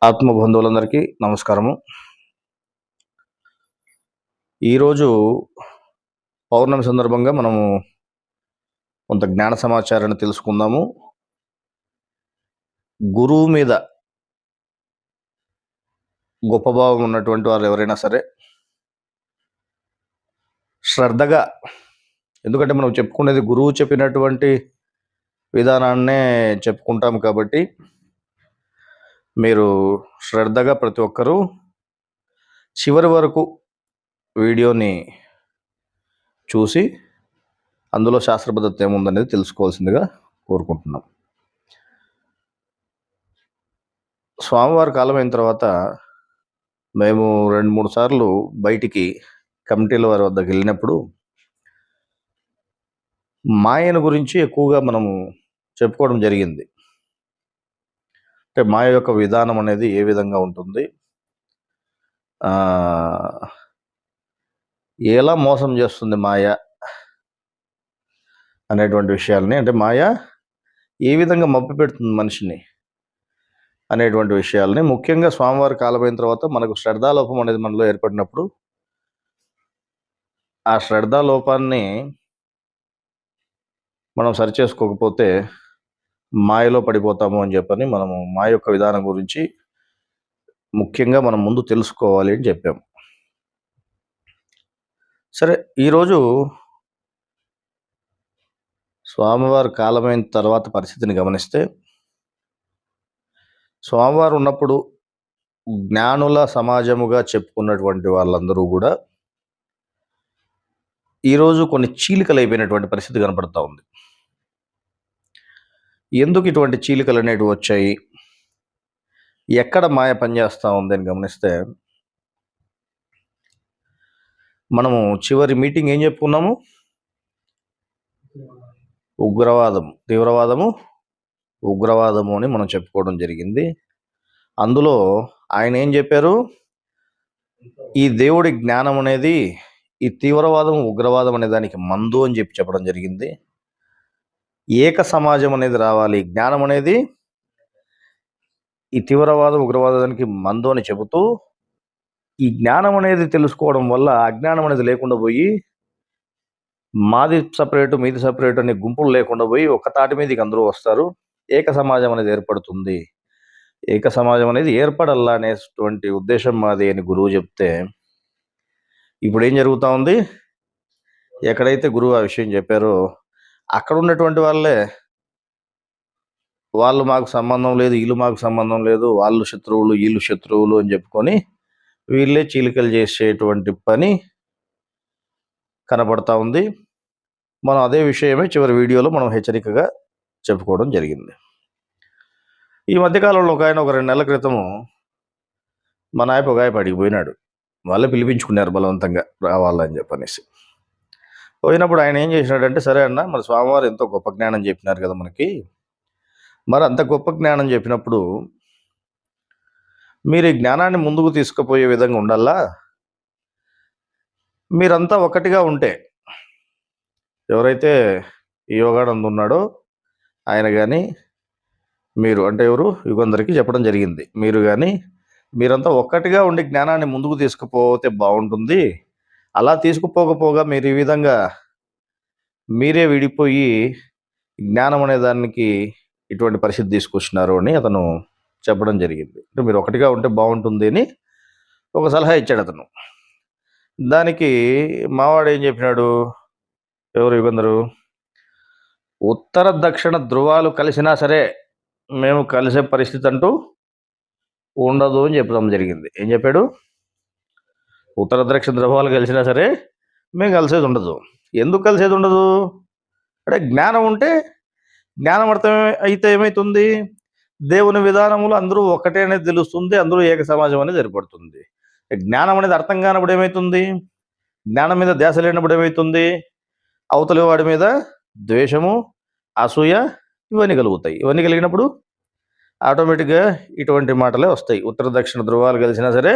ఆత్మ బంధువులందరికీ నమస్కారము. ఈరోజు పౌర్ణమి సందర్భంగా మనము కొంత జ్ఞాన సమాచారాన్ని తెలుసుకుందాము. గురువు మీద గొప్ప భావం ఉన్నటువంటి వారు ఎవరైనా సరే శ్రద్ధగా, ఎందుకంటే మనం చెప్పుకునేది గురువు చెప్పినటువంటి విధానాన్నే చెప్పుకుంటాము కాబట్టి మీరు శ్రద్ధగా ప్రతి ఒక్కరూ చివరి వరకు వీడియోని చూసి అందులో శాస్త్రబద్ధత ఏముందనేది తెలుసుకోవాల్సిందిగా కోరుకుంటున్నాం. స్వామివారి కాలం అయిన తర్వాత మేము 2-3 సార్లు బయటికి కమిటీల వారి వద్దకు వెళ్ళినప్పుడు మాయను గురించి ఎక్కువగా మనము చెప్పుకోవడం జరిగింది. అంటే మాయ యొక్క విధానం అనేది ఏ విధంగా ఉంటుంది, ఎలా మోసం చేస్తుంది మాయ అనేటువంటి విషయాల్ని, అంటే మాయ ఏ విధంగా మభ్య పెడుతుంది మనిషిని అనేటువంటి విషయాల్ని, ముఖ్యంగా స్వామివారి కాలమైన తర్వాత మనకు శ్రద్ధాలోపం అనేది మనలో ఏర్పడినప్పుడు ఆ శ్రద్ధాలోపాన్ని మనం సరిచేసుకోకపోతే మాయలో పడిపోతాము అని చెప్పని మనము మాయ యొక్క విధానం గురించి ముఖ్యంగా మనం ముందు తెలుసుకోవాలి అని చెప్పాము. సరే, ఈరోజు స్వామివారి కాలమైన తర్వాత పరిస్థితిని గమనిస్తే, స్వామివారు ఉన్నప్పుడు జ్ఞానుల సమాజముగా చెప్పుకున్నటువంటి వాళ్ళందరూ కూడా ఈరోజు కొన్ని చీలికలు అయిపోయినటువంటి పరిస్థితి కనపడతా ఉంది. ఎందుకు ఇటువంటి చీలికలు అనేవి వచ్చాయి, ఎక్కడ మాయ పనిచేస్తూ ఉంది అని గమనిస్తే, మనము చివరి మీటింగ్ ఏం చెప్పుకున్నాము? తీవ్రవాదము ఉగ్రవాదము అని మనం చెప్పుకోవడం జరిగింది. అందులో ఆయన ఏం చెప్పారు? ఈ దేవుడి జ్ఞానం అనేది ఈ తీవ్రవాదం ఉగ్రవాదం అనే దానికి మందు అని చెప్పడం జరిగింది. ఏక సమాజం అనేది రావాలి, జ్ఞానం అనేది ఈ తీవ్రవాదం ఉగ్రవాదానికి మందు అని చెబుతూ, ఈ జ్ఞానం అనేది తెలుసుకోవడం వల్ల అజ్ఞానం అనేది లేకుండా పోయి, మాది సపరేటు మీది సపరేటు అనే గుంపులు లేకుండా పోయి ఒక్క తాటి మీదకి అందరూ వస్తారు, ఏక సమాజం అనేది ఏర్పడుతుంది, ఏక సమాజం అనేది ఏర్పడల్లా అనేటువంటి ఉద్దేశం మాది అని గురువు చెప్తే, ఇప్పుడు ఏం జరుగుతూ ఉంది? ఎక్కడైతే గురువు ఆ విషయం చెప్పారో అక్కడ ఉన్నటువంటి వాళ్ళు మాకు సంబంధం లేదు, వీళ్ళు మాకు సంబంధం లేదు, వాళ్ళు శత్రువులు వీళ్ళు శత్రువులు అని చెప్పుకొని వీళ్ళే చీలికలు చేసేటువంటి పని కనపడతా ఉంది. మనం అదే విషయమే చివరి వీడియోలో మనం హెచ్చరికగా చెప్పుకోవడం జరిగింది. ఈ మధ్యకాలంలో ఒక ఆయన 2 నెలల క్రితము మా నాయపు ఒక ఆయన అడిగిపోయినాడు. వాళ్ళే పిలిపించుకున్నారు బలవంతంగా రావాలని చెప్పనేసి. పోయినప్పుడు ఆయన ఏం చేసినాడంటే, సరే అన్న, మరి స్వామివారు ఎంతో గొప్ప జ్ఞానం చెప్పినారు కదా మనకి, మరి అంత గొప్ప జ్ఞానం చెప్పినప్పుడు మీరు ఈ జ్ఞానాన్ని ముందుకు తీసుకుపోయే విధంగా ఉండాలా, మీరంతా ఒకటిగా ఉంటే, ఎవరైతే ఈ యోగానంద ఉన్నాడో ఆయన కానీ మీరు, అంటే ఎవరు యుగంధరికి చెప్పడం జరిగింది, మీరు కానీ మీరంతా ఒక్కటిగా ఉండి జ్ఞానాన్ని ముందుకు తీసుకుపోతే బాగుంటుంది. అలా తీసుకుపోకపోగా మీరు ఈ విధంగా మీరే విడిపోయి జ్ఞానం అనే దానికి ఇటువంటి పరిస్థితి తీసుకొచ్చినారు అని అతను చెప్పడం జరిగింది. అంటే మీరు ఒకటిగా ఉంటే బాగుంటుంది అని ఒక సలహా ఇచ్చాడు అతను. దానికి మావాడు ఏం చెప్పినాడు, ఎవరు యుగంధరు, ఉత్తర దక్షిణ ధృవాలు కలిసినా సరే మేము కలిసే పరిస్థితి అంటూ ఉండదు అని చెప్పడం జరిగింది. ఏం చెప్పాడు? ఉత్తర దక్షిణ ధృవాలు కలిసినా సరే మేము కలిసేది ఉండదు. ఎందుకు కలిసేది ఉండదు అంటే, జ్ఞానం ఉంటే, జ్ఞానం అర్థం అయితే ఏమవుతుంది, దేవుని విధానములు అందరూ ఒకటే అనేది తెలుస్తుంది. అందరూ ఏక సమాజం అనేది ఏర్పడుతుంది. జ్ఞానం అనేది అర్థం కానప్పుడు ఏమైతుంది? జ్ఞానం మీద ధ్యాస లేనప్పుడు ఏమైతుంది? అవతలి వాడి మీద ద్వేషము, అసూయ ఇవన్నీ కలుగుతాయి. ఇవన్నీ కలిగినప్పుడు ఆటోమేటిక్‌గా ఇటువంటి మాటలే వస్తాయి. ఉత్తర, దక్షిణ ధృవాలు కలిసినా సరే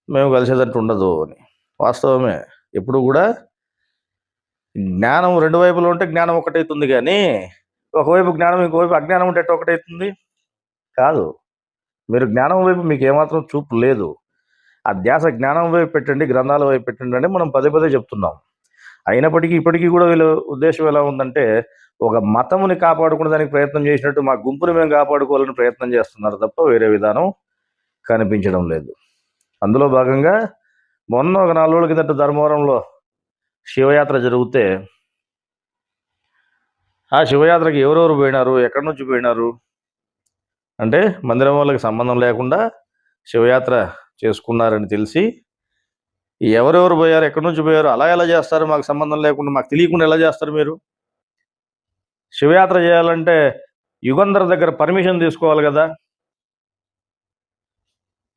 మేము కలిసేదంటూ ఉండదు అని. వాస్తవమే. ఎప్పుడు కూడా జ్ఞానం 2 వైపులు ఉంటే జ్ఞానం ఒకటైతుంది గానీ, ఒకవైపు జ్ఞానం ఇంకోవైపు అజ్ఞానం ఉంటే ఎట్ట ఒకటైతుంది? కాదు. మీరు జ్ఞానం వైపు మీకేమాత్రం చూపు లేదు. ఆ ధ్యాస జ్ఞానం వైపు పెట్టండి, గ్రంథాల వైపు పెట్టండి అని మనం పదే పదే చెప్తున్నాం. అయినప్పటికీ ఇప్పటికీ కూడా వీళ్ళ ఉద్దేశం ఎలా ఉందంటే, ఒక మతముని కాపాడుకునేదానికి ప్రయత్నం చేసినట్టు మా గుంపుని మేము కాపాడుకోవాలని ప్రయత్నం చేస్తున్నారు తప్ప వేరే విధానం కనిపించడం లేదు. అందులో భాగంగా మొన్న ఒక 4 రోజుల కిందట ధర్మవరంలో శివయాత్ర జరిగితే, ఆ శివయాత్రకి ఎవరెవరు పోయినారు? ఎక్కడి నుంచి పోయినారు? అంటే మందిరం వాళ్ళకి సంబంధం లేకుండా శివయాత్ర చేసుకున్నారని తెలిసి ఎవరెవరు పోయారు? ఎక్కడి నుంచి పోయారు? అలా ఎలా చేస్తారు? మాకు సంబంధం లేకుండా, మాకు తెలియకుండా ఎలా చేస్తారు మీరు? శివయాత్ర చేయాలంటే యుగంధర్ దగ్గర పర్మిషన్ తీసుకోవాలి కదా!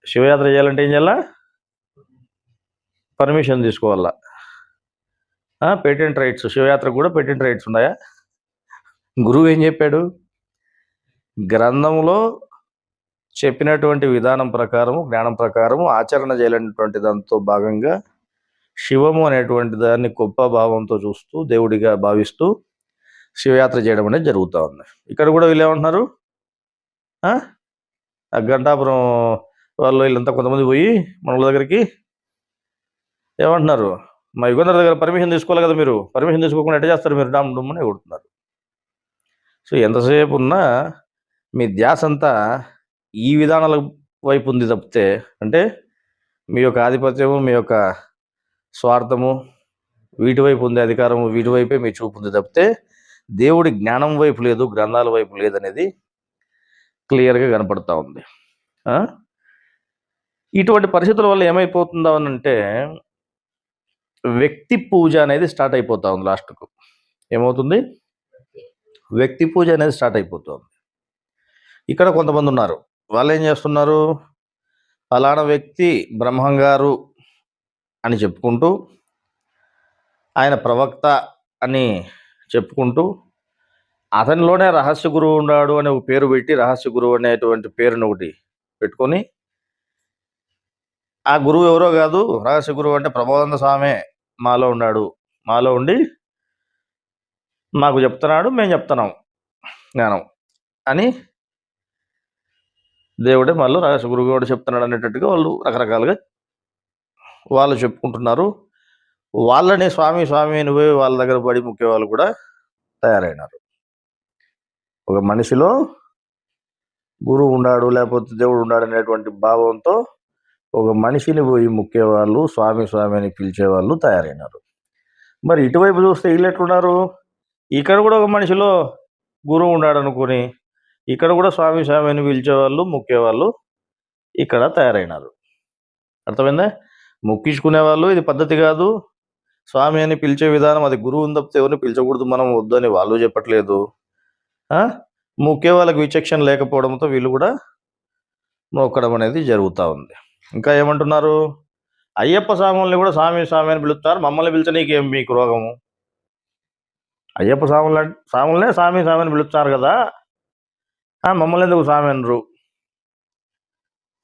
శివయాత్ర చేయాలంటే ఏం చేయాలా? పర్మిషన్ తీసుకోవాలా. Patent rights. శివయాత్రకు కూడా పేటెంట్ రైట్స్ ఉన్నాయా? గురువు ఏం చెప్పాడు? గ్రంథంలో చెప్పినటువంటి విధానం ప్రకారము, జ్ఞానం ప్రకారము ఆచరణ చేయాలనేటువంటి దాంతో భాగంగా శివము అనేటువంటి దాన్ని గొప్ప భావంతో చూస్తూ, దేవుడిగా భావిస్తూ శివయాత్ర చేయడం అనేది జరుగుతూ ఉంది. ఇక్కడ కూడా వీళ్ళు ఏమంటున్నారు? ఆ గంటాపురం వాళ్ళు వీళ్ళంతా కొంతమంది పోయి మన దగ్గరికి ఏమంటున్నారు? మా యుగంధర్ దగ్గర పర్మిషన్ తీసుకోవాలి కదా మీరు. పర్మిషన్ తీసుకోకుండా ఎట్ట చేస్తారు మీరు? డామ్ డుమ్ అని కొడుతున్నారు. సో ఎంతసేపు ఉన్నా మీ ధ్యాస అంతా ఈ విధానాల వైపు ఉంది తప్పితే, అంటే మీ యొక్క ఆధిపత్యము, మీ యొక్క స్వార్థము వీటి వైపు ఉంది, అధికారము వీటి వైపే మీ చూపు ఉంది తప్పితే దేవుడి జ్ఞానం వైపు లేదు, గ్రంథాల వైపు లేదనేది క్లియర్గా కనపడతా ఉంది. ఇటువంటి పరిస్థితుల వల్ల ఏమైపోతుందా అంటే వ్యక్తి పూజ అనేది స్టార్ట్ అయిపోతా ఉంది. లాస్ట్కు ఏమవుతుంది? వ్యక్తి పూజ అనేది స్టార్ట్ అయిపోతుంది. ఇక్కడ కొంతమంది ఉన్నారు, వాళ్ళు ఏం చేస్తున్నారు? ఫలానా వ్యక్తి బ్రహ్మంగారు అని చెప్పుకుంటూ, ఆయన ప్రవక్త అని చెప్పుకుంటూ, అతనిలోనే రహస్య గురువు ఉన్నాడు అనే ఒక పేరు పెట్టి, రహస్య గురువు అనేటువంటి పేరుని ఒకటి పెట్టుకొని, ఆ గురువు ఎవరో కాదు, రహస్య గురువు అంటే ప్రభావంద స్వామే మాలో ఉన్నాడు, మాలో ఉండి మాకు చెప్తున్నాడు, మేము చెప్తున్నాం జ్ఞానం అని, దేవుడే మళ్ళీ రహస్య గురువు కూడా చెప్తున్నాడు అనేటట్టుగా వాళ్ళు రకరకాలుగా వాళ్ళు చెప్పుకుంటున్నారు. వాళ్ళని స్వామి స్వామి నువ్వే వాళ్ళ దగ్గర పడి ముఖ్య వాళ్ళు కూడా తయారైనారు. ఒక మనిషిలో గురువు ఉన్నాడు, లేకపోతే దేవుడు ఉన్నాడు అనేటువంటి భావంతో ఒక మనిషిని పోయి ముఖ్యవాళ్ళు, స్వామి స్వామి అని పిలిచేవాళ్ళు తయారైనారు. మరి ఇటువైపు చూస్తే వీళ్ళు ఎట్లున్నారు? ఇక్కడ కూడా ఒక మనిషిలో గురువు ఉన్నాడు అనుకుని ఇక్కడ కూడా స్వామి స్వామి అని పిలిచేవాళ్ళు, ముఖ్యవాళ్ళు ఇక్కడ తయారైనారు. అర్థమైందా? మొక్కించుకునే వాళ్ళు ఇది పద్ధతి కాదు, స్వామి అని పిలిచే విధానం అది గురువుని తప్పితే ఎవరిని పిలిచకూడదు, మనం వద్దు అని వాళ్ళు చెప్పట్లేదు. ముఖ్య వాళ్ళకి విచక్షణ లేకపోవడంతో వీళ్ళు కూడా మొక్కడం అనేది జరుగుతూ ఉంది. ఇంకా ఏమంటున్నారు? అయ్యప్ప స్వాముల్ని కూడా స్వామి స్వామి అని పిలుస్తారు, మమ్మల్ని పిలిచనీకేం మీకు రోగము? అయ్యప్ప స్వాములనే స్వామి స్వామి అని పిలుస్తారు కదా, మమ్మల్ని ఎందుకు స్వామి అనరు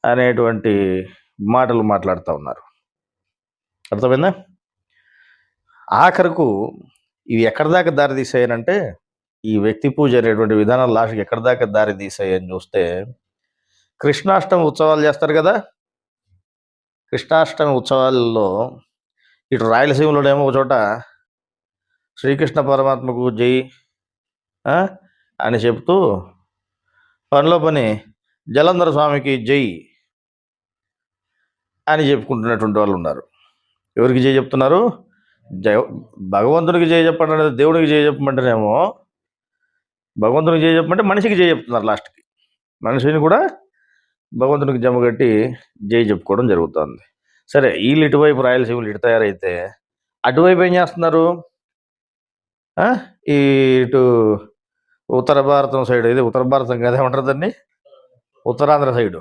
అనేటువంటి మాటలు మాట్లాడుతూ ఉన్నారు. అర్థమైందా? ఆఖరకు ఇవి ఎక్కడి దాకా దారి తీసాయనంటే, ఈ వ్యక్తి పూజ అనేటువంటి విధానాలు లాస్ట్కి ఎక్కడి దాకా దారి తీసాయని చూస్తే, కృష్ణాష్టమి ఉత్సవాలు చేస్తారు కదా, కృష్ణాష్టమి ఉత్సవాల్లో ఇటు రాయలసీమలోనేమో ఒక చోట శ్రీకృష్ణ పరమాత్మకు జై అని చెప్తూ, పనిలో పని జలంధర స్వామికి జై అని చెప్పుకుంటున్నటువంటి వాళ్ళు ఉన్నారు. ఎవరికి జై చెప్తున్నారు? భగవంతునికి జై చెప్పండి అనేది, దేవుడికి జై చెప్పమంటేనేమో భగవంతునికి జై చెప్పమంటే మనిషికి జై చెప్తున్నారు. లాస్ట్కి మనిషిని కూడా భగవంతునికి జమగట్టి జై చెప్పుకోవడం జరుగుతుంది. సరే, వీళ్ళు ఇటువైపు రాయలసీమలు ఇటు తయారైతే అటువైపు ఏం చేస్తున్నారు? ఇటు ఉత్తర భారతం సైడ్, ఇది ఉత్తర భారతం కదా, ఏమంటారు దాన్ని, ఉత్తరాంధ్ర సైడు.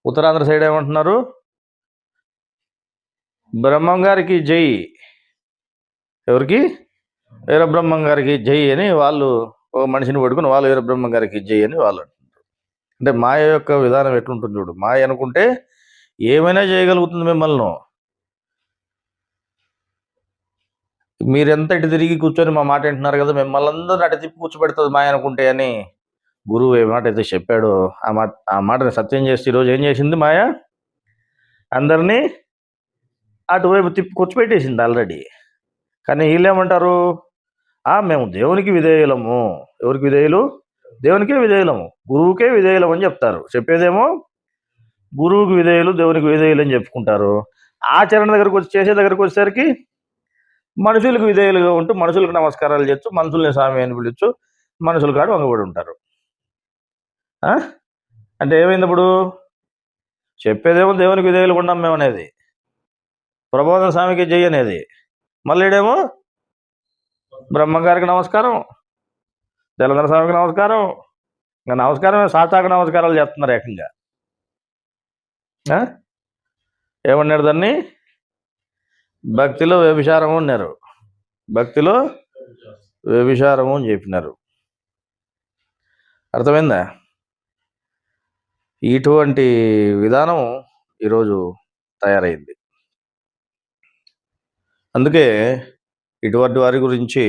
ఉత్తరాంధ్ర సైడ్ ఏమంటున్నారు, బ్రహ్మం గారికి జై, ఎవరికి, వీరబ్రహ్మం గారికి జై అని వాళ్ళు ఒక మనిషిని పట్టుకుని వాళ్ళు వీరబ్రహ్మం గారికి జై అని వాళ్ళు అంటున్నారు. అంటే మాయ యొక్క విధానం ఎట్లుంటుంది చూడు. మాయ అనుకుంటే ఏమైనా చేయగలుగుతుంది మిమ్మల్ని. మీరెంత ఇటు తిరిగి కూర్చొని మా మాట వింటున్నారు కదా, మిమ్మల్ని అందరూ అటు తిప్పి కూర్చోబెడుతుంది మాయ అనుకుంటే అని గురువు ఏ మాట అయితే చెప్పాడో ఆ మాటని సత్యం చేసి ఈరోజు ఏం చేసింది మాయ, అందరినీ అటువైపు తిప్పి కూర్చోబెట్టేసింది ఆల్రెడీ. కానీ వీళ్ళేమంటారు, మేము దేవునికి విధేయులము. ఎవరికి విధేయులు, దేవునికే విధేయులము, గురువుకే విధేయులం అని చెప్తారు. చెప్పేదేమో గురువుకి విధేయులు, దేవునికి విధేయులు అని చెప్పుకుంటారు. ఆచరణ దగ్గరకు వచ్చి, చేసే దగ్గరకు వచ్చేసరికి మనుషులకు విధేయులుగా ఉంటూ మనుషులకు నమస్కారాలు చేయొచ్చు, మనుషుల్ని స్వామి అని పిలుచు, మనుషుల కాడు వంగబడి ఉంటారు. అంటే ఏమైంది ఇప్పుడు, చెప్పేదేమో దేవునికి విధేయులు ఉన్నాం మేము అనేది, ప్రబోధన స్వామికి జై అనేది, మళ్ళీ ఏమో బ్రహ్మంగారికి నమస్కారం, జలధర స్వామికి నమస్కారం, ఇంకా నమస్కారం సాతాక నమస్కారాలు చేస్తున్నారు ఏకంగా. ఏమన్నారు దాన్ని, భక్తిలో వ్యభిచారము అన్నారు, భక్తిలో వ్యభిచారము అని చెప్పినారు. అర్థమైందా? ఇటువంటి విధానం ఈరోజు తయారైంది. అందుకే ఇటువంటి వారి గురించి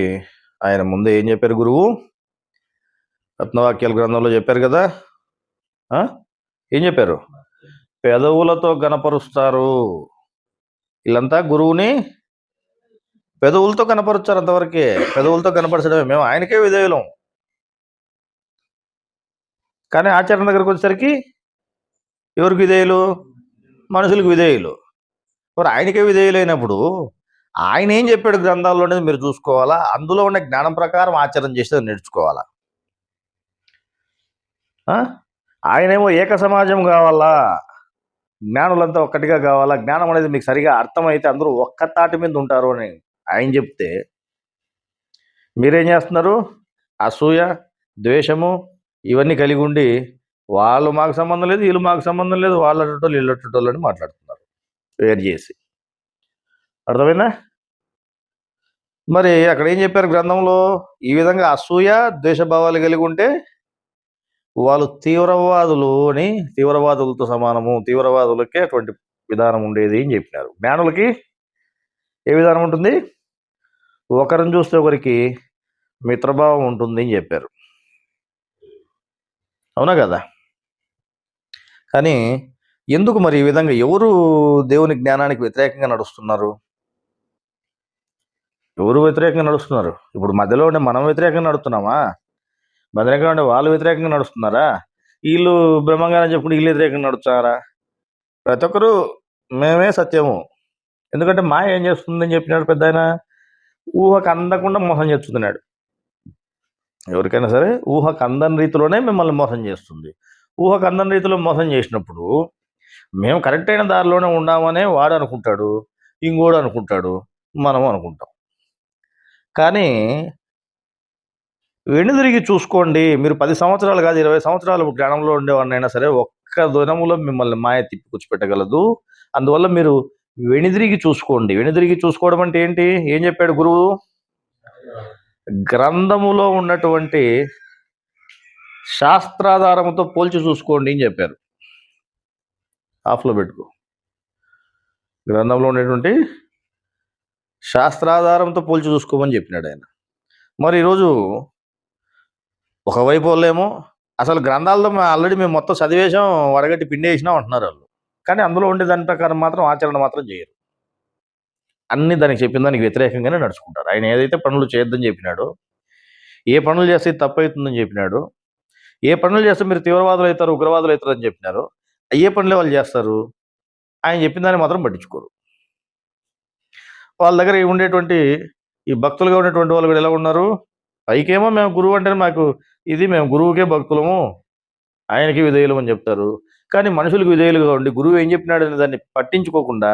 ఆయన ముందే ఏం చెప్పారు, గురువు రత్నవాక్యాల గ్రంథంలో చెప్పారు కదా. ఏం చెప్పారు, పెదవులతో గణపరుస్తారు. వీళ్ళంతా గురువుని పెదవులతో కనపరుస్తారు, అంతవరకే. పెదవులతో కనపరచడమే, మేము ఆయనకే విధేయులం. కానీ ఆచరణ దగ్గరకు వచ్చేసరికి ఎవరికి విధేయులు, మనుషులకు విధేయులు. మరి ఆయనకే విధేయులైనప్పుడు ఆయన ఏం చెప్పాడు గ్రంథాల్లో అనేది మీరు చూసుకోవాలా, అందులో ఉన్న జ్ఞానం ప్రకారం ఆచరణ చేస్తే నేర్చుకోవాలా. ఆయనేమో ఏక సమాజం కావాలా, జ్ఞానులంతా ఒక్కటిగా కావాలా, జ్ఞానం అనేది మీకు సరిగా అర్థమైతే అందరూ ఒక్క తాటి మీద ఉంటారు అని ఆయన చెప్తే మీరేం చేస్తున్నారు, అసూయ, ద్వేషము ఇవన్నీ కలిగి ఉండి వాళ్ళు మాకు సంబంధం లేదు, వీళ్ళు మాకు సంబంధం లేదు, వాళ్ళటోళ్ళు వీళ్ళటోళ్ళు అని మాట్లాడుతున్నారు వేరు చేసి. అర్థమైందా? మరి అక్కడ ఏం చెప్పారు గ్రంథంలో, ఈ విధంగా అసూయ ద్వేషభావాలు కలిగి ఉంటే వాళ్ళు తీవ్రవాదులు అని, తీవ్రవాదులతో సమానము, తీవ్రవాదులకే అటువంటి విధానం ఉండేది అని చెప్పినారు. జ్ఞానులకి ఏ విధానం ఉంటుంది, ఒకరిని చూస్తే ఒకరికి మిత్రభావం ఉంటుంది అని చెప్పారు. అవునా కదా? కానీ ఎందుకు మరి ఈ విధంగా ఎవరు దేవుని జ్ఞానానికి వ్యతిరేకంగా నడుస్తున్నారు, ఎవరు వ్యతిరేకంగా నడుస్తున్నారు? ఇప్పుడు మధ్యలో ఉండే మనం వ్యతిరేకంగా నడుస్తున్నామా, వ్యతిరేకంగా ఉండే వాళ్ళు వ్యతిరేకంగా నడుస్తున్నారా, వీళ్ళు బ్రహ్మంగారం చెప్పుకుంటే వీళ్ళు వ్యతిరేకంగా నడుస్తున్నారా? ప్రతి ఒక్కరు మేమే సత్యము. ఎందుకంటే మాయ ఏం చేస్తుందని చెప్పినాడు పెద్ద ఆయన, ఊహకు అందకుండా మోసం చేస్తున్నాడు. ఎవరికైనా సరే ఊహకు అందని రీతిలోనే మిమ్మల్ని మోసం చేస్తుంది. ఊహకు అందని రీతిలో మోసం చేసినప్పుడు మేము కరెక్ట్ అయిన దారిలోనే ఉన్నామనే వాడు అనుకుంటాడు, ఇంకోడు అనుకుంటాడు, మనం అనుకుంటాం. కానీ వెనుదిరిగి చూసుకోండి, మీరు 10 సంవత్సరాలు కాదు 20 సంవత్సరాలు జ్ఞానంలో ఉండేవాడినైనా సరే ఒక్క దినములో మిమ్మల్ని మాయ తిప్పి కూర్చిపెట్టగలదు. అందువల్ల మీరు వెనుదిరిగి చూసుకోండి. వెనుదిరిగి చూసుకోవడం అంటే ఏంటి, ఏం చెప్పాడు గురువు, గ్రంథములో ఉన్నటువంటి శాస్త్రాధారముతో పోల్చి చూసుకోండి అని చెప్పారు. ఆఫ్లో పెట్టుకో, గ్రంథంలో ఉండేటువంటి శాస్త్రాధారంతో పోల్చి చూసుకోమని చెప్పినాడు ఆయన. మరి ఈరోజు ఒకవైపు వాళ్ళేమో అసలు గ్రంథాలతో ఆల్రెడీ మేము మొత్తం చదివేసాం, వడగట్టి పిండేసినాం అంటున్నారు వాళ్ళు. కానీ అందులో ఉండే దాని ప్రకారం మాత్రం ఆచరణ మాత్రం చేయరు. అన్ని దానికి చెప్పిన దానికి వ్యతిరేకంగానే నడుచుకుంటారు. ఆయన ఏదైతే పనులు చేయొద్దని చెప్పినాడో, ఏ పనులు చేస్తే తప్పు అవుతుందని చెప్పినాడు, ఏ పనులు చేస్తే మీరు తీవ్రవాదులు అవుతారు, ఉగ్రవాదులు అవుతారు అని చెప్పినారు, ఏ పనులే వాళ్ళు చేస్తారు. ఆయన చెప్పిన దాన్ని మాత్రం పట్టించుకోరు. వాళ్ళ దగ్గర ఉండేటువంటి ఈ భక్తులుగా ఉండేటువంటి వాళ్ళు కూడా ఎలా ఉన్నారు, పైకేమో మేము గురువు అంటే మాకు ఇది, మేము గురువుకే భక్తులము, ఆయనకి విధేయులు అని చెప్తారు. కానీ మనుషులకు విధేయులుగా ఉండి గురువు ఏం చెప్పినాడు అనే దాన్ని పట్టించుకోకుండా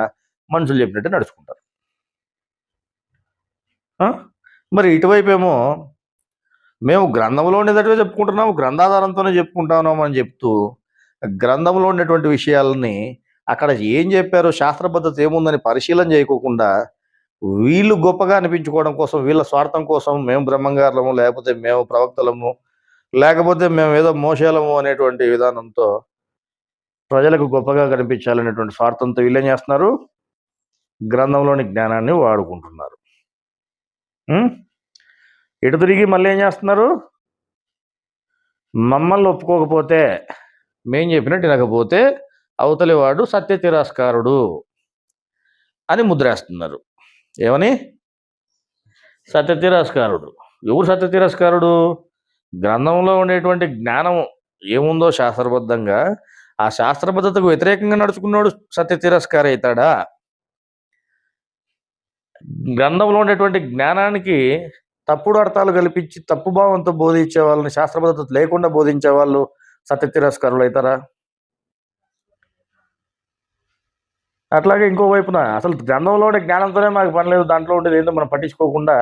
మనుషులు చెప్పినట్టు నడుచుకుంటారు. మరి ఇటువైపు ఏమో మేము గ్రంథంలో ఉండేటట్టుగా చెప్పుకుంటున్నాము, గ్రంథాధారంతోనే చెప్పుకుంటున్నాము అని చెప్తూ, గ్రంథంలో ఉండేటువంటి విషయాలని అక్కడ ఏం చెప్పారో శాస్త్రబద్ధత ఏముందని పరిశీలన చేయకోకుండా, వీళ్ళు గొప్పగా అనిపించుకోవడం కోసం, వీళ్ళ స్వార్థం కోసం మేము బ్రహ్మంగారులము, లేకపోతే మేము ప్రవక్తలము, లేకపోతే మేమేదో మోషేలము అనేటువంటి విధానంతో ప్రజలకు గొప్పగా కనిపించాలనేటువంటి స్వార్థంతో వీళ్ళేం చేస్తున్నారు? గ్రంథంలోని జ్ఞానాన్ని వాడుకుంటున్నారు. ఇటు తిరిగి మళ్ళీ ఏం చేస్తున్నారు? మమ్మల్ని ఒప్పుకోకపోతే, మేం చెప్పినట్టు వినకపోతే అవతలి వాడు సత్య తిరస్కారుడు అని ముద్రేస్తున్నారు. ఏమని? సత్య తిరస్కారుడు. ఎవరు సత్య తిరస్కారుడు? గ్రంథంలో ఉండేటువంటి జ్ఞానం ఏముందో శాస్త్రబద్ధంగా, ఆ శాస్త్రబద్ధతకు వ్యతిరేకంగా నడుచుకున్నాడు సత్య తిరస్కారి అవుతాడా? గ్రంథంలో ఉండేటువంటి జ్ఞానానికి తప్పుడు అర్థాలు కల్పించి తప్పు భావంతో బోధించే వాళ్ళని, శాస్త్రబద్ధత లేకుండా బోధించే వాళ్ళు సత్య తిరస్కారులు అవుతారా? అట్లాగే ఇంకో వైపున అసలు గ్రంథంలో ఉండే జ్ఞానంతోనే మాకు పని లేదు, దాంట్లో ఉండేది ఏంటో మనం పట్టించుకోకుండా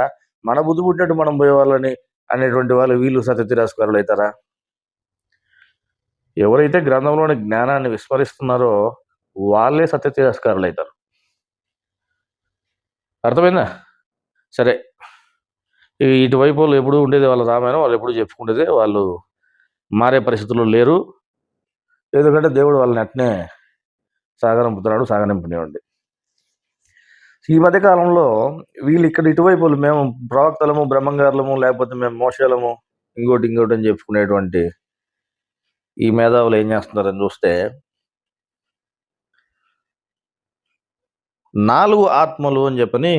మన బుద్ధి పుట్టినట్టు మనం పోయేవాళ్ళని అనేటువంటి వాళ్ళు వీళ్ళు సత్య తిరస్కారులు అవుతారా? ఎవరైతే గ్రంథంలోని జ్ఞానాన్ని విస్మరిస్తున్నారో వాళ్ళే సత్య తిరస్కారులు అవుతారు. అర్థమైందా? సరే, ఇటువైపు వాళ్ళు ఎప్పుడు ఉండేది వాళ్ళ రామాయణం, వాళ్ళు ఎప్పుడు చెప్పుకుండేది, వాళ్ళు మారే పరిస్థితుల్లో లేరు. ఎందుకంటే దేవుడు వాళ్ళని అట్నే సాగనంపుతున్నాడు, సాగనంపినివ్వండి. ఈ మధ్య కాలంలో వీళ్ళు ఇక్కడ ఇటువైపు మేము ప్రవక్తలము, బ్రహ్మంగారులము, లేకపోతే మేము మోషేలము, ఇంకోటి అని చెప్పుకునేటువంటి ఈ మేధావులు ఏం చేస్తున్నారని చూస్తే, 4 ఆత్మలు అని చెప్పని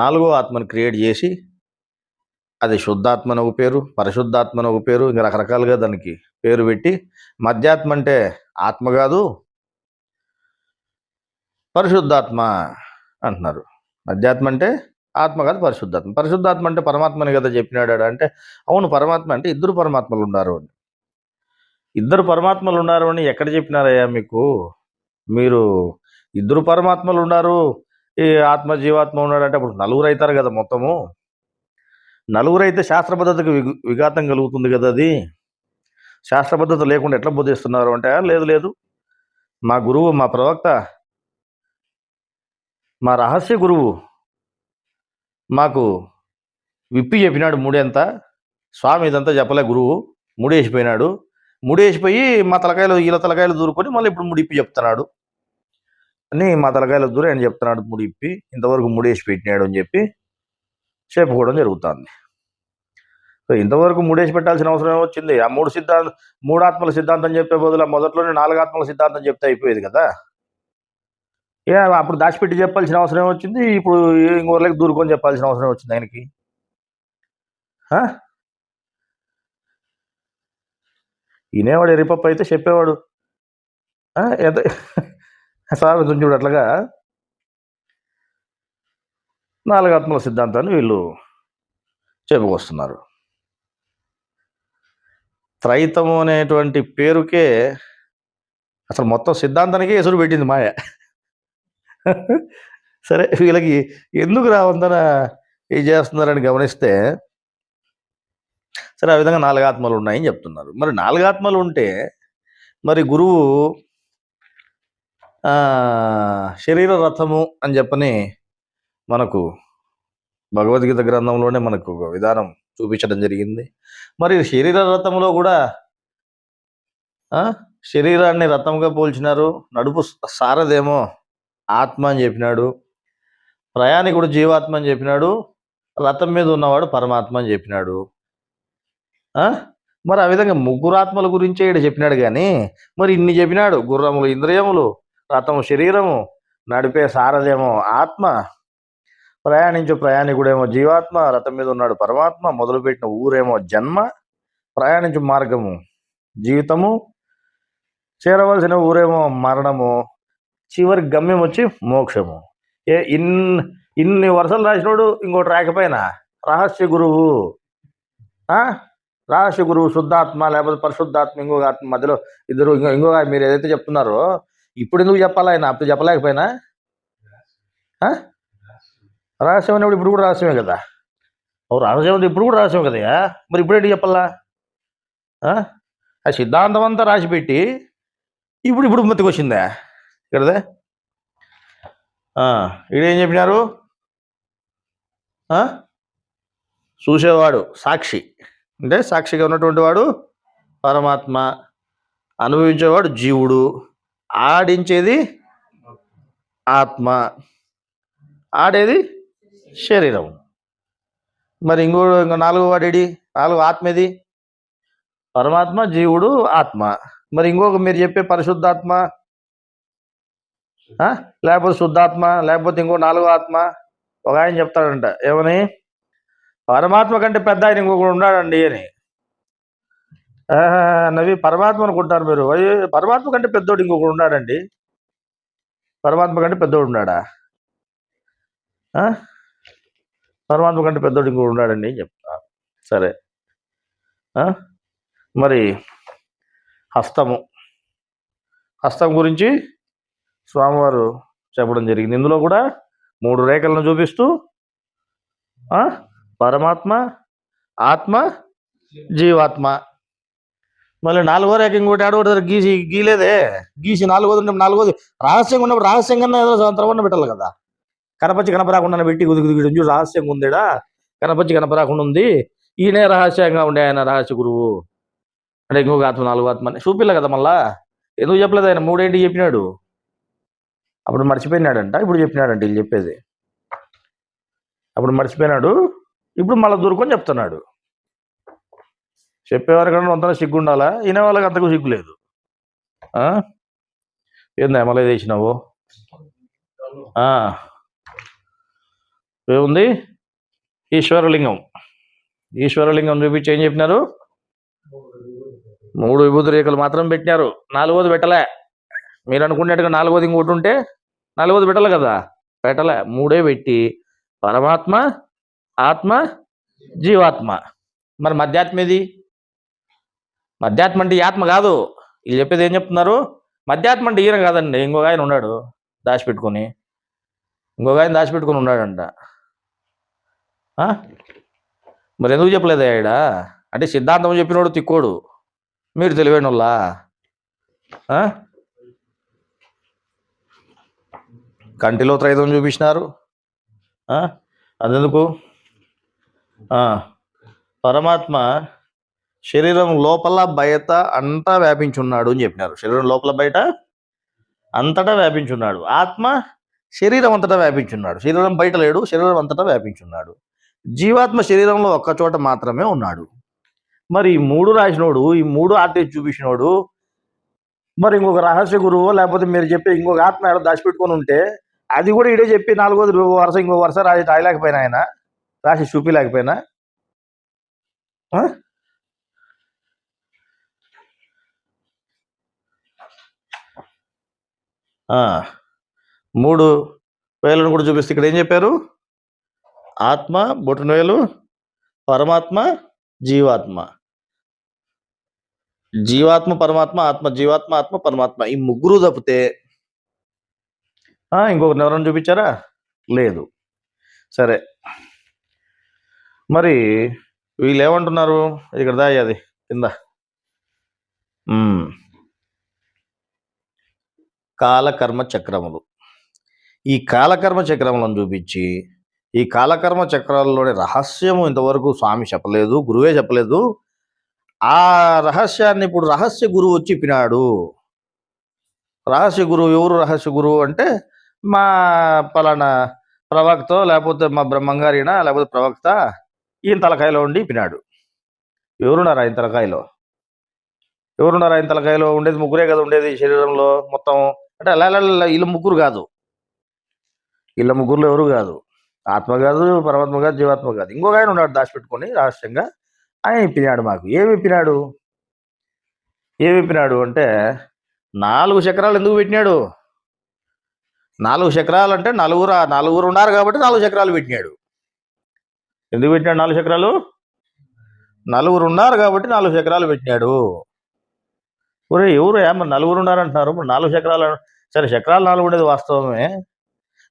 4వ ఆత్మని క్రియేట్ చేసి, అది శుద్ధాత్మ అని ఒక పేరు, పరిశుద్ధాత్మ అని ఒక పేరు, ఇంకా రకరకాలుగా దానికి పేరు పెట్టి, మధ్యాత్మ అంటే ఆత్మ కాదు పరిశుద్ధాత్మ అంటున్నారు. మధ్యాత్మ అంటే ఆత్మ కాదు పరిశుద్ధాత్మ. పరిశుద్ధాత్మ అంటే పరమాత్మని కదా చెప్పినాడు అంటే, అవును పరమాత్మ అంటే ఇద్దరు పరమాత్మలు ఉన్నారు అని. ఇద్దరు పరమాత్మలు ఉన్నారు అని ఎక్కడ చెప్పినారయ్యా మీకు? మీరు ఇద్దరు పరమాత్మలు ఉన్నారు, ఈ ఆత్మ జీవాత్మ ఉన్నాడు అంటే అప్పుడు నలుగురు అవుతారు కదా మొత్తము. నలుగురు అయితే శాస్త్రబద్ధతకు విఘాతం కలుగుతుంది కదా. అది శాస్త్రబద్ధత లేకుండా ఎట్లా బోధిస్తున్నారు అంటే, లేదు మా గురువు, మా ప్రవక్త, మా రహస్య గురువు మాకు విప్పి చెప్పినాడు మూడేంత. స్వామి ఇదంతా చెప్పలే, గురువు ముడేసిపోయినాడు. ముడేసిపోయి మా తలకాయలు వీళ్ళ తలకాయలు దూరుకొని మళ్ళీ ఇప్పుడు ముడిప్పి చెప్తున్నాడు అని, మా తలకాయలు దూరి ఆయన చెప్తున్నాడు ముడిప్పి, ఇంతవరకు ముడేసి పెట్టినాడు అని చెప్పి చెప్పుకోవడం జరుగుతుంది. సో ఇంతవరకు ముడేసి పెట్టాల్సిన అవసరం ఏమొచ్చింది? ఆ మూడు ఆత్మల సిద్ధాంతం చెప్పే బదులు మొదట్లోనే 4 ఆత్మల సిద్ధాంతం చెప్తే అయిపోయేది కదా. అప్పుడు దాచిపెట్టి చెప్పాల్సిన అవసరం ఏమొచ్చింది? ఇప్పుడు ఇంకోళ్ళకి దూరుకొని చెప్పాల్సిన అవసరం వచ్చింది ఆయనకి. ఈనేవాడు ఎరిపప్పు అయితే చెప్పేవాడు. ఎంత సార్ చూడు, అట్లాగా 4 ఆత్మల సిద్ధాంతాన్ని వీళ్ళు చెప్పుకొస్తున్నారు. త్రైతము అనేటువంటి పేరుకే అసలు మొత్తం సిద్ధాంతానికే ఎసురు పెట్టింది మాయ. సరే, వీళ్ళకి ఎందుకు రావందన ఇది చేస్తున్నారని గమనిస్తే, సరే ఆ విధంగా 4 ఆత్మలు ఉన్నాయని చెప్తున్నారు. మరి 4 ఆత్మలు ఉంటే మరి గురువు శరీర రథము అని చెప్పని మనకు భగవద్గీత గ్రంథంలోనే మనకు ఒక విధానం చూపించడం జరిగింది. మరి శరీర రథంలో కూడా శరీరాన్ని రథంగా పోల్చినారు. నడుపు సారథేమో ఆత్మ అని చెప్పినాడు, ప్రయాణికుడు జీవాత్మ అని చెప్పినాడు, రథం మీద ఉన్నవాడు పరమాత్మ అని చెప్పినాడు. మరి ఆ విధంగా 3 ఆత్మల గురించే ఇక్కడ చెప్పినాడు. కానీ మరి ఇన్ని చెప్పినాడు, గుర్రములు ఇంద్రియములు, రథము శరీరము, నడిపే సారథేమో ఆత్మ, ప్రయాణికుడేమో జీవాత్మ, రథం మీద ఉన్నాడు పరమాత్మ, మొదలుపెట్టిన ఊరేమో జన్మ, ప్రయాణించు మార్గము జీవితము, చేరవలసిన ఊరేమో మరణము, చివరి గమ్యం వచ్చి మోక్షము. ఇన్ని వరుసలు రాసినోడు ఇంకోటి రాకపోయినా రహస్య గురువు శుద్ధాత్మ లేకపోతే పరిశుద్ధాత్మ, ఇంకొక ఆత్మ మధ్యలో ఇద్దరు, ఇంకొక మీరు ఏదైతే చెప్తున్నారో ఇప్పుడు ఎందుకు చెప్పాలి? ఆయన అప్పుడు చెప్పలేకపోయినా రహస్యం అనేప్పుడు ఇప్పుడు కూడా రహస్యమే కదా. ఓ రహస్యం ఉంది, ఇప్పుడు కూడా రహస్యం కదయ్యా, మరి ఇప్పుడేంటి చెప్పాలా? ఆ సిద్ధాంతం అంతా రాసిపెట్టి ఇప్పుడు ఇప్పుడు మతికి వచ్చిందా ఇక్కడదే? ఈడేం చెప్పినారు? చూసేవాడు సాక్షి, అంటే సాక్షిగా ఉన్నటువంటి వాడు పరమాత్మ, అనుభవించేవాడు జీవుడు, ఆడించేది ఆత్మ, ఆడేది శరీరం. మరి ఇంకో నాలుగో వాడేడి? నాలుగు ఆత్మేది? పరమాత్మ, జీవుడు, ఆత్మ. మరి ఇంకొక మీరు చెప్పే పరిశుద్ధాత్మ, లేకపోతే శుద్ధాత్మ, లేకపోతే ఇంకో నాలుగో ఆత్మ. ఒక ఆయన చెప్తాడంట, ఏమని? పరమాత్మ కంటే పెద్ద ఆయన ఇంకొకడు ఉన్నాడండి అని. నవి పరమాత్మ అనుకుంటారు మీరు, పరమాత్మ కంటే పెద్దోడు ఇంకొకడు ఉన్నాడండి. పరమాత్మ కంటే పెద్దోడు ఉన్నాడా? పరమాత్మ కంటే పెద్దోడు ఇంకొకడు ఉన్నాడండి అని చెప్తా. సరే, మరి హస్తం గురించి స్వామివారు చెప్పడం జరిగింది. ఇందులో కూడా 3 రేఖలను చూపిస్తూ పరమాత్మ, ఆత్మ, జీవాత్మ. మళ్ళీ 4వ రేఖ ఇంకోటి ఆడోటి గీలేదే, గీసి 4వది రహస్యంగా ఉన్నప్పుడు రహస్యంగా ఏదో త్రవణ పెట్టాలి కదా. కనపచ్చి కనపరాకుండా పెట్టి గుదిగుది రహస్యంగా ఉందేడా, కనపచ్చి కనపరాకుండా ఉంది, ఈయనే రహస్యంగా ఉండే ఆయన రహస్య గురువు అంటే ఇంకొక ఆత్మ, 4వ ఆత్మ అని చూపిల్ల కదా. మళ్ళా ఎందుకు చెప్పలేదు ఆయన? 3 చెప్పినాడు, అప్పుడు మర్చిపోయినాడంట, ఇప్పుడు చెప్పినాడంట. వీళ్ళు చెప్పేది అప్పుడు మర్చిపోయినాడు, ఇప్పుడు మళ్ళీ దూరుకొని చెప్తున్నాడు. చెప్పేవారికన్నా అంతా సిగ్గు ఉండాలా, వినే వాళ్ళకి అంతకు సిగ్గు లేదు. ఏందా మళ్ళీ వేసినావు? ఏముంది? ఈశ్వరలింగం చూపించి ఏం చెప్పినారు? 3 విభూతి రేఖలు మాత్రం పెట్టినారు, 4వది పెట్టలే. మీరు అనుకున్నట్టుగా 4వది ఇంకోటి ఉంటే 4వది పెట్టాలి కదా, పెట్టలే. 3 పెట్టి పరమాత్మ, ఆత్మ, జీవాత్మ. మరి మధ్యాత్మేది? మధ్యాత్మ అంటే ఈ ఆత్మ కాదు. వీళ్ళు చెప్పేది ఏం చెప్తున్నారు? మధ్యాత్మ అంటే ఈయన కాదండి, ఇంకొక ఆయన ఉన్నాడు దాచిపెట్టుకుని, ఉన్నాడంట. మరి ఎందుకు చెప్పలేదు ఆవిడ? అంటే సిద్ధాంతం చెప్పినోడు తిక్కోడు, మీరు తెలివైన వాళ్ళా? కంటిలో త్రైదం చూపించినారు, అదెందుకు? పరమాత్మ శరీరం లోపల బయట అంతా వ్యాపించున్నాడు అని చెప్పినారు. శరీరం లోపల బయట అంతటా వ్యాపించున్నాడు. ఆత్మ శరీరం అంతటా వ్యాపించున్నాడు. శరీరం బయట లేడు, శరీరం అంతటా వ్యాపించున్నాడు. జీవాత్మ శరీరంలో ఒక్క చోట మాత్రమే ఉన్నాడు. మరి ఈ 3 రాసినోడు, ఈ 3 ఆర్టిస్ట్ చూపించినోడు, మరి ఇంకొక రహస్య గురువు లేకపోతే మీరు చెప్పే ఇంకొక ఆత్మ దాచిపెట్టుకొని ఉంటే అది కూడా ఇడే చెప్పి 4వది వరుస ఇంకో వరుస రాయలేకపోయినా, ఆయన రాసి చూపించలేకపోయినా. 3 వేలను కూడా చూపిస్తే ఇక్కడ ఏం చెప్పారు? ఆత్మ బొటనవేలు, పరమాత్మ, జీవాత్మ. జీవాత్మ పరమాత్మ, ఆత్మ జీవాత్మ, ఆత్మ పరమాత్మ, ఈ 3 తప్పితే ఇంకొకరిని ఎవరైనా చూపించారా? లేదు. సరే, మరి వీళ్ళు ఏమంటున్నారు? ఇక్కడ దాది కింద కాలకర్మ చక్రములు. ఈ కాలకర్మ చక్రములను చూపించి, ఈ కాలకర్మ చక్రాల్లోని రహస్యము ఇంతవరకు స్వామి చెప్పలేదు, గురువే చెప్పలేదు. ఆ రహస్యాన్ని ఇప్పుడు రహస్య గురువు వచ్చి చెప్పినాడు. రహస్య గురువు ఎవరు? రహస్య గురువు అంటే మా పలానా ప్రవక్త, లేకపోతే మా బ్రహ్మంగారినా, లేకపోతే ప్రవక్త ఈయన తలకాయలో ఉండి పినాడు. ఎవరున్నారు ఆయన తలకాయలో? ఆయన తలకాయలో ఉండేది 3 కదా ఉండేది శరీరంలో మొత్తం. అంటే అలా వీళ్ళ 3 కాదు, వీళ్ళ 3లో ఎవరు కాదు, ఆత్మ కాదు, పరమాత్మ కాదు, జీవాత్మ కాదు. ఇంకొక ఆయన ఉన్నాడు దాచిపెట్టుకొని రహస్యంగా, ఆయన ఇప్పినాడు మాకు. ఏమి ఇప్పినాడు అంటే 4 చక్రాలు ఎందుకు పెట్టినాడు? 4 చక్రాలు అంటే నలుగురు ఉన్నారు కాబట్టి 4 చక్రాలు పెట్టినాడు. ఎందుకు పెట్టినాడు 4 చక్రాలు? నలుగురు ఉన్నారు కాబట్టి 4 చక్రాలు పెట్టినాడు. ఒరే ఎవరు మరి 4 ఉన్నారంటున్నారు, మరి 4 చక్రాలు? సరే, చక్రాలు 4 ఉండేది వాస్తవమే,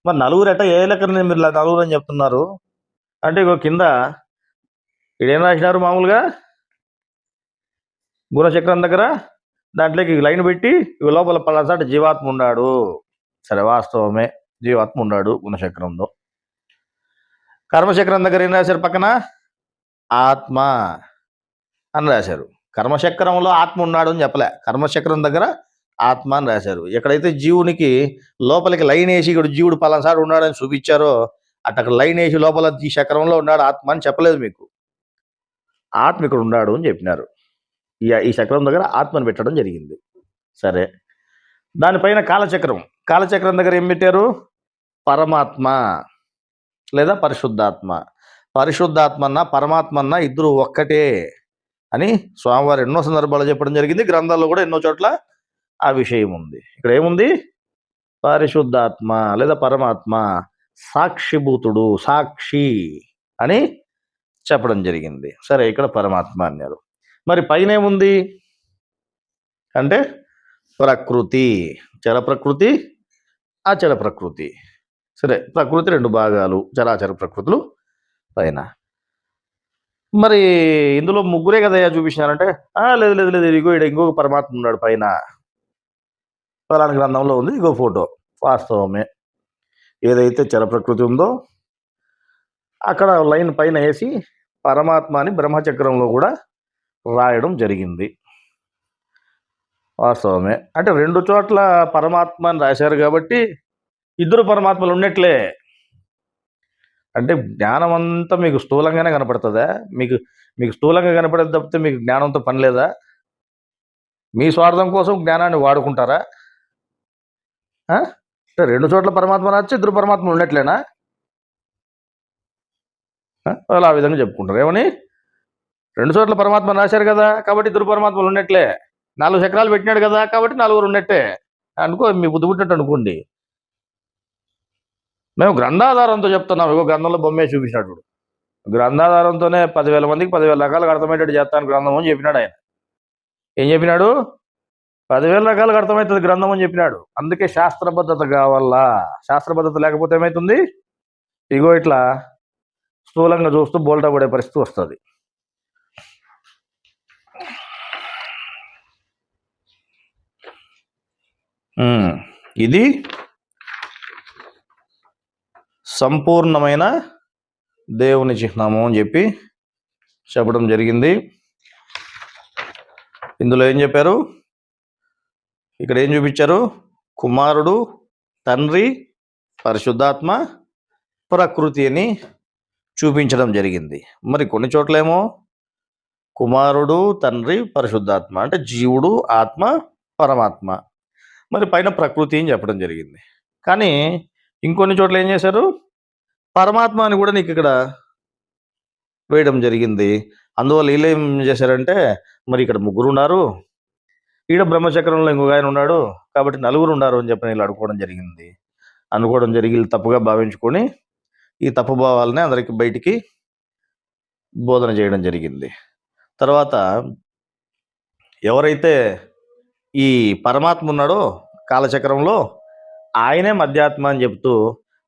మరి 4 ఎట్ట ఏ లెక్కన మీరు 4 అని చెప్తున్నారు? అంటే ఇగో కింద ఇదేం రాసినారు మామూలుగా గుణచక్రం దగ్గర దాంట్లోకి లైన్ పెట్టి లోపల పలాసాట జీవాత్మ ఉన్నాడు. సరే, వాస్తవమే, జీవాత్మ ఉన్నాడు గుణచక్రంలో. కర్మచక్రం దగ్గర ఏం రాశారు? పక్కన ఆత్మ అని రాశారు. కర్మచక్రంలో ఆత్మ ఉన్నాడు అని చెప్పలే, కర్మచక్రం దగ్గర ఆత్మ అని రాశారు. ఎక్కడైతే జీవునికి లోపలికి లైన్ వేసి ఇక్కడ జీవుడు పలాసాడు ఉన్నాడని చూపించారో అక్కడ లైన్ వేసి లోపల ఈ చక్రంలో ఉన్నాడు ఆత్మ అని చెప్పలేదు మీకు. ఆత్మ ఇక్కడ ఉన్నాడు అని చెప్పినారు. ఈ చక్రం దగ్గర ఆత్మను పెట్టడం జరిగింది. సరే, దానిపైన కాలచక్రం, కాలచక్రం దగ్గర ఏం పెట్టారు? పరమాత్మ లేదా పరిశుద్ధాత్మ. పరిశుద్ధాత్మ అన్న పరమాత్మ అన్న ఇద్దరు ఒక్కటే అని స్వామివారు ఎన్నో సందర్భాలు చెప్పడం జరిగింది. గ్రంథాల్లో కూడా ఎన్నో చోట్ల ఆ విషయం ఉంది. ఇక్కడ ఏముంది? పరిశుద్ధాత్మ లేదా పరమాత్మ సాక్షిభూతుడు, సాక్షి అని చెప్పడం జరిగింది. సరే, ఇక్కడ పరమాత్మ అన్నారు. మరి పైన ఏముంది అంటే ప్రకృతి, చర ప్రకృతి, అచర ప్రకృతి. సరే, ప్రకృతి రెండు భాగాలు, చరాచర ప్రకృతులు పైన. మరి ఇందులో ముగ్గురే కదా చూపించినారంటే లేదు లేదు లేదు, ఇగో ఇక్కడ ఇంకొక పరమాత్మ ఉన్నాడు పైన, ఫలానా గ్రంథంలో ఉంది, ఇగో ఫోటో. వాస్తవమే, ఏదైతే చర ప్రకృతి ఉందో అక్కడ లైన్ పైన వేసి పరమాత్మ అని బ్రహ్మచక్రంలో కూడా రాయడం జరిగింది. వాస్తవమే, అంటే రెండు చోట్ల పరమాత్మ అని రాశారు కాబట్టి ఇద్దరు పరమాత్మలు ఉన్నట్లే. అంటే జ్ఞానం అంతా మీకు స్థూలంగానే కనపడుతుందా? మీకు స్థూలంగా కనపడేది తప్పితే మీకు జ్ఞానంతో పని లేదా? మీ స్వార్థం కోసం జ్ఞానాన్ని వాడుకుంటారా? అంటే రెండు చోట్ల పరమాత్మ రాసి ఇద్దరు పరమాత్మలు ఉన్నట్లేనా? వాళ్ళు ఆ విధంగా చెప్పుకుంటారు. ఏమని? రెండు చోట్ల పరమాత్మ రాశారు కదా కాబట్టి ఇద్దరు పరమాత్మలు ఉన్నట్లే. 4 చక్రాలు పెట్టినాడు కదా కాబట్టి 4 ఉన్నట్టే అనుకో, మీ బుద్ధి పుట్టినట్టు అనుకోండి. మేము గ్రంథాధారంతో చెప్తున్నాం. ఇగో గ్రంథంలో బొమ్మే చూపించినట్టు గ్రంథాధారంతోనే 10,000 మందికి 10,000 రకాలుగా అర్థమయ్యేటట్టు చేస్తాను గ్రంథం అని చెప్పినాడు ఆయన. ఏం చెప్పినాడు? 10,000 రకాలుగా అర్థమవుతుంది గ్రంథం అని చెప్పినాడు. అందుకే శాస్త్రబద్ధత కావాలా. శాస్త్రబద్ధత లేకపోతే ఏమవుతుంది? ఇగో ఇట్లా స్థూలంగా చూస్తూ బోల్టా పడే పరిస్థితి వస్తుంది. ఇది సంపూర్ణమైన దేవుని చిహ్నము అని చెప్పడం జరిగింది. ఇందులో ఏం చెప్పారు? ఇక్కడ ఏం చూపించారు? కుమారుడు, తండ్రి, పరిశుద్ధాత్మ, ప్రకృతి అని చూపించడం జరిగింది. మరి కొన్ని చోట్లేమో కుమారుడు, తండ్రి, పరిశుద్ధాత్మ అంటే జీవుడు, ఆత్మ, పరమాత్మ. మరి పైన ప్రకృతి అని చెప్పడం జరిగింది. కానీ ఇంకొన్ని చోట్ల ఏం చేశారు? పరమాత్మ అని కూడా నీకు ఇక్కడ వేయడం జరిగింది. అందువల్ల వీళ్ళు ఏం చేశారంటే మరి ఇక్కడ 3 ఉన్నారు, ఈడ బ్రహ్మచక్రంలో ఇంకొక ఆయన ఉన్నాడు కాబట్టి 4 ఉన్నారు అని చెప్పి వీళ్ళు అనుకోవడం జరిగి తప్పుగా భావించుకొని ఈ తప్పు భావాలని అందరికి బయటికి బోధన చేయడం జరిగింది. తర్వాత ఎవరైతే ఈ పరమాత్మ ఉన్నాడో కాలచక్రంలో ఆయనే మధ్యాత్మ అని చెప్తూ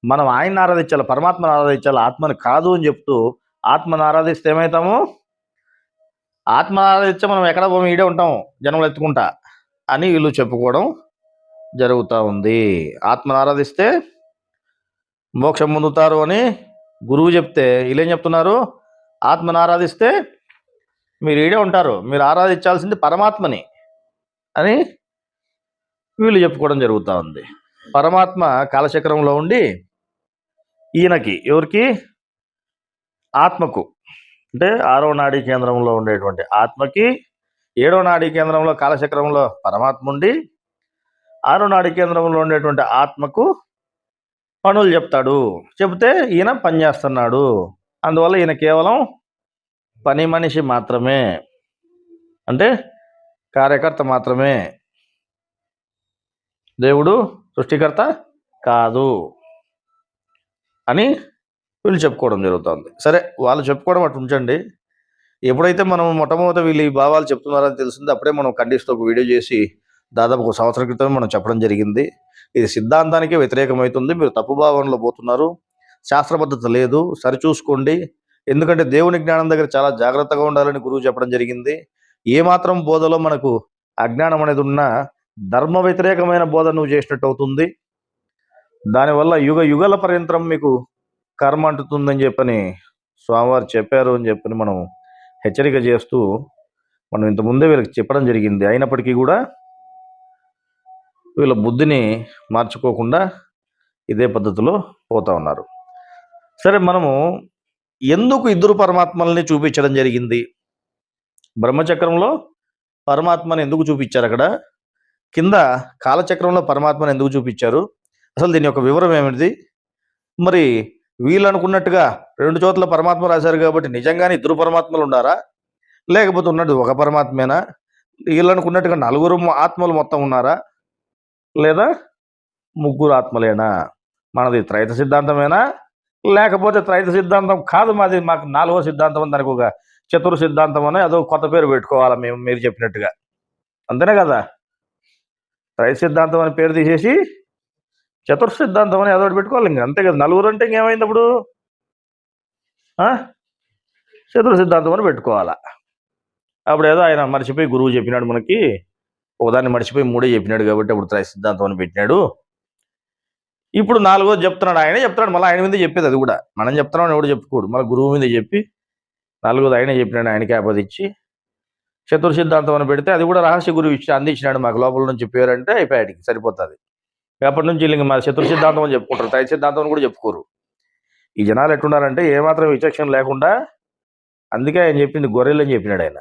మనం ఆయన్ని ఆరాధించాలి, పరమాత్మను ఆరాధించాలి, ఆత్మని కాదు అని చెప్తూ ఆత్మను ఆరాధిస్తే ఏమవుతాము? ఆత్మ ఆరాధిస్తే మనం ఎక్కడ పోము, ఈడే ఉంటాము జన్మలు ఎత్తుకుంటా అని వీళ్ళు చెప్పుకోవడం జరుగుతూ ఉంది. ఆత్మను ఆరాధిస్తే మోక్షం పొందుతారు అని గురువు చెప్తే వీళ్ళేం చెప్తున్నారు? ఆత్మను ఆరాధిస్తే మీరు ఈడే ఉంటారు, మీరు ఆరాధించాల్సింది పరమాత్మని అని వీళ్ళు చెప్పుకోవడం జరుగుతూ ఉంది. పరమాత్మ కాలచక్రంలో ఉండి ఈయనకి, ఎవరికి? ఆత్మకు, అంటే 6వ నాడీ కేంద్రంలో ఉండేటువంటి ఆత్మకి 7వ నాడీ కేంద్రంలో కాలచక్రంలో పరమాత్మ ఉండి 6వ నాడీ కేంద్రంలో ఉండేటువంటి ఆత్మకు పనులు చెప్తే ఈయన పని చేస్తున్నాడు. అందువల్ల ఈయన కేవలం పని మనిషి మాత్రమే, అంటే కార్యకర్త మాత్రమే, దేవుడు సృష్టికర్త కాదు అని వీళ్ళు చెప్పుకోవడం జరుగుతుంది. సరే, వాళ్ళు చెప్పుకోవడం అటు ఉంచండి. ఎప్పుడైతే మనం మొట్టమొదటి వీళ్ళు ఈ భావాలు చెప్తున్నారని తెలిసింది అప్పుడే మనం ఖండిస్తూ ఒక వీడియో చేసి దాదాపు 1 సంవత్సరం క్రితం మనం చెప్పడం జరిగింది. ఇది సిద్ధాంతానికే వ్యతిరేకమవుతుంది, మీరు తప్పు భావనలో పోతున్నారు, శాస్త్రబద్ధత లేదు, సరిచూసుకోండి, ఎందుకంటే దేవుని జ్ఞానం దగ్గర చాలా జాగ్రత్తగా ఉండాలని గురువు చెప్పడం జరిగింది. ఏమాత్రం బోధలో మనకు అజ్ఞానం అనేది ఉన్నా ధర్మ వ్యతిరేకమైన బోధ నువ్వు చేసినట్టు అవుతుంది. దానివల్ల యుగ యుగాల పర్యంతం మీకు కర్మ అంటుతుందని చెప్పని స్వామివారు చెప్పారు అని చెప్పని మనం హెచ్చరిక చేస్తూ మనం ఇంతకుముందే వీళ్ళకి చెప్పడం జరిగింది. అయినప్పటికీ కూడా వీళ్ళ బుద్ధిని మార్చుకోకుండా ఇదే పద్ధతిలో పోతా ఉన్నారు. సరే, మనము ఎందుకు ఇద్దరు పరమాత్మల్ని చూపించడం జరిగింది? బ్రహ్మచక్రంలో పరమాత్మని ఎందుకు చూపించారు? అక్కడ కింద కాలచక్రంలో పరమాత్మని ఎందుకు చూపించారు? అసలు దీని యొక్క వివరం ఏమిటి? మరి వీళ్ళు అనుకున్నట్టుగా 2 చోట్ల పరమాత్మ రాశారు కాబట్టి నిజంగానే ఇద్దరు పరమాత్మలు ఉన్నారా, లేకపోతే ఉన్నది ఒక పరమాత్మేనా? వీళ్ళు అనుకున్నట్టుగా 4 ఆత్మలు మొత్తం ఉన్నారా, లేదా 3 ఆత్మలేనా? మనది త్రైత సిద్ధాంతమేనా, లేకపోతే త్రైత సిద్ధాంతం కాదు మాది, మాకు 4వ సిద్ధాంతం అని దానికి ఒక చతుర్ సిద్ధాంతం అని అదో కొత్త పేరు పెట్టుకోవాలా మేము, మీరు చెప్పినట్టుగా? అంతేనే కదా? త్రైత సిద్ధాంతం అని పేరు తీసేసి చతుర్ సిద్ధాంతం అని అదొకటి పెట్టుకోవాలి. ఇంకా అంతే కదా? 4 అంటే ఇంకేమైంది అప్పుడు? చతుర్ సిద్ధాంతం అని పెట్టుకోవాలా. అప్పుడు ఏదో ఆయన మర్చిపోయి గురువు చెప్పినాడు మనకి, ఒకదాన్ని మర్చిపోయి 3 చెప్పినాడు కాబట్టి అప్పుడు త్రైత సిద్ధాంతం అని పెట్టినాడు. ఇప్పుడు 4వది చెప్తున్నాడు, ఆయనే చెప్తున్నాడు. మళ్ళీ ఆయన మీద చెప్పేది అది కూడా మనం చెప్తున్నాం, ఎవడు చెప్పుకోడు. మళ్ళీ గురువు మీద చెప్పి 4వది ఆయనే చెప్పినాడు, ఆయనకి ఆపదిచ్చి చతుర్ సిద్ధాంతం అని పెడితే అది కూడా రహస్య గురువు ఇచ్చి అందించినాడు మాకు లోపల నుంచి పేరంటే అయిపోయాడికి సరిపోతుంది. అప్పటి నుంచి వీళ్ళకి మా చతుర్ సిద్ధాంతం అని చెప్పుకుంటారు, త్రైత సిద్ధాంతం అని కూడా చెప్పుకోరు. ఈ జనాలు ఎట్టున్నారంటే ఏమాత్రం విచక్షణ లేకుండా, అందుకే ఆయన చెప్పింది గొర్రెలు అని చెప్పినాడు ఆయన,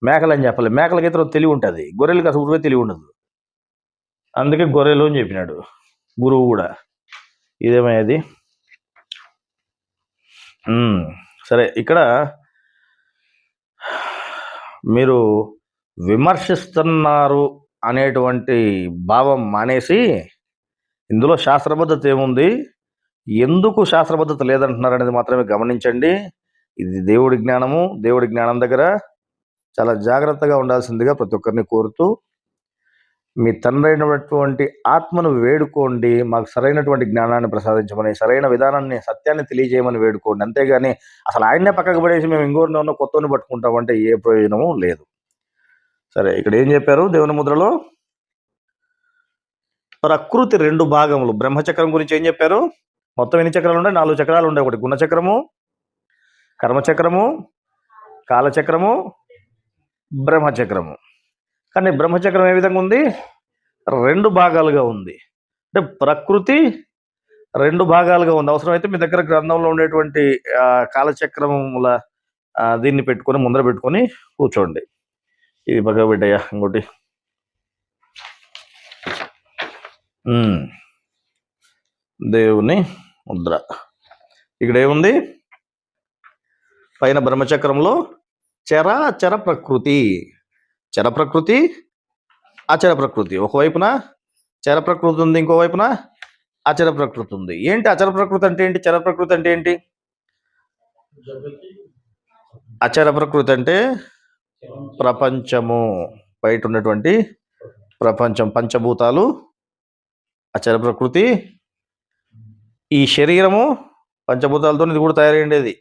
మేకలు అని చెప్పలేదు. మేకలకైతే తెలివి ఉంటుంది, గొర్రెలకి అసలు ఊరికే తెలివి ఉండదు. అందుకే గొర్రెలు అని చెప్పినాడు గురువు కూడా. ఇదేమయ్యేది? సరే, ఇక్కడ మీరు విమర్శిస్తున్నారు అనేటువంటి భావం మానేసి ఇందులో శాస్త్రబద్ధత ఏముంది, ఎందుకు శాస్త్రబద్ధత లేదంటున్నారు అనేది మాత్రమే గమనించండి. ఇది దేవుడి జ్ఞానము. దేవుడి జ్ఞానం దగ్గర చాలా జాగ్రత్తగా ఉండాల్సిందిగా ప్రతి ఒక్కరిని కోరుతూ, మీ తండ్రి అయినటువంటి ఆత్మను వేడుకోండి, మాకు సరైనటువంటి జ్ఞానాన్ని ప్రసాదించమని, సరైన విధానాన్ని, సత్యాన్ని తెలియజేయమని వేడుకోండి. అంతేగాని అసలు ఆయన్నే పక్కకు పడేసి మేము ఇంకోరిని ఉన్న కొత్తని పట్టుకుంటామంటే ఏ ప్రయోజనము లేదు. సరే, ఇక్కడ ఏం చెప్పారు దేవుని ముద్రలో? ప్రకృతి 2 భాగములు. బ్రహ్మచక్రం గురించి ఏం చెప్పారు? మొత్తం ఎన్ని చక్రాలు ఉన్నాయి? 4 చక్రాలు ఉన్నాయి. ఒకటి గుణచక్రము, కర్మచక్రము, కాలచక్రము, బ్రహ్మచక్రము. కానీ బ్రహ్మచక్రం ఏ విధంగా ఉంది? 2 భాగాలుగా ఉంది. అంటే ప్రకృతి 2 భాగాలుగా ఉంది. అవసరమైతే మీ దగ్గర గ్రంథంలో ఉండేటువంటి కాలచక్రముల దీన్ని పెట్టుకొని ముందర పెట్టుకొని కూర్చోండి. ఇది పక్కబిడ్డయ్యా, ఇంకోటి దేవుని ముద్ర. ఇక్కడ ఏముంది? పైన బ్రహ్మచక్రంలో చరాచర ప్రకృతి, చర ప్రకృతి, అచర ప్రకృతి. ఒకవైపున చర ప్రకృతి ఉంది, ఇంకోవైపున అచర ప్రకృతి ఉంది. ఏంటి అచర ప్రకృతి అంటే ఏంటి? చర ప్రకృతి అంటే ఏంటి? అచర ప్రకృతి అంటే ప్రపంచము, బయట ఉన్నటువంటి ప్రపంచం, పంచభూతాలు అచర ప్రకృతి. ఈ శరీరము పంచభూతాలతో ఇది కూడా తయారైండేది,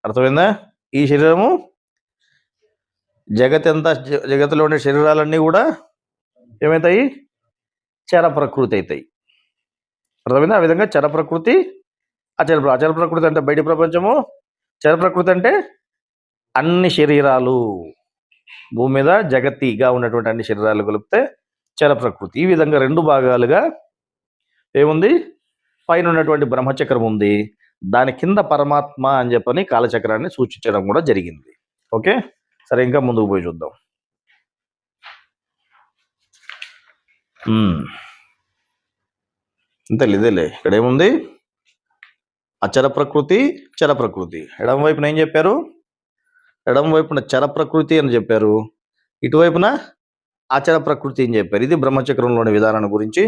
అర్థమైందా? ఈ శరీరము జగత్తులో ఉండే శరీరాలన్నీ కూడా ఏమవుతాయి? చర ప్రకృతి అవుతాయి, అర్థమైందా? ఆ విధంగా చర ప్రకృతి, అచర ప్రకృతి అంటే బయటి ప్రపంచము, చర ప్రకృతి అంటే అన్ని శరీరాలు, భూమి మీద జగత్తిగా ఉన్నటువంటి అన్ని శరీరాలు కలిపితే చర ప్రకృతి. ఈ విధంగా 2 భాగాలుగా ఏముంది? పైన ఉన్నటువంటి బ్రహ్మచక్రం ఉంది, దాని కింద పరమాత్మ అని చెప్పని కాలచక్రాన్ని సూచించడం కూడా జరిగింది. ఓకే, సరే, ఇంకా ముందుకు పోయి చూద్దాం. ఇదేలే, ఇక్కడ ఏముంది? అచర ప్రకృతి, చర ప్రకృతి. ఎడమ వైపున ఏం చెప్పారు? ఎడమ వైపున చర ప్రకృతి అని చెప్పారు, ఇటువైపున అచర ప్రకృతి అని చెప్పారు. ఇది బ్రహ్మచక్రంలోని విధానాన్ని గురించి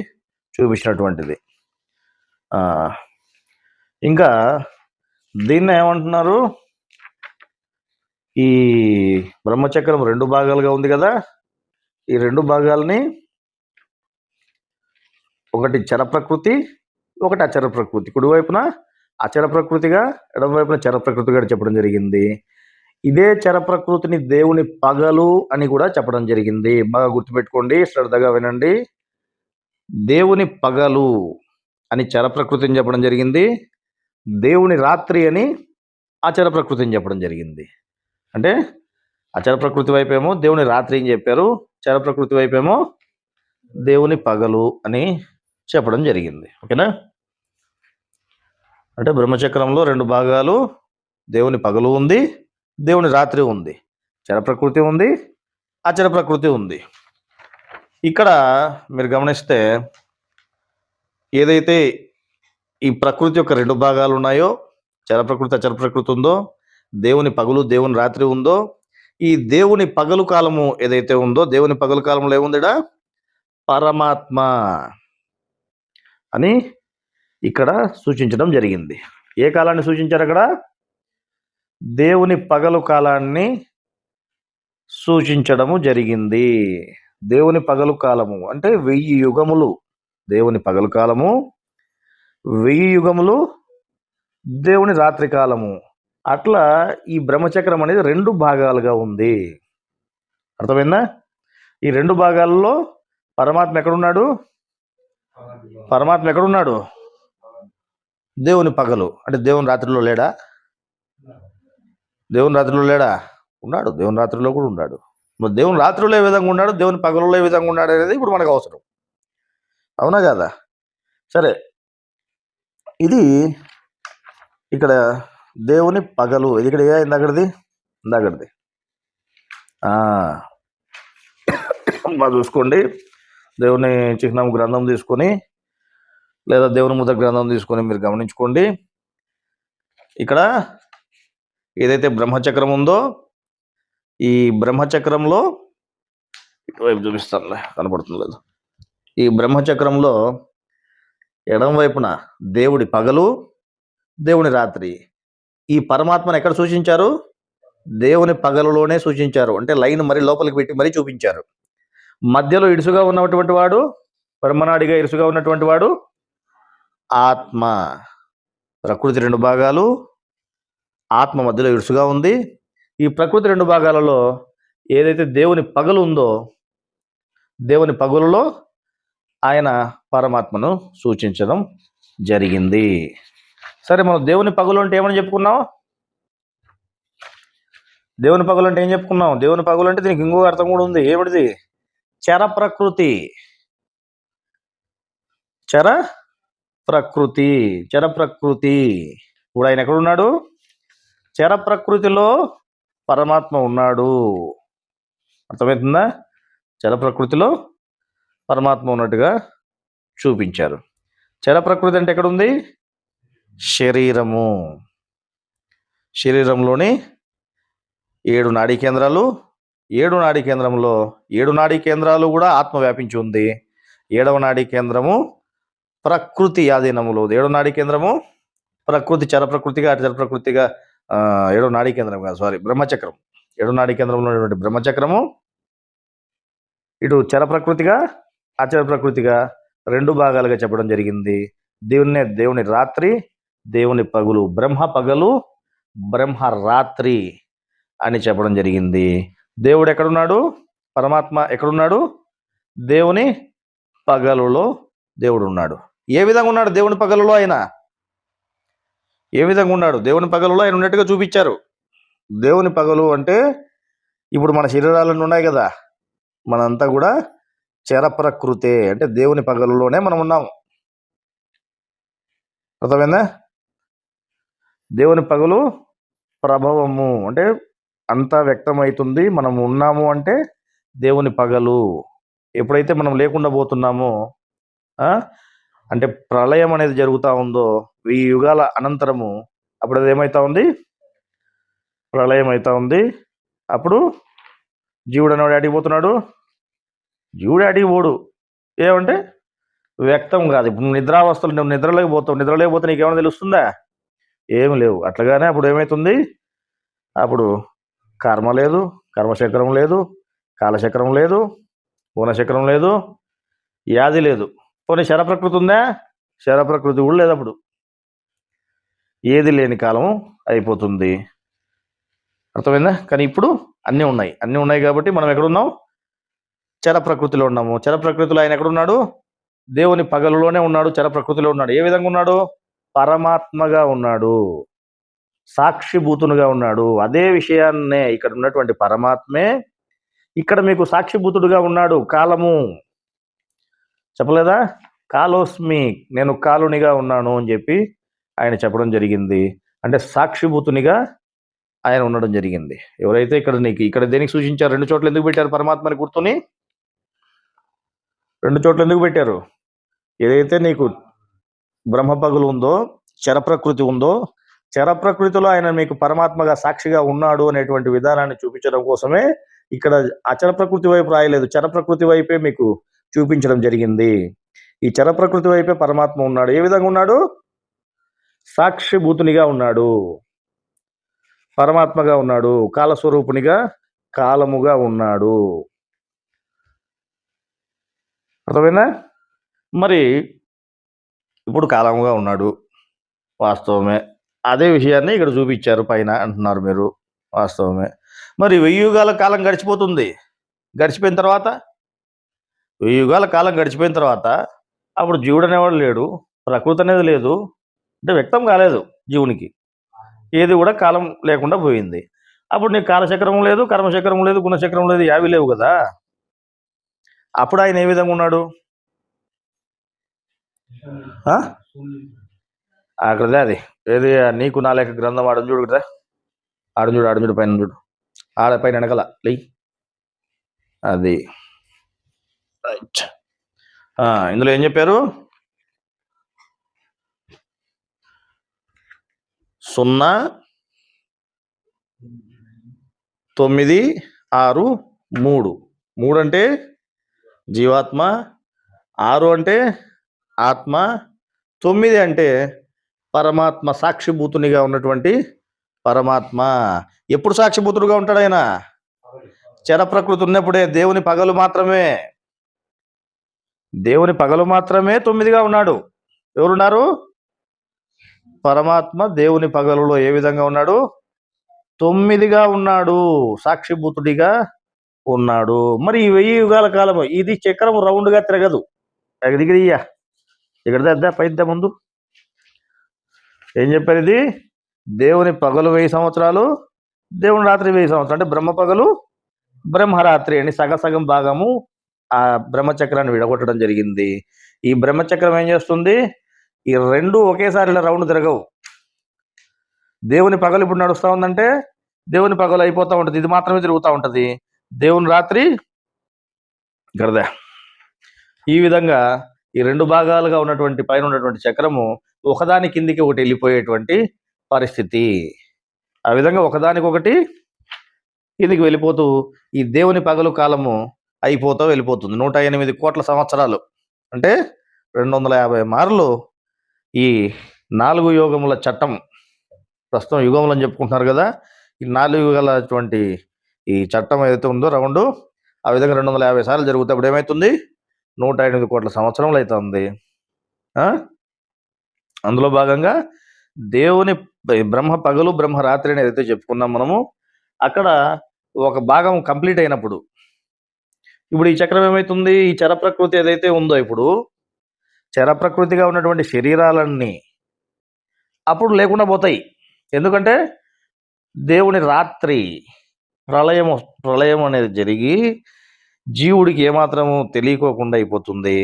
చూపించినటువంటిది. ఇంకా దీన్ని ఏమంటున్నారు? ఈ బ్రహ్మచక్రం 2 భాగాలుగా ఉంది కదా, ఈ 2 భాగాలని ఒకటి చర ప్రకృతి, ఒకటి అచర ప్రకృతి. కుడివైపున అచర ప్రకృతిగా, ఎడమవైపున చర ప్రకృతిగా చెప్పడం జరిగింది. ఇదే చర ప్రకృతిని దేవుని పగలు అని కూడా చెప్పడం జరిగింది. బాగా గుర్తుపెట్టుకోండి, శ్రద్ధగా వినండి. దేవుని పగలు అని చర ప్రకృతిని చెప్పడం జరిగింది. దేవుని రాత్రి అని అచర ప్రకృతిని చెప్పడం జరిగింది. అంటే అచర ప్రకృతి వైపేమో దేవుని రాత్రి అని చెప్పారు, చర ప్రకృతి వైపేమో దేవుని పగలు అని చెప్పడం జరిగింది. ఓకేనా? అంటే బ్రహ్మచక్రంలో 2 భాగాలు, దేవుని పగలు ఉంది, దేవుని రాత్రి ఉంది, చర ప్రకృతి ఉంది, అచర ప్రకృతి ఉంది. ఇక్కడ మీరు గమనిస్తే ఏదైతే ఈ ప్రకృతి యొక్క 2 భాగాలు ఉన్నాయో, చర ప్రకృతి అచర ప్రకృతి ఉందో, దేవుని పగలు దేవుని రాత్రి ఉందో, ఈ దేవుని పగలు కాలము ఏదైతే ఉందో, దేవుని పగలు కాలంలో ఏముందిడా? పరమాత్మ అని ఇక్కడ సూచించడం జరిగింది. ఏ కాలాన్ని సూచించారు అక్కడ? దేవుని పగలు కాలాన్ని సూచించడము జరిగింది. దేవుని పగలు కాలము అంటే 1000 యుగములు. దేవుని పగలు కాలము 1000 యుగములు, దేవుని రాత్రి కాలము. అట్లా ఈ బ్రహ్మచక్రం అనేది 2 భాగాలుగా ఉంది. అర్థమైందా? ఈ 2 భాగాల్లో పరమాత్మ ఎక్కడున్నాడు? పరమాత్మ ఎక్కడున్నాడు? దేవుని పగలు అంటే దేవుని రాత్రిలో లేడా? దేవుని రాత్రిలో లేడా? ఉన్నాడు. దేవుని రాత్రిలో కూడా ఉన్నాడు. మరి దేవుని రాత్రిలో ఏ విధంగా ఉన్నాడు, దేవుని పగలలో ఏ విధంగా ఉన్నాడు అనేది ఇప్పుడు మనకు అవసరం. అవునా కదా? సరే, ఇది ఇక్కడ దేవుని పగలు. ఇది ఇక్కడ ఇందాకటిది బాగా చూసుకోండి. దేవుని చిహ్నం గ్రంథం తీసుకొని లేదా దేవుని ముద్ర గ్రంథం తీసుకొని మీరు గమనించుకోండి. ఇక్కడ ఏదైతే బ్రహ్మచక్రం ఉందో, ఈ బ్రహ్మచక్రంలో ఇటువైపు చూపిస్తానులే, కనపడుతుంది లేదు. ఈ బ్రహ్మచక్రంలో ఎడమ వైపున దేవుడి పగలు, దేవుని రాత్రి. ఈ పరమాత్మను ఎక్కడ సూచించారు? దేవుని పగలులోనే సూచించారు. అంటే లైన్ మరి లోపలికి పెట్టి మరీ చూపించారు. మధ్యలో ఇడుసుగా ఉన్నటువంటి వాడు, బ్రహ్మనాడిగా ఇరుసుగా ఉన్నటువంటి వాడు ఆత్మ. ప్రకృతి 2 భాగాలు, ఆత్మ మధ్యలో ఇరుసుగా ఉంది. ఈ ప్రకృతి 2 భాగాలలో ఏదైతే దేవుని పగలు ఉందో, దేవుని పగలులో ఆయన పరమాత్మను సూచించడం జరిగింది. సరే, మనం దేవుని పగలు అంటే ఏమని చెప్పుకున్నాం? దేవుని పగలు అంటే ఏం చెప్పుకున్నాం? దేవుని పగలు అంటే దీనికి ఇంకో అర్థం కూడా ఉంది. ఏమిటిది? చర ప్రకృతి. చర ప్రకృతి. చర ప్రకృతి. ఇప్పుడు ఆయన ఎక్కడున్నాడు? చర ప్రకృతిలో పరమాత్మ ఉన్నాడు. అర్థమవుతుందా? చర ప్రకృతిలో పరమాత్మ ఉన్నట్టుగా చూపించారు. చర ప్రకృతి అంటే ఎక్కడుంది? శరీరము. శరీరంలోని 7 నాడీ కేంద్రాలు. 7 నాడీ కేంద్రంలో 7 నాడీ కేంద్రాలు కూడా ఆత్మ వ్యాపించి ఉంది. 7వ నాడీ కేంద్రము ప్రకృతి ఆధీనములో. 7వ నాడీ కేంద్రము ప్రకృతి, చర ప్రకృతిగా అచర ప్రకృతిగా 7వ నాడీ కేంద్రం కాదు, సారీ, బ్రహ్మచక్రం. 7వ నాడీ కేంద్రంలో ఉన్నటువంటి బ్రహ్మచక్రము ఇటు చర ప్రకృతిగా అచర ప్రకృతిగా 2 భాగాలుగా చెప్పడం జరిగింది. దేవుని రాత్రి, దేవుని పగలు. బ్రహ్మ పగలు, బ్రహ్మ రాత్రి అని చెప్పడం జరిగింది. దేవుడు ఎక్కడున్నాడు? పరమాత్మ ఎక్కడున్నాడు? దేవుని పగలులో దేవుడు ఉన్నాడు. ఏ విధంగా ఉన్నాడు దేవుని పగలులో? ఆయన ఏ విధంగా ఉన్నాడు? దేవుని పగలులో ఆయన ఉన్నట్టుగా చూపించారు. దేవుని పగలు అంటే ఇప్పుడు మన శరీరాలన్నీ ఉన్నాయి కదా, మనంతా కూడా చర ప్రకృతే. అంటే దేవుని పగలులోనే మనం ఉన్నాము. అర్థమైందా? దేవుని పగలు ప్రభావము అంటే అంతా వ్యక్తమవుతుంది. మనం ఉన్నాము అంటే దేవుని పగలు. ఎప్పుడైతే మనం లేకుండా పోతున్నామో, అంటే ప్రళయం అనేది జరుగుతూ ఉందో 1000 యుగాల అనంతరము, అప్పుడు అది ఏమవుతా ఉంది? ప్రళయం అవుతా ఉంది. అప్పుడు జీవుడు అనేవాడు ఆడికి పోతున్నాడు. జీవుడు ఆడికి పోడు. ఏమంటే వ్యక్తం కాదు. ఇప్పుడు నువ్వు నిద్రావస్థలు, నువ్వు నిద్రలోకి పోతావు. నిద్రలోకి పోతే నీకేమైనా తెలుస్తుందా? ఏమి లేవు. అట్లాగానే అప్పుడు ఏమవుతుంది? అప్పుడు కర్మ లేదు, కర్మచక్రం లేదు, కాలచక్రం లేదు, పూర్ణచక్రం లేదు, వ్యాధి లేదు. పోనీ శర ప్రకృతి ఉందా? శర ప్రకృతి కూడా లేదు. అప్పుడు ఏది లేని కాలం అయిపోతుంది. అర్థమైందా? కానీ ఇప్పుడు అన్నీ ఉన్నాయి కాబట్టి మనం ఎక్కడున్నాం? చర ప్రకృతిలో ఉన్నాము. చర ప్రకృతిలో ఆయన ఎక్కడున్నాడు? దేవుని పగలులోనే ఉన్నాడు, చర ప్రకృతిలో ఉన్నాడు. ఏ విధంగా ఉన్నాడు? పరమాత్మగా ఉన్నాడు, సాక్షిభూతునిగా ఉన్నాడు. అదే విషయాన్నే ఇక్కడ ఉన్నటువంటి పరమాత్మే ఇక్కడ మీకు సాక్షిభూతుడుగా ఉన్నాడు. కాలము చెప్పలేదా? కాలోస్మి, నేను కాలునిగా ఉన్నాను అని చెప్పి ఆయన చెప్పడం జరిగింది. అంటే సాక్షిభూతునిగా ఆయన ఉండడం జరిగింది. ఎవరైతే ఇక్కడ దేనికి సూచించారు? 2 చోట్ల ఎందుకు పెట్టారు పరమాత్మని గుర్తుని? 2 చోట్ల ఎందుకు పెట్టారు? ఏదైతే నీకు బ్రహ్మ పగులు ఉందో, చర ప్రకృతి ఉందో, చర ప్రకృతిలో ఆయన మీకు పరమాత్మగా సాక్షిగా ఉన్నాడు అనేటువంటి విధానాన్ని చూపించడం కోసమే ఇక్కడ అచర ప్రకృతి వైపు రాయలేదు, చర ప్రకృతి వైపే మీకు చూపించడం జరిగింది. ఈ చర ప్రకృతి వైపే పరమాత్మ ఉన్నాడు. ఏ విధంగా ఉన్నాడు? సాక్షిభూతునిగా ఉన్నాడు, పరమాత్మగా ఉన్నాడు, కాలస్వరూపునిగా, కాలముగా ఉన్నాడు. అర్థమైందా? మరి ఇప్పుడు కాలముగా ఉన్నాడు, వాస్తవమే. అదే విషయాన్ని ఇక్కడ చూపించారు పైన అంటున్నారు మీరు, వాస్తవమే. మరి 1000 యుగాల కాలం గడిచిపోతుంది. గడిచిపోయిన తర్వాత 1000 యుగాల కాలం గడిచిపోయిన తర్వాత అప్పుడు జీవుడు అనేవాడు లేడు, ప్రకృతి అనేది లేదు, అంటే వ్యక్తం కాలేదు జీవునికి. ఏది కూడా కాలం లేకుండా పోయింది. అప్పుడు నీకు కాలచక్రం లేదు, కర్మచక్రం లేదు, గుణచక్రం లేదు, యావి లేవు కదా. అప్పుడు ఆయన ఏ విధంగా ఉన్నాడు? అక్కడదే అది ఏది నీకు నా లేక గ్రంథం ఆడని చూడు కదా, ఆడని చూడు పైన చూడు, ఆడ పైన వెనకల లే అది. రైట్. ఇందులో ఏం చెప్పారు? 0 9 6 3. 3 అంటే జీవాత్మ, 6 అంటే ఆత్మ, 9 అంటే పరమాత్మ, సాక్షిభూతునిగా ఉన్నటువంటి పరమాత్మ. ఎప్పుడు సాక్షిభూతుడుగా ఉంటాడు ఆయన? చర ప్రకృతి ఉన్నప్పుడే. దేవుని పగలు మాత్రమే, దేవుని పగలు మాత్రమే 9గా ఉన్నాడు. ఎవరున్నారు? పరమాత్మ దేవుని పగలులో ఏ విధంగా ఉన్నాడు? 9గా ఉన్నాడు, సాక్షిభూతుడిగా ఉన్నాడు. మరి ఈ 1000 యుగాల కాలం ఇది చక్రం రౌండ్గా తిరగదు. దిగిరియా ఇక్కడ పైద్దా ముందు ఏం చెప్పారు? ఇది దేవుని పగలు 1000 సంవత్సరాలు, దేవుని రాత్రి 1000 సంవత్సరాలు. అంటే బ్రహ్మ పగలు, బ్రహ్మరాత్రి అని సగం భాగము ఆ బ్రహ్మచక్రాన్ని విడగొట్టడం జరిగింది. ఈ బ్రహ్మచక్రం ఏం చేస్తుంది? ఈ 2 ఒకేసారి ఇలా రౌండ్ తిరగవు. దేవుని పగలు ఇప్పుడు నడుస్తూ ఉందంటే దేవుని పగలు అయిపోతూ ఉంటుంది, ఇది మాత్రమే తిరుగుతూ ఉంటుంది. దేవుని రాత్రి గరదా. ఈ విధంగా ఈ 2 భాగాలుగా ఉన్నటువంటి పైన ఉన్నటువంటి చక్రము ఒకదాని కిందికి ఒకటి వెళ్ళిపోయేటువంటి పరిస్థితి. ఆ విధంగా ఒకదానికొకటి కిందికి వెళ్ళిపోతూ ఈ దేవుని పగలు కాలము అయిపోతూ వెళ్ళిపోతుంది. 108 కోట్ల సంవత్సరాలు అంటే 250 మార్లు ఈ 4 యుగముల చట్టం, ప్రస్తుతం యుగములు అని చెప్పుకుంటున్నారు కదా, ఈ 4 యుగాలటువంటి ఈ చట్టం ఏదైతే ఉందో రౌండ్, ఆ విధంగా 250 సార్లు జరుగుతే అప్పుడు ఏమవుతుంది? 108 కోట్ల సంవత్సరములు అవుతుంది. అందులో భాగంగా దేవుని బ్రహ్మ పగలు, బ్రహ్మ రాత్రి అని ఏదైతే చెప్పుకున్నాం మనము, అక్కడ ఒక భాగం కంప్లీట్ అయినప్పుడు ఇప్పుడు ఈ చక్రం ఏమవుతుంది? ఈ చర ప్రకృతి ఏదైతే ఉందో ఇప్పుడు చర ప్రకృతిగా ఉన్నటువంటి శరీరాలన్నీ అప్పుడు లేకుండా పోతాయి. ఎందుకంటే దేవుని రాత్రి ప్రళయం అనేది జరిగి జీవుడికి ఏమాత్రము తెలియకోకుండా అయిపోతుంది.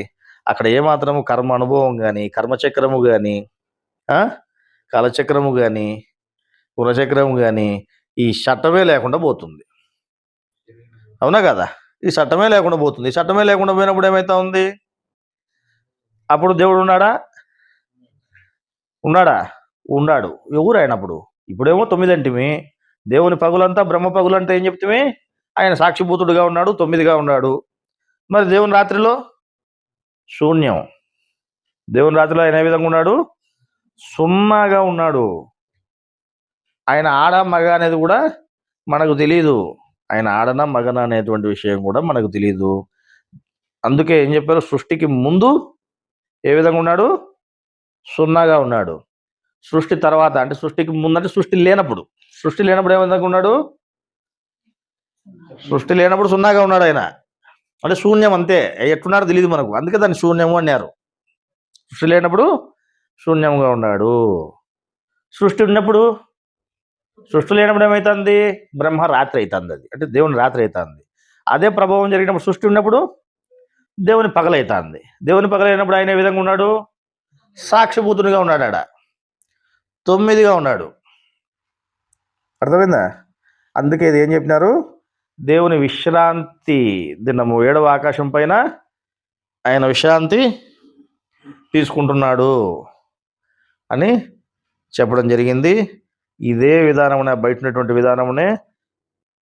అక్కడ ఏమాత్రము కర్మ అనుభవం కానీ, కర్మచక్రము కానీ, కాలచక్రము కానీ, గుణచక్రము కానీ ఈ చట్టమే లేకుండా పోతుంది. అవునా కదా? ఈ చట్టమే లేకుండా పోతుంది. ఈ చట్టమే లేకుండా పోయినప్పుడు ఏమైతా ఉంది? అప్పుడు దేవుడు ఉన్నాడా? ఉన్నాడు. ఎవరు ఆయనప్పుడు? ఇప్పుడేమో 9 అంటిమి. దేవుని పగులంతా బ్రహ్మ పగులంతా ఏం చెప్తామే? ఆయన సాక్షిభూతుడుగా ఉన్నాడు, 9గా ఉన్నాడు. మరి దేవుని రాత్రిలో శూన్యం. దేవుని రాత్రిలో ఆయన ఏ విధంగా ఉన్నాడు? 0గా ఉన్నాడు. ఆయన ఆడ మగ అనేది కూడా మనకు తెలియదు. ఆయన ఆడన మగన అనేటువంటి విషయం కూడా మనకు తెలియదు. అందుకే ఏం చెప్పారు? సృష్టికి ముందు ఏ విధంగా ఉన్నాడు? 0గా ఉన్నాడు. సృష్టి తర్వాత అంటే సృష్టికి ముందంటే సృష్టి లేనప్పుడు. సృష్టి లేనప్పుడు ఏ విధంగా ఉన్నాడు? సృష్టి లేనప్పుడు సున్నాగా ఉన్నాడు ఆయన. అంటే శూన్యం అంతే. ఎట్టున్నారో తెలియదు మనకు. అందుకే దాన్ని శూన్యము అన్నారు. సృష్టి లేనప్పుడు శూన్యంగా ఉన్నాడు. సృష్టి ఉన్నప్పుడు సృష్టి లేనప్పుడు ఏమవుతుంది? బ్రహ్మ రాత్రి అవుతుంది. అది అంటే దేవుని రాత్రి అవుతుంది. అదే ప్రభావం జరిగినప్పుడు సృష్టి ఉన్నప్పుడు దేవుని పగలవుతుంది. దేవుని పగలైనప్పుడు ఆయన ఏ విధంగా ఉన్నాడు? సాక్షిభూతునిగా ఉన్నాడు. ఆడ 9గా ఉన్నాడు. అర్థమైందా? అందుకే ఇది ఏం చెప్పినారు? దేవుని విశ్రాంతి దినము 7వ ఆకాశం పైన ఆయన విశ్రాంతి తీసుకుంటున్నాడు అని చెప్పడం జరిగింది. ఇదే విధానమునే బయట ఉన్నటువంటి విధానమునే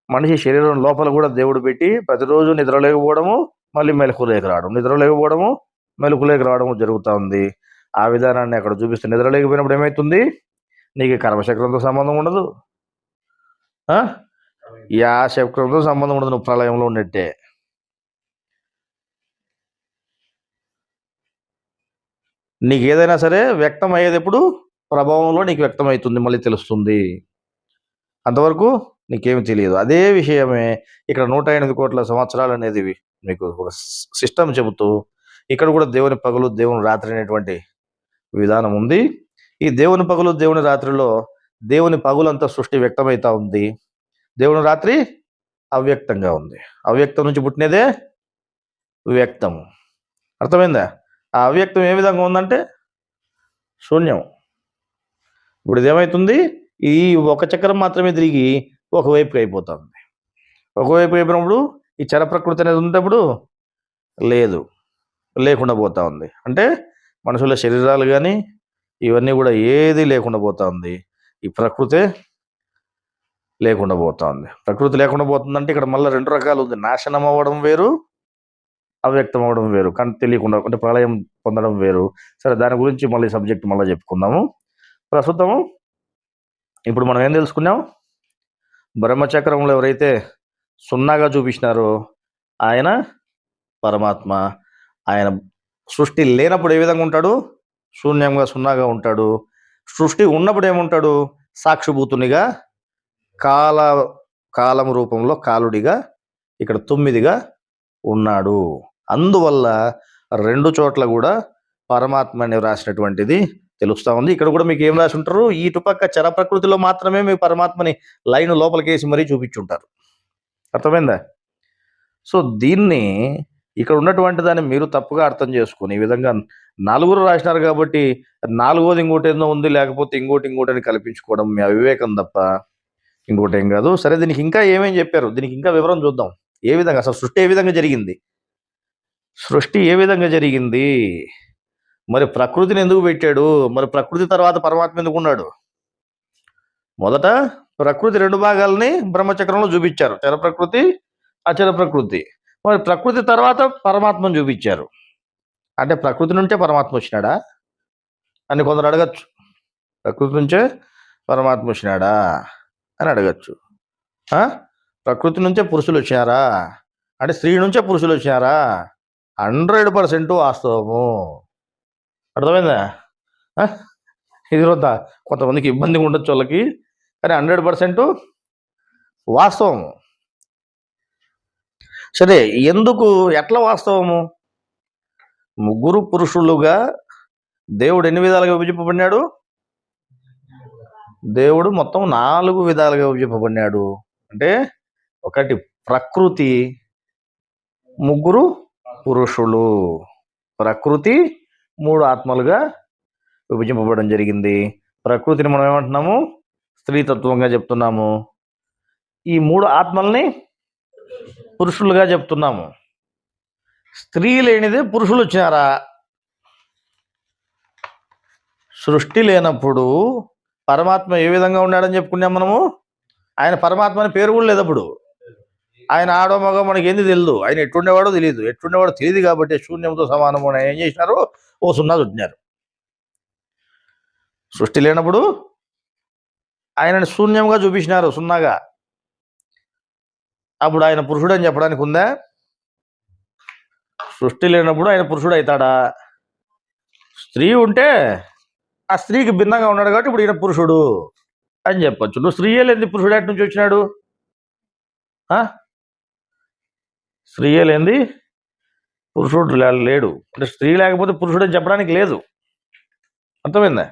మనిషి శరీరం లోపల కూడా దేవుడు పెట్టి ప్రతిరోజు నిద్ర లేకపోవడము, మళ్ళీ మెలకు లేక రావడం, నిద్ర లేకపోవడము, మెలకు లేక రావడము జరుగుతూ ఉంది. ఆ విధానాన్ని అక్కడ చూపిస్తే నిద్ర లేకపోయినప్పుడు ఏమవుతుంది? నీకు కర్మచక్రంతో సంబంధం ఉండదు, యా చక్రంతో సంబంధం ఉండదు. నువ్వు ప్రళయంలో ఉన్నట్టే. నీకు ఏదైనా సరే వ్యక్తం అయ్యేది ఎప్పుడు? ప్రభావంలో నీకు వ్యక్తమవుతుంది, మళ్ళీ తెలుస్తుంది. అంతవరకు నీకేమి తెలియదు. అదే విషయమే ఇక్కడ 108 కోట్ల సంవత్సరాలు అనేది మీకు ఒక సిస్టమ్ చెబుతూ ఇక్కడ కూడా దేవుని పగలు దేవుని రాత్రి అనేటువంటి విధానం ఉంది. ఈ దేవుని పగలు దేవుని రాత్రిలో దేవుని పగులంతా సృష్టి వ్యక్తమవుతా ఉంది, దేవుని రాత్రి అవ్యక్తంగా ఉంది. అవ్యక్తం నుంచి పుట్టినదే వ్యక్తము. అర్థమైందా? ఆ అవ్యక్తం ఏ విధంగా ఉందంటే శూన్యం. ఇప్పుడు ఇదేమవుతుంది? ఈ ఒక చక్రం మాత్రమే తిరిగి ఒకవైపుకి అయిపోతుంది. ఒకవైపు అయిపోయినప్పుడు ఈ చర ప్రకృతి అనేది ఉన్నప్పుడు లేకుండా పోతా ఉంది. అంటే మనుషుల శరీరాలు కానీ ఇవన్నీ కూడా ఏది లేకుండా పోతా ఉంది. ఈ ప్రకృతే లేకుండా పోతా ఉంది. ప్రకృతి లేకుండా పోతుందంటే ఇక్కడ మళ్ళీ 2 రకాలు ఉంది. నాశనం అవ్వడం వేరు, అవ్యక్తం అవ్వడం వేరు. కానీ తెలియకుండా అంటే ప్రళయం పొందడం వేరు. సరే, దాని గురించి మళ్ళీ సబ్జెక్ట్ మళ్ళీ చెప్పుకుందాము. ప్రస్తుతము ఇప్పుడు మనం ఏం తెలుసుకున్నాం? బ్రహ్మచక్రంలో ఎవరైతే సున్నాగా చూపించినారో ఆయన పరమాత్మ. ఆయన సృష్టి లేనప్పుడు ఏ విధంగా ఉంటాడు? శూన్యంగా సున్నాగా ఉంటాడు. సృష్టి ఉన్నప్పుడు ఏముంటాడు? సాక్షిభూతునిగా, కాలం రూపంలో కాలుడిగా ఇక్కడ 9గా ఉన్నాడు. అందువల్ల 2 చోట్ల కూడా పరమాత్మ అని రాసినటువంటిది తెలుస్తూ ఉంది. ఇక్కడ కూడా మీకు ఏం రాసి ఉంటారు? ఇటుపక్క చర ప్రకృతిలో మాత్రమే మీ పరమాత్మని లైన్ లోపలికేసి మరీ చూపించుంటారు. అర్థమైందా? సో దీన్ని ఇక్కడ ఉన్నటువంటి దాన్ని మీరు తప్పుగా అర్థం చేసుకుని ఈ విధంగా 4 రాసినారు కాబట్టి 4వది ఇంకోటి ఏదో ఉంది, లేకపోతే ఇంకోటి అని కల్పించుకోవడం మీ అవివేకం తప్ప ఇంకోటి ఏం కాదు. సరే, దీనికి ఇంకా ఏమేం చెప్పారు? దీనికి ఇంకా వివరం చూద్దాం. ఏ విధంగా అసలు సృష్టి ఏ విధంగా జరిగింది? సృష్టి ఏ విధంగా జరిగింది? మరి ప్రకృతిని ఎందుకు పెట్టాడు? మరి ప్రకృతి తర్వాత పరమాత్మ ఎందుకు ఉన్నాడు? మొదట ప్రకృతి 2 భాగాలని బ్రహ్మచక్రంలో చూపించారు, చర ప్రకృతి, అచర ప్రకృతి. మరి ప్రకృతి తర్వాత పరమాత్మను చూపించారు. అంటే ప్రకృతి నుంచే పరమాత్మ వచ్చినాడా అని కొందరు అడగచ్చు. ప్రకృతి నుంచే పరమాత్మ వచ్చినాడా అని అడగచ్చు. ప్రకృతి నుంచే పురుషులు వచ్చినారా అంటే స్త్రీ నుంచే పురుషులు వచ్చినారా? 100% వాస్తవము. అర్థమైందా? ఇది కొంతమందికి ఇబ్బందిగా ఉండొచ్చు వాళ్ళకి, కానీ 100% వాస్తవము. సరే, ఎందుకు, ఎట్లా వాస్తవము? 3 పురుషులుగా దేవుడు ఎన్ని విధాలుగా విభజింపబడినాడు? దేవుడు మొత్తం 4 విధాలుగా విభజింపబడినాడు. అంటే 1 ప్రకృతి, 3 పురుషులు. ప్రకృతి 3 ఆత్మలుగా విభజింపబడడం జరిగింది. ప్రకృతిని మనం ఏమంటున్నాము? స్త్రీతత్వంగా చెప్తున్నాము. ఈ 3 ఆత్మల్ని పురుషులుగా చెప్తున్నాము. స్త్రీ లేనిదే పురుషులు వచ్చినారా? సృష్టి లేనప్పుడు పరమాత్మ ఏ విధంగా ఉన్నాడని చెప్పుకున్నాం మనము. ఆయన పరమాత్మ అని పేరు కూడా లేదు అప్పుడు. ఆయన ఆడో మగ మనకి ఏంది తెలియదు. ఆయన ఎట్టుండేవాడో తెలియదు కాబట్టి శూన్యంతో సమానము అని ఏం చేసినారు? ఓ 0 చుట్టినారు. సృష్టి లేనప్పుడు ఆయనని శూన్యంగా చూపించినారు, 0గా. అప్పుడు ఆయన పురుషుడు అని చెప్పడానికి ఉందా? సృష్టి లేనప్పుడు ఆయన పురుషుడు అవుతాడా? స్త్రీ ఉంటే ఆ స్త్రీకి భిన్నంగా ఉన్నాడు కాబట్టి ఇప్పుడు ఈయన పురుషుడు అని చెప్పొచ్చు. నువ్వు స్త్రీయే లేని పురుషుడు ఎటు నుంచి వచ్చినాడు? స్త్రీయే లేనిది పురుషుడు లేడు. అంటే స్త్రీ లేకపోతే పురుషుడు అని చెప్పడానికి లేదు. అర్థమైందా?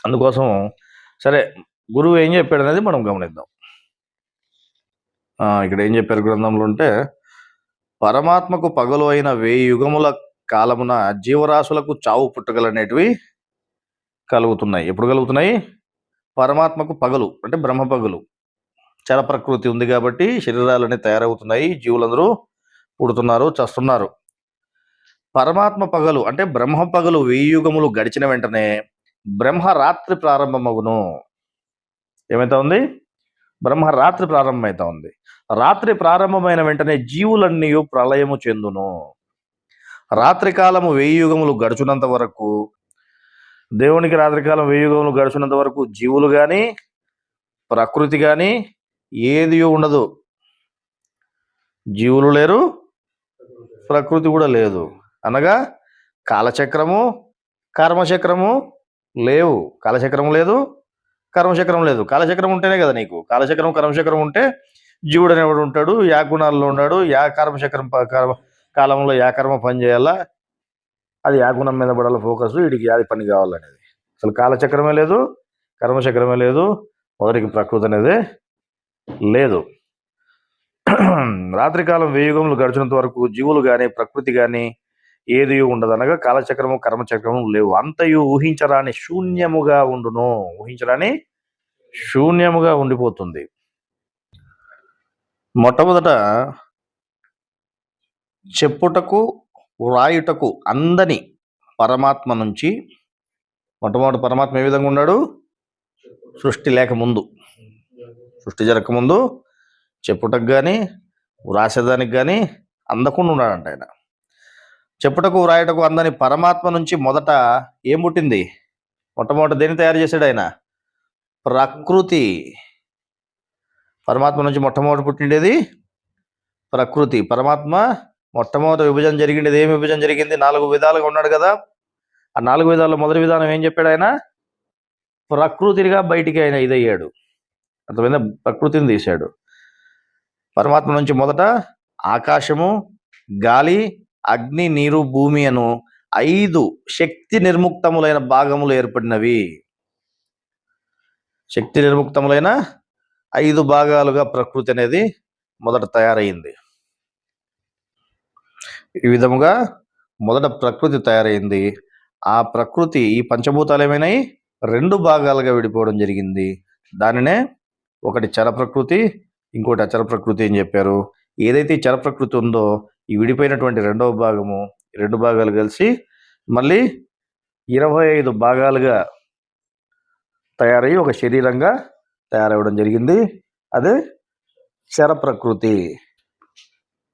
అందుకోసం సరే గురువు ఏం చెప్పాడు అనేది మనం గమనిద్దాం. ఇక్కడ ఏం చెప్పారు గ్రంథంలో అంటే, పరమాత్మకు పగలు అయిన 1000 యుగముల కాలమున జీవరాశులకు చావు పుట్టుకలనేటివి కలుగుతున్నాయి. ఎప్పుడు కలుగుతున్నాయి? పరమాత్మకు పగలు అంటే బ్రహ్మ పగలు, చర ప్రకృతి ఉంది కాబట్టి శరీరాలన్నీ తయారవుతున్నాయి, జీవులందరూ పుడుతున్నారు, చస్తున్నారు. పరమాత్మ పగలు అంటే బ్రహ్మ పగలు 1000 యుగములు గడిచిన వెంటనే బ్రహ్మ రాత్రి ప్రారంభమగును. ఏమైతా ఉంది? బ్రహ్మ రాత్రి ప్రారంభమైతా ఉంది. రాత్రి ప్రారంభమైన వెంటనే జీవులన్నీ ప్రళయము చెందును. రాత్రి కాలము 1000 యుగములు గడుచున్నంత వరకు, దేవునికి రాత్రికాలం 1000 యుగములు గడుచున్నంత వరకు జీవులు కానీ ప్రకృతి కానీ ఏది ఉండదు. జీవులు లేరు, ప్రకృతి కూడా లేదు. అనగా కాలచక్రము కర్మచక్రము లేవు. కాలచక్రం లేదు, కర్మచక్రం లేదు. కాలచక్రం ఉంటేనే కదా నీకు. కాలచక్రం కర్మచక్రం ఉంటే జీవుడు అనేవాడు ఉంటాడు, యా గుణాల్లో ఉన్నాడు, యా కర్మచక్రం కాలంలో యా కర్మ పని చేయాలా, అది యా గుణం మీద పడాలి ఫోకస్, వీడికి యాది పని కావాలనేది. అసలు కాలచక్రమే లేదు, కర్మచక్రమే లేదు, మొదటికి ప్రకృతి అనేది లేదు. రాత్రికాలం 1000 యుగములు గడిచినంత వరకు జీవులు కానీ ప్రకృతి కానీ ఏది ఉండదు. అనగా కాలచక్రము కర్మచక్రము లేవు. అంతయు ఊహించరాని శూన్యముగా ఉండును. ఊహించరాని శూన్యముగా ఉండిపోతుంది. మొట్టమొదట చెప్పుటకు వ్రాయుటకు అందని పరమాత్మ నుంచి, మొట్టమొదటి పరమాత్మ ఏ విధంగా ఉన్నాడు? సృష్టి లేకముందు, సృష్టి జరగకముందు చెప్పుటకు కానీ వ్రాసేదానికి కానీ అందకుండా ఉన్నాడంట ఆయన. చెప్పుటకు వ్రాయటకు అందని పరమాత్మ నుంచి మొదట ఏం పుట్టింది? మొట్టమొదటి దేన్ని తయారు చేశాడు ఆయన? ప్రకృతి. పరమాత్మ నుంచి మొట్టమొదటి పుట్టిండేది ప్రకృతి. పరమాత్మ మొట్టమొదటి విభజన జరిగిండేది ఏం విభజన జరిగింది? 4 విధాలుగా ఉన్నాడు కదా. ఆ 4 విధాల్లో మొదటి విధానం ఏం చెప్పాడు ఆయన? ప్రకృతిగా బయటికి ఆయన ఇదయ్యాడు. అర్థమైందా? ప్రకృతిని తీశాడు. పరమాత్మ నుంచి మొదట ఆకాశము, గాలి, అగ్ని, నీరు, భూమి అను 5 శక్తి నిర్ముక్తములైన భాగములు ఏర్పడినవి. శక్తి నిర్ముక్తములైన 5 భాగాలుగా ప్రకృతి అనేది మొదట తయారైంది. ఈ విధముగా మొదట ప్రకృతి తయారైంది. ఆ ప్రకృతి, ఈ పంచభూతాలు ఏమైనాయి? 2 భాగాలుగా విడిపోవడం జరిగింది. దానినే ఒకటి చర ప్రకృతి, ఇంకోటి అచర ప్రకృతి అని చెప్పారు. ఏదైతే చర ప్రకృతి ఉందో ఈ విడిపోయినటువంటి 2వ భాగము, 2 భాగాలు కలిసి మళ్ళీ 25 భాగాలుగా తయారయ్యి ఒక శరీరంగా తయారవడం జరిగింది. అదే చర ప్రకృతి.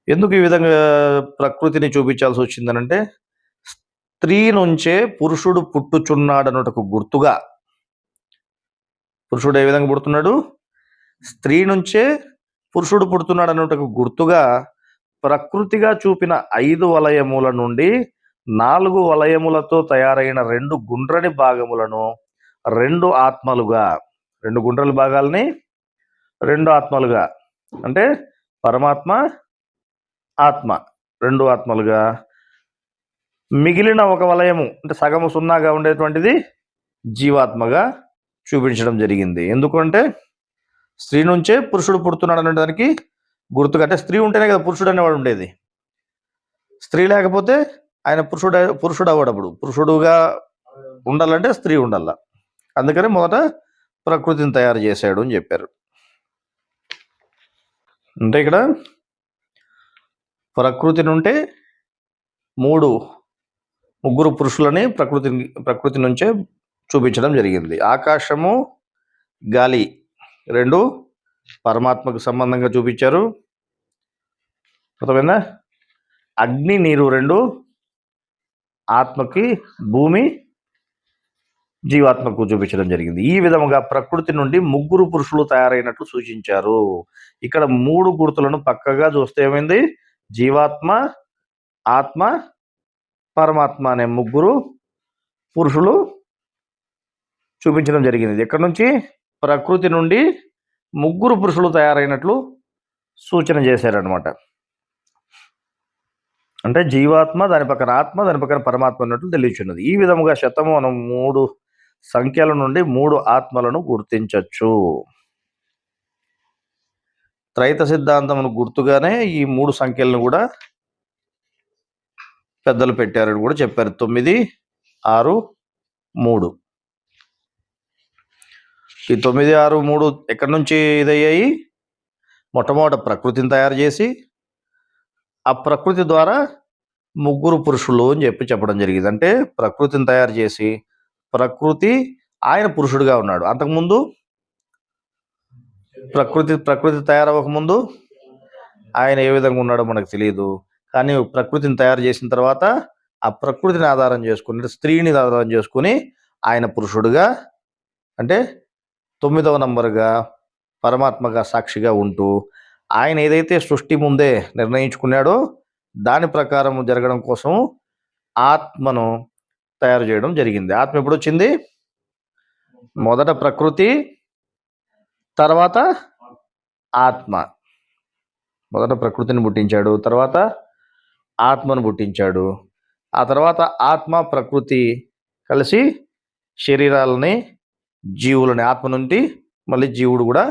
ఎందుకు ఈ విధంగా ప్రకృతిని చూపించాల్సి వచ్చిందనంటే, స్త్రీ నుంచే పురుషుడు పుట్టుచున్నాడన్నటకు గుర్తుగా. పురుషుడు ఏ విధంగా పుడుతున్నాడు? స్త్రీ నుంచే పురుషుడు పుడుతున్నాడు అన్నటకు గుర్తుగా ప్రకృతిగా చూపిన 5 వలయముల నుండి 4 వలయములతో తయారైన 2 గుండ్రని భాగములను 2 ఆత్మలుగా, 2 గుండ్రల భాగాల్ని 2 ఆత్మలుగా, అంటే పరమాత్మ ఆత్మ 2 ఆత్మలుగా, మిగిలిన ఒక వలయము అంటే సగము సున్నాగా ఉండేటువంటిది జీవాత్మగా చూపించడం జరిగింది. ఎందుకంటే స్త్రీ నుంచే పురుషుడు పుడుతున్నాడు అనే దానికి గుర్తుగా. అంటే స్త్రీ ఉంటేనే కదా పురుషుడు అనేవాడు ఉండేది. స్త్రీ లేకపోతే ఆయన పురుషుడు అవ్వడప్పుడు. పురుషుడుగా ఉండాలంటే స్త్రీ ఉండాల. అందుకని మొదట ప్రకృతిని తయారు చేశాడు అని చెప్పారు. అంటే ఇక్కడ ప్రకృతి నుంటే ముగ్గురు పురుషులని ప్రకృతి నుంచే చూపించడం జరిగింది. ఆకాశము, గాలి 2 పరమాత్మకు సంబంధంగా చూపించారు. అర్థమైందా? అగ్ని, నీరు 2 ఆత్మకి, భూమి జీవాత్మకు చూపించడం జరిగింది. ఈ విధముగా ప్రకృతి నుండి 3 పురుషులు తయారైనట్లు సూచించారు. ఇక్కడ 3 గుర్తులను పక్కగా చూస్తే ఏమైంది? జీవాత్మ, ఆత్మ, పరమాత్మ అనే 3 పురుషులు చూపించడం జరిగింది. ఎక్కడి నుంచి? ప్రకృతి నుండి ముగ్గురు పురుషులు తయారైనట్లు సూచన చేశారనమాట. అంటే జీవాత్మ, దాని పక్కన ఆత్మ, దాని పక్కన పరమాత్మ అన్నట్లు తెలియచున్నది. ఈ విధముగా శతము మనం 3 సంఖ్యల నుండి 3 ఆత్మలను గుర్తించవచ్చు. త్రైత సిద్ధాంతమును గుర్తుగానే ఈ 3 సంఖ్యలను కూడా పెద్దలు పెట్టారని కూడా చెప్పారు. 9, 6, 3. ఈ 9, 6, 3 ఎక్కడి నుంచి ఇదయ్యాయి? మొట్టమొదట ప్రకృతిని తయారు చేసి ఆ ప్రకృతి ద్వారా ముగ్గురు పురుషులు అని చెప్పడం జరిగింది. అంటే ప్రకృతిని తయారు చేసి ప్రకృతి ఆయన పురుషుడిగా ఉన్నాడు. అంతకుముందు ప్రకృతి తయారవ్వకముందు ఆయన ఏ విధంగా ఉన్నాడో మనకు తెలియదు. కానీ ప్రకృతిని తయారు చేసిన తర్వాత ఆ ప్రకృతిని ఆధారం చేసుకుని, స్త్రీని ఆధారం చేసుకుని ఆయన పురుషుడుగా, అంటే 9వ నంబర్గా పరమాత్మగా సాక్షిగా ఉంటూ ఆయన ఏదైతే సృష్టి ముందే నిర్ణయించుకున్నాడో దాని ప్రకారం జరగడం కోసం ఆత్మను తయారు చేయడం జరిగింది. ఆత్మ ఎప్పుడు వచ్చింది? మొదట ప్రకృతి, తర్వాత ఆత్మ. మొదట ప్రకృతిని పుట్టించాడు, తర్వాత ఆత్మను పుట్టించాడు. ఆ తర్వాత ఆత్మ ప్రకృతి కలిసి శరీరాలని, జీవులని, ఆత్మ నుండి మళ్ళీ జీవుడు కూడా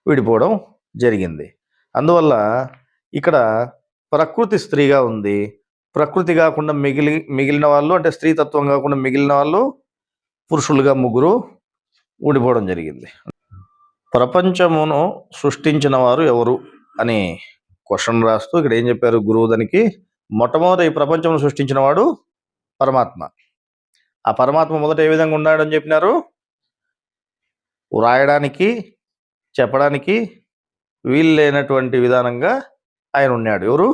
విడిపోవడం జరిగింది. అందువల్ల ఇక్కడ ప్రకృతి స్త్రీగా ఉంది. ప్రకృతి కాకుండా మిగిలిన వాళ్ళు, అంటే స్త్రీతత్వం కాకుండా మిగిలిన వాళ్ళు పురుషులుగా ముగ్గురు ఊడిపోవడం జరిగింది. ప్రపంచమును సృష్టించిన వారు ఎవరు అని క్వశ్చన్ రాస్తూ ఇక్కడ ఏం చెప్పారు గురువు? దానికి మొట్టమొదటి ఈ ప్రపంచమును సృష్టించిన వాడు పరమాత్మ. ఆ పరమాత్మ మొదట ఏ విధంగా ఉన్నాడని చెప్పినారు? వ్రాయడానికి, చెప్పడానికి వీలు లేనటువంటి విధానంగా ఆయన ఉన్నాడు. ఎవరు?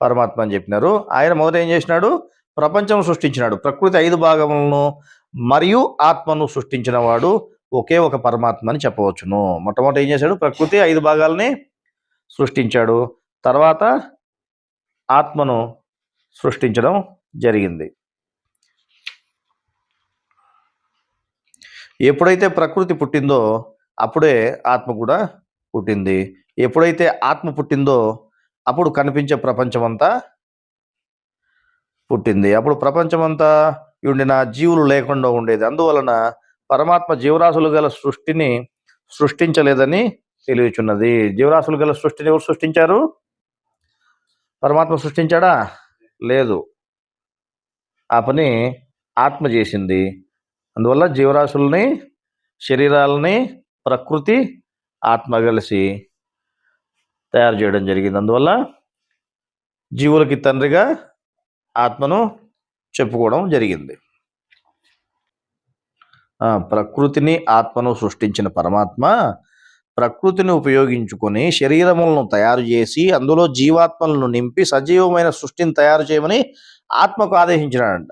పరమాత్మ అని చెప్పినారు. ఆయన మొదట ఏం చేసినాడు? ప్రపంచం సృష్టించినాడు. ప్రకృతి 5 భాగములను మరియు ఆత్మను సృష్టించిన వాడు ఒకే ఒక పరమాత్మ అని చెప్పవచ్చును. మొట్టమొదటి ఏం చేశాడు? ప్రకృతి 5 భాగాలని సృష్టించాడు. తర్వాత ఆత్మను సృష్టించడం జరిగింది. ఎప్పుడైతే ప్రకృతి పుట్టిందో అప్పుడే ఆత్మ కూడా పుట్టింది. ఎప్పుడైతే ఆత్మ పుట్టిందో అప్పుడు కనిపించే ప్రపంచమంతా పుట్టింది. అప్పుడు ప్రపంచమంతా ఉండిన జీవులు లేకుండా ఉండేది. అందువలన పరమాత్మ జీవరాశులు గల సృష్టిని సృష్టించలేదని తెలియచున్నది. జీవరాశులు గల సృష్టిని ఎవరు సృష్టించారు? పరమాత్మ సృష్టించాడా? లేదు, ఆ పని ఆత్మ చేసింది. అందువల్ల జీవరాశుల్ని, శరీరాలని ప్రకృతి, ఆత్మ కలిసి తయారు చేయడం జరిగింది. అందువల్ల జీవులకి తండ్రిగా ఆత్మను చెప్పుకోవడం జరిగింది. ప్రకృతిని, ఆత్మను సృష్టించిన పరమాత్మ ప్రకృతిని ఉపయోగించుకొని శరీరములను తయారు చేసి అందులో జీవాత్మలను నింపి సజీవమైన సృష్టిని తయారు చేయమని ఆత్మకు ఆదేశించినాడంట.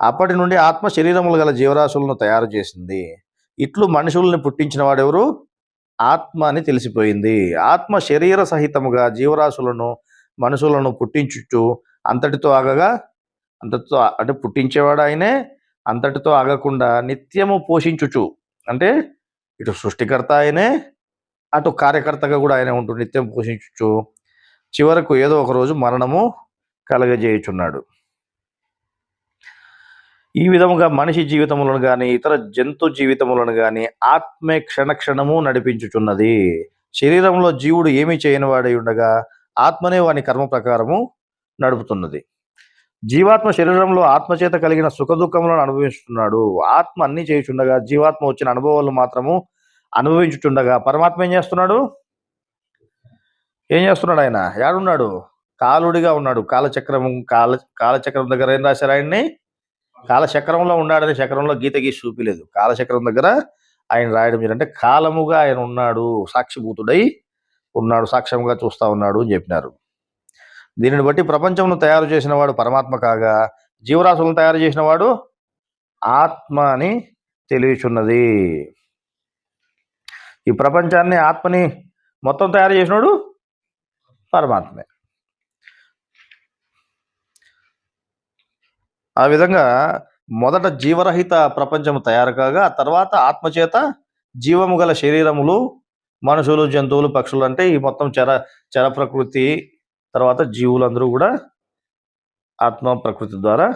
అప్పటి నుండి ఆత్మ శరీరములు గల జీవరాశులను తయారు చేసింది. ఇట్లు మనుషుల్ని పుట్టించిన వాడెవరు? ఆత్మ అని తెలిసిపోయింది. ఆత్మ శరీర సహితముగా జీవరాశులను, మనుషులను పుట్టించుచు అంతటితో అంటే పుట్టించేవాడు ఆయనే, అంతటితో ఆగకుండా నిత్యము పోషించుచు, అంటే ఇటు సృష్టికర్త ఆయనే, అటు కార్యకర్తగా కూడా ఆయనే ఉంటూ నిత్యం పోషించుచు చివరకు ఏదో ఒక రోజు మరణము కలగజేయుచున్నాడు. ఈ విధముగా మనిషి జీవితములను కానీ ఇతర జంతు జీవితములను కానీ ఆత్మే క్షణక్షణము నడిపించుచున్నది. శరీరంలో జీవుడు ఏమీ చేయని వాడై ఉండగా ఆత్మనే వాని కర్మ ప్రకారము నడుపుతున్నది. జీవాత్మ శరీరంలో ఆత్మచేత కలిగిన సుఖదుఖములను అనుభవిస్తున్నాడు. ఆత్మ అన్ని చేయుచుండగా జీవాత్మ వచ్చిన అనుభవాలు మాత్రము అనుభవించుచుండగా పరమాత్మ ఏం చేస్తున్నాడు? ఆయన యాడున్నాడు? కాలుడిగా ఉన్నాడు. కాలచక్రం దగ్గర ఏం రాశారు ఆయన్ని? కాలచక్రంలో ఉన్నాడని చక్రంలో గీత గీసి చూపిలేదు. కాలచక్రం దగ్గర ఆయన రాయడం ఏంటంటే కాలముగా ఆయన ఉన్నాడు, సాక్షిభూతుడై ఉన్నాడు, సాక్ష్యంగా చూస్తా ఉన్నాడు అని చెప్పినారు. దీనిని బట్టి ప్రపంచంను తయారు చేసిన వాడు పరమాత్మ కాగా జీవరాశులను తయారు చేసిన వాడు ఆత్మ అని తెలియచున్నది. ఈ ప్రపంచాన్ని, ఆత్మని మొత్తం తయారు చేసినాడు పరమాత్మే. ఆ విధంగా మొదట జీవరహిత ప్రపంచము తయారు కాగా ఆ తర్వాత ఆత్మచేత జీవము గల శరీరములు మనుషులు, జంతువులు, పక్షులు అంటే ఈ మొత్తం చర ప్రకృతి తర్వాత జీవులందరూ కూడా ఆత్మ ప్రకృతి ద్వారా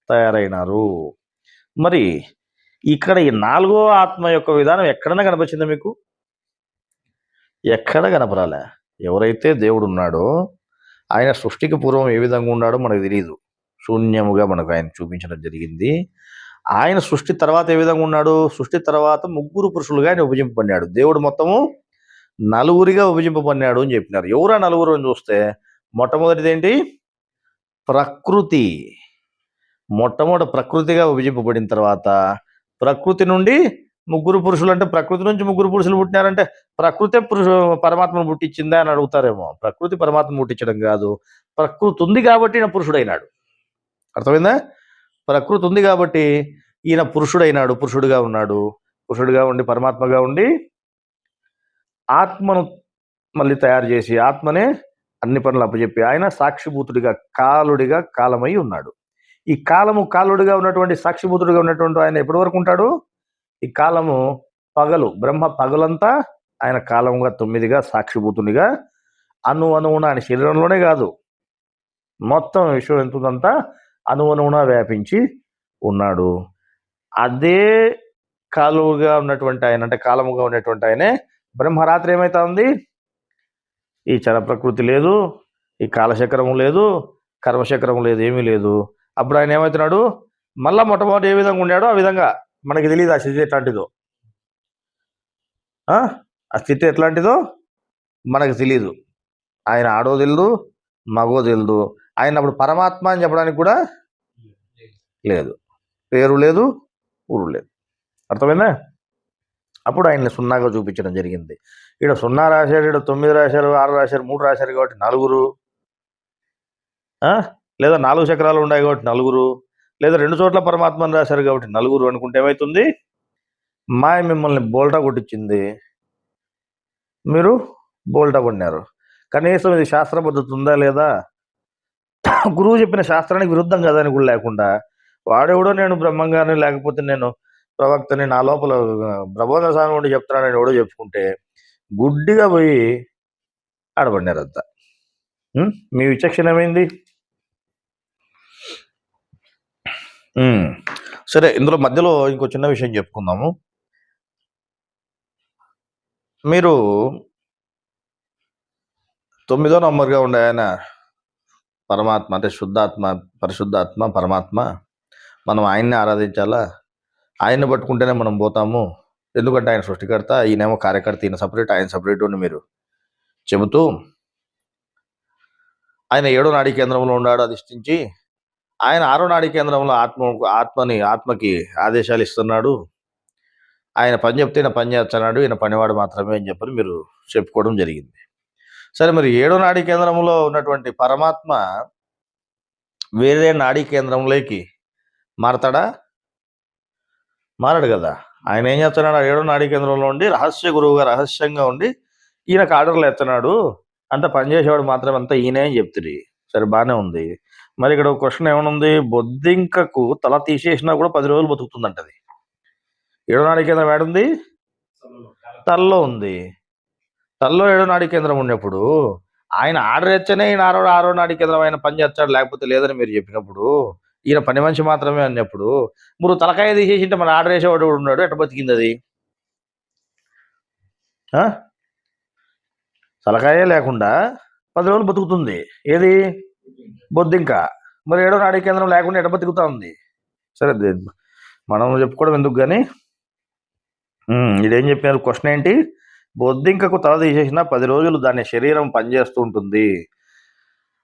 తయారైనారు. మరి ఇక్కడ ఈ 4వ ఆత్మ యొక్క విధానం ఎక్కడన్నా కనిపించిందా మీకు? ఎక్కడ కనపరాలే. ఎవరైతే దేవుడున్నాడో ఆయన సృష్టికి పూర్వం ఏ విధంగా ఉన్నాడో మనకు తెలియదు. శూన్యముగా మనకు ఆయన చూపించడం జరిగింది. ఆయన సృష్టి తర్వాత ఏ విధంగా ఉన్నాడు? సృష్టి తర్వాత 3 పురుషులుగా ఆయన విభజింపబడినాడు. దేవుడు మొత్తము 4గా విభజింపబడినాడు అని చెప్పినారు. ఎవరా 4 అని చూస్తే మొట్టమొదటిది ఏంటి? ప్రకృతి. మొట్టమొదటి ప్రకృతిగా విభజింపబడిన తర్వాత ప్రకృతి నుండి 3 పురుషులు అంటే ప్రకృతి నుంచి 3 పురుషులు పుట్టినారంటే ప్రకృతే పరమాత్మను పుట్టించిందా అని అడుగుతారేమో. ప్రకృతి పరమాత్మను పుట్టించడం కాదు. ప్రకృతి ఉంది కాబట్టి ఈయన పురుషుడైనాడు. అర్థమైందా? ప్రకృతి ఉంది కాబట్టి ఈయన పురుషుడైనాడు, పురుషుడిగా ఉన్నాడు. పురుషుడిగా ఉండి పరమాత్మగా ఉండి ఆత్మను మళ్ళీ తయారు చేసి ఆత్మనే అన్ని పనులు అప్పచెప్పి ఆయన సాక్షిభూతుడిగా కాలుడిగా కాలమై ఉన్నాడు. ఈ కాలుడిగా ఉన్నటువంటి సాక్షిభూతుడిగా ఉన్నటువంటి ఆయన ఎప్పటి వరకు ఉంటాడు? ఈ కాలము పగలు, బ్రహ్మ పగలంతా ఆయన కాలంగా 9గా సాక్షిభూతునిగా అణువున ఆయన శరీరంలోనే కాదు మొత్తం విశ్వం ఎంతుందంతా అణువున వ్యాపించి ఉన్నాడు. అదే కాలుగా ఉన్నటువంటి ఆయన అంటే కాలముగా ఉన్నటువంటి ఆయనే బ్రహ్మరాత్రి ఏమైతా ఉంది? ఈ చర ప్రకృతి లేదు, ఈ కాలచక్రము లేదు, కర్మచక్రము లేదు, ఏమీ లేదు. అప్పుడు ఆయన ఏమవుతున్నాడు? మళ్ళా మొట్టమొదటి ఏ విధంగా ఉన్నాడో ఆ విధంగా మనకి తెలియదు. ఆ స్థితి ఎట్లాంటిదో ఆ స్థితి ఎట్లాంటిదో మనకు తెలియదు. ఆయన ఆడో తెలియదు, మగో తెలియదు. ఆయన అప్పుడు పరమాత్మ అని చెప్పడానికి కూడా లేదు, పేరు లేదు, ఊరు లేదు. అర్థమైందా? అప్పుడు ఆయన్ని 0గా చూపించడం జరిగింది. ఇక్కడ 0 రాశాడు, ఇక్కడ 9 రాశారు, 6 రాశారు, 3 రాశారు కాబట్టి 4, లేదా 4 చక్రాలు ఉన్నాయి కాబట్టి 4, లేదా 2 చోట్ల పరమాత్మని రాశారు కాబట్టి 4 అనుకుంటే ఏమవుతుంది? మాయ మిమ్మల్ని బోల్టా కొట్టించింది, మీరు బోల్టా కొన్నారు. కనీసం ఇది శాస్త్ర పద్ధతి ఉందా లేదా? గురువు చెప్పిన శాస్త్రానికి విరుద్ధం కదా అని కూడా లేకుండా వాడెవడో నేను బ్రహ్మంగానే లేకపోతే నేను ప్రవక్తని నా లోపల ప్రబోధ స్వామి ఉండి చెప్తున్నానని ఎవడో చెప్పుకుంటే గుడ్డిగా పోయి ఆడబడినారంతా. మీ విచక్షణ ఏమైంది? సరే, ఇందులో మధ్యలో ఇంకో చిన్న విషయం చెప్పుకుందాము. మీరు 9వ నంబర్గా ఉండే ఆయన పరమాత్మ అంటే శుద్ధాత్మ, పరిశుద్ధాత్మ, పరమాత్మ. మనం ఆయన్ని ఆరాధించాలా, ఆయన్ని పట్టుకుంటేనే మనం పోతాము. ఎందుకంటే ఆయన సృష్టికర్త, ఈయనేమో కార్యకర్త, ఈయన సపరేట్, ఆయన సపరేట్ అని మీరు చెబుతూ ఆయన 7వ నాడీ కేంద్రంలో ఉన్నాడు అధిష్ఠించి, ఆయన 6వ నాడీ కేంద్రంలో ఆత్మకి ఆదేశాలు ఇస్తున్నాడు. ఆయన పని చెప్తే ఈయన పని చేస్తున్నాడు, ఈయన పనివాడు మాత్రమే అని చెప్పని మీరు చెప్పుకోవడం జరిగింది. సరే, మరి 7వ నాడీ కేంద్రంలో ఉన్నటువంటి పరమాత్మ వేరే నాడీ కేంద్రంలోకి మారతాడా? మారడు కదా. ఆయన ఏం చేస్తున్నాడు? 7వ నాడీ కేంద్రంలో ఉండి రహస్య గురువుగా రహస్యంగా ఉండి ఈయనకు ఆర్డర్లు ఎత్తున్నాడు. అంత పనిచేసేవాడు మాత్రం అంతా ఈయనే అని చెప్తుంది. సరే, బాగానే ఉంది. మరి ఇక్కడ క్వశ్చన్ ఏమనుంది? బొద్దింకకు తల తీసేసినా కూడా 10 రోజులు బతుకుతుందంటది. 7వ నాడీ కేంద్రం ఏడుంది? తలలో ఉంది. తలలో 7వ నాడీ కేంద్రం ఉన్నప్పుడు ఆయన ఆర్డర్ ఎచ్చనే ఈయన 6వ నాడీ కేంద్రం ఆయన పని చేస్తాడు, లేకపోతే లేదని మీరు చెప్పినప్పుడు, ఈయన పని మనిషి మాత్రమే అన్నప్పుడు మీరు తలకాయ తీసేసింటే మన ఆర్డర్ వేసేవాడు ఉన్నాడు, ఎట్ట బతికింది అది? తలకాయే లేకుండా 10 రోజులు బతుకుతుంది. ఏది? బొద్దింక. మరి 7వ నాడీ కేంద్రం లేకుండా ఎట్ట బతుకుతా ఉంది? సరే, మనం చెప్పుకోవడం ఎందుకు కానీ ఇదేం చెప్పినారు? క్వశ్చన్ ఏంటి? బొద్దింకకు తల తీసేసిన 10 రోజులు దాని శరీరం పనిచేస్తూ ఉంటుంది.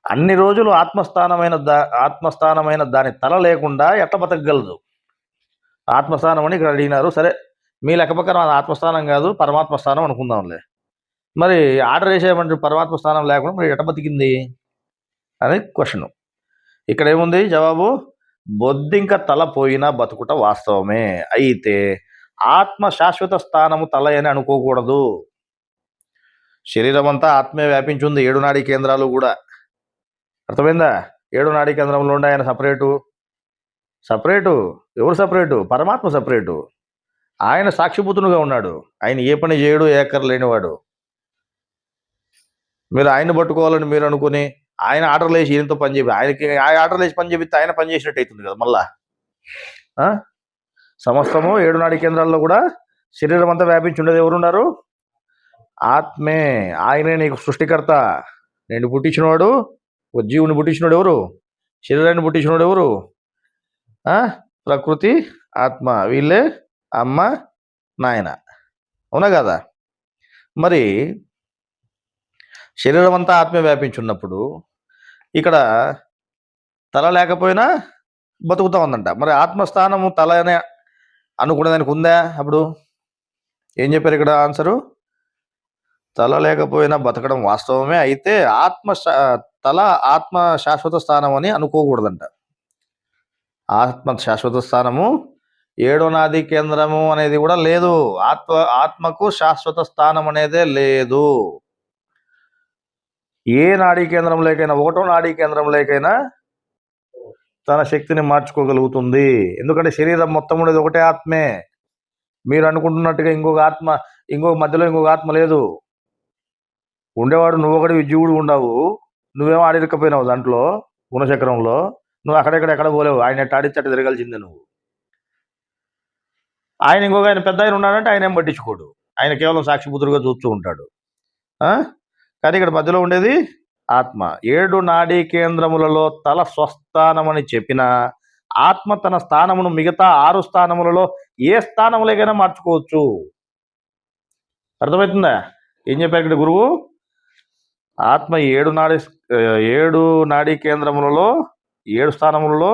అన్ని రోజులు ఆత్మస్థానమైన దాని తల లేకుండా ఎట్లా బతకగలదు? ఆత్మస్థానం అని ఇక్కడ అడిగినారు. సరే, మీ లెక్క ప్రకారం అది ఆత్మస్థానం కాదు, పరమాత్మ స్థానం అనుకుందాంలే. మరి ఆర్డర్ వేసేయమంటే పరమాత్మ స్థానం లేకుండా మరి ఎట్ట బతికింది అని క్వశ్చన్. ఇక్కడ ఏముంది జవాబు? బొద్దింక తల పోయినా బతుకుట వాస్తవమే, అయితే ఆత్మ శాశ్వత స్థానము తల అని అనుకోకూడదు. శరీరం అంతా ఆత్మే వ్యాపించింది, 7 నాడీ కేంద్రాలు కూడా. అర్థమైందా? 7వ నాడీ కేంద్రంలో ఉండే ఆయన సపరేటు, సపరేటు. ఎవరు సపరేటు? పరమాత్మ సపరేటు. ఆయన సాక్షిభూతునిగా ఉన్నాడు. ఆయన ఏ పని చేయడు, ఏ అక్కర లేనివాడు. మీరు ఆయన్ని పట్టుకోవాలని మీరు అనుకుని ఆయన ఆర్డర్లు వేసి ఈయనతో పని చెప్పి ఆయనకి ఆర్డర్లు వేసి పని చెప్పితే ఆయన పని చేసినట్టు అవుతుంది కదా మళ్ళా. సమస్తము 7 నాడీ కేంద్రాల్లో కూడా శరీరం అంతా వ్యాపించి ఉండేది ఎవరున్నారు? ఆత్మే. ఆయనే నీకు సృష్టికర్త. నేను పుట్టించినవాడు, జీవుని పుట్టించినోడు ఎవరు? శరీరాన్ని పుట్టించినోడు ఎవరు? ప్రకృతి, ఆత్మ. వీళ్ళే అమ్మ నాయన. అవునా కదా? మరి శరీరం అంతా ఆత్మే వ్యాపించున్నప్పుడు ఇక్కడ తల లేకపోయినా బతుకుతా ఉందంట. మరి ఆత్మస్థానము తల అనే అనుకునేదానికి ఉందా? అప్పుడు ఏం చెప్పారు ఇక్కడ ఆన్సరు? తల లేకపోయినా బతకడం వాస్తవమే. అయితే తల ఆత్మ శాశ్వత స్థానం అని అనుకోకూడదంట. ఆత్మ శాశ్వత స్థానము 7వ నాడీ కేంద్రము అనేది కూడా లేదు. ఆత్మకు శాశ్వత స్థానం అనేదే లేదు. ఏ నాడీ కేంద్రంలోకైనా 1వ నాడీ కేంద్రంలోకైనా తన శక్తిని మార్చుకోగలుగుతుంది. ఎందుకంటే శరీరం మొత్తం ఉండేది ఒకటే ఆత్మే. మీరు అనుకుంటున్నట్టుగా ఇంకొక మధ్యలో ఇంకొక ఆత్మ లేదు. ఉండేవాడు నువ్వు ఒకటి, జీవుడు ఉండవు. నువ్వేమో ఆడిరకపోయినావు దాంట్లో గుణచక్రంలో. నువ్వు ఎక్కడ పోలేవు. ఆయన ఎట్ట ఆడిచ్చట్టు తిరగాల్సిందే నువ్వు. ఆయన పెద్ద ఆయన ఉన్నాడంటే ఆయన ఏం పట్టించుకోడు. ఆయన కేవలం సాక్షిపుత్రుగా చూస్తూ ఉంటాడు. కానీ ఇక్కడ మధ్యలో ఉండేది ఆత్మ. 7 నాడీ కేంద్రములలో తల స్వస్థానమని చెప్పిన ఆత్మ తన స్థానమును మిగతా 6 స్థానములలో ఏ స్థానములకైనా మార్చుకోవచ్చు. అర్థమవుతుందా? ఏం చెప్పారు ఇక్కడ గురువు? ఆత్మ 7 నాడీ కేంద్రములలో 7 స్థానములలో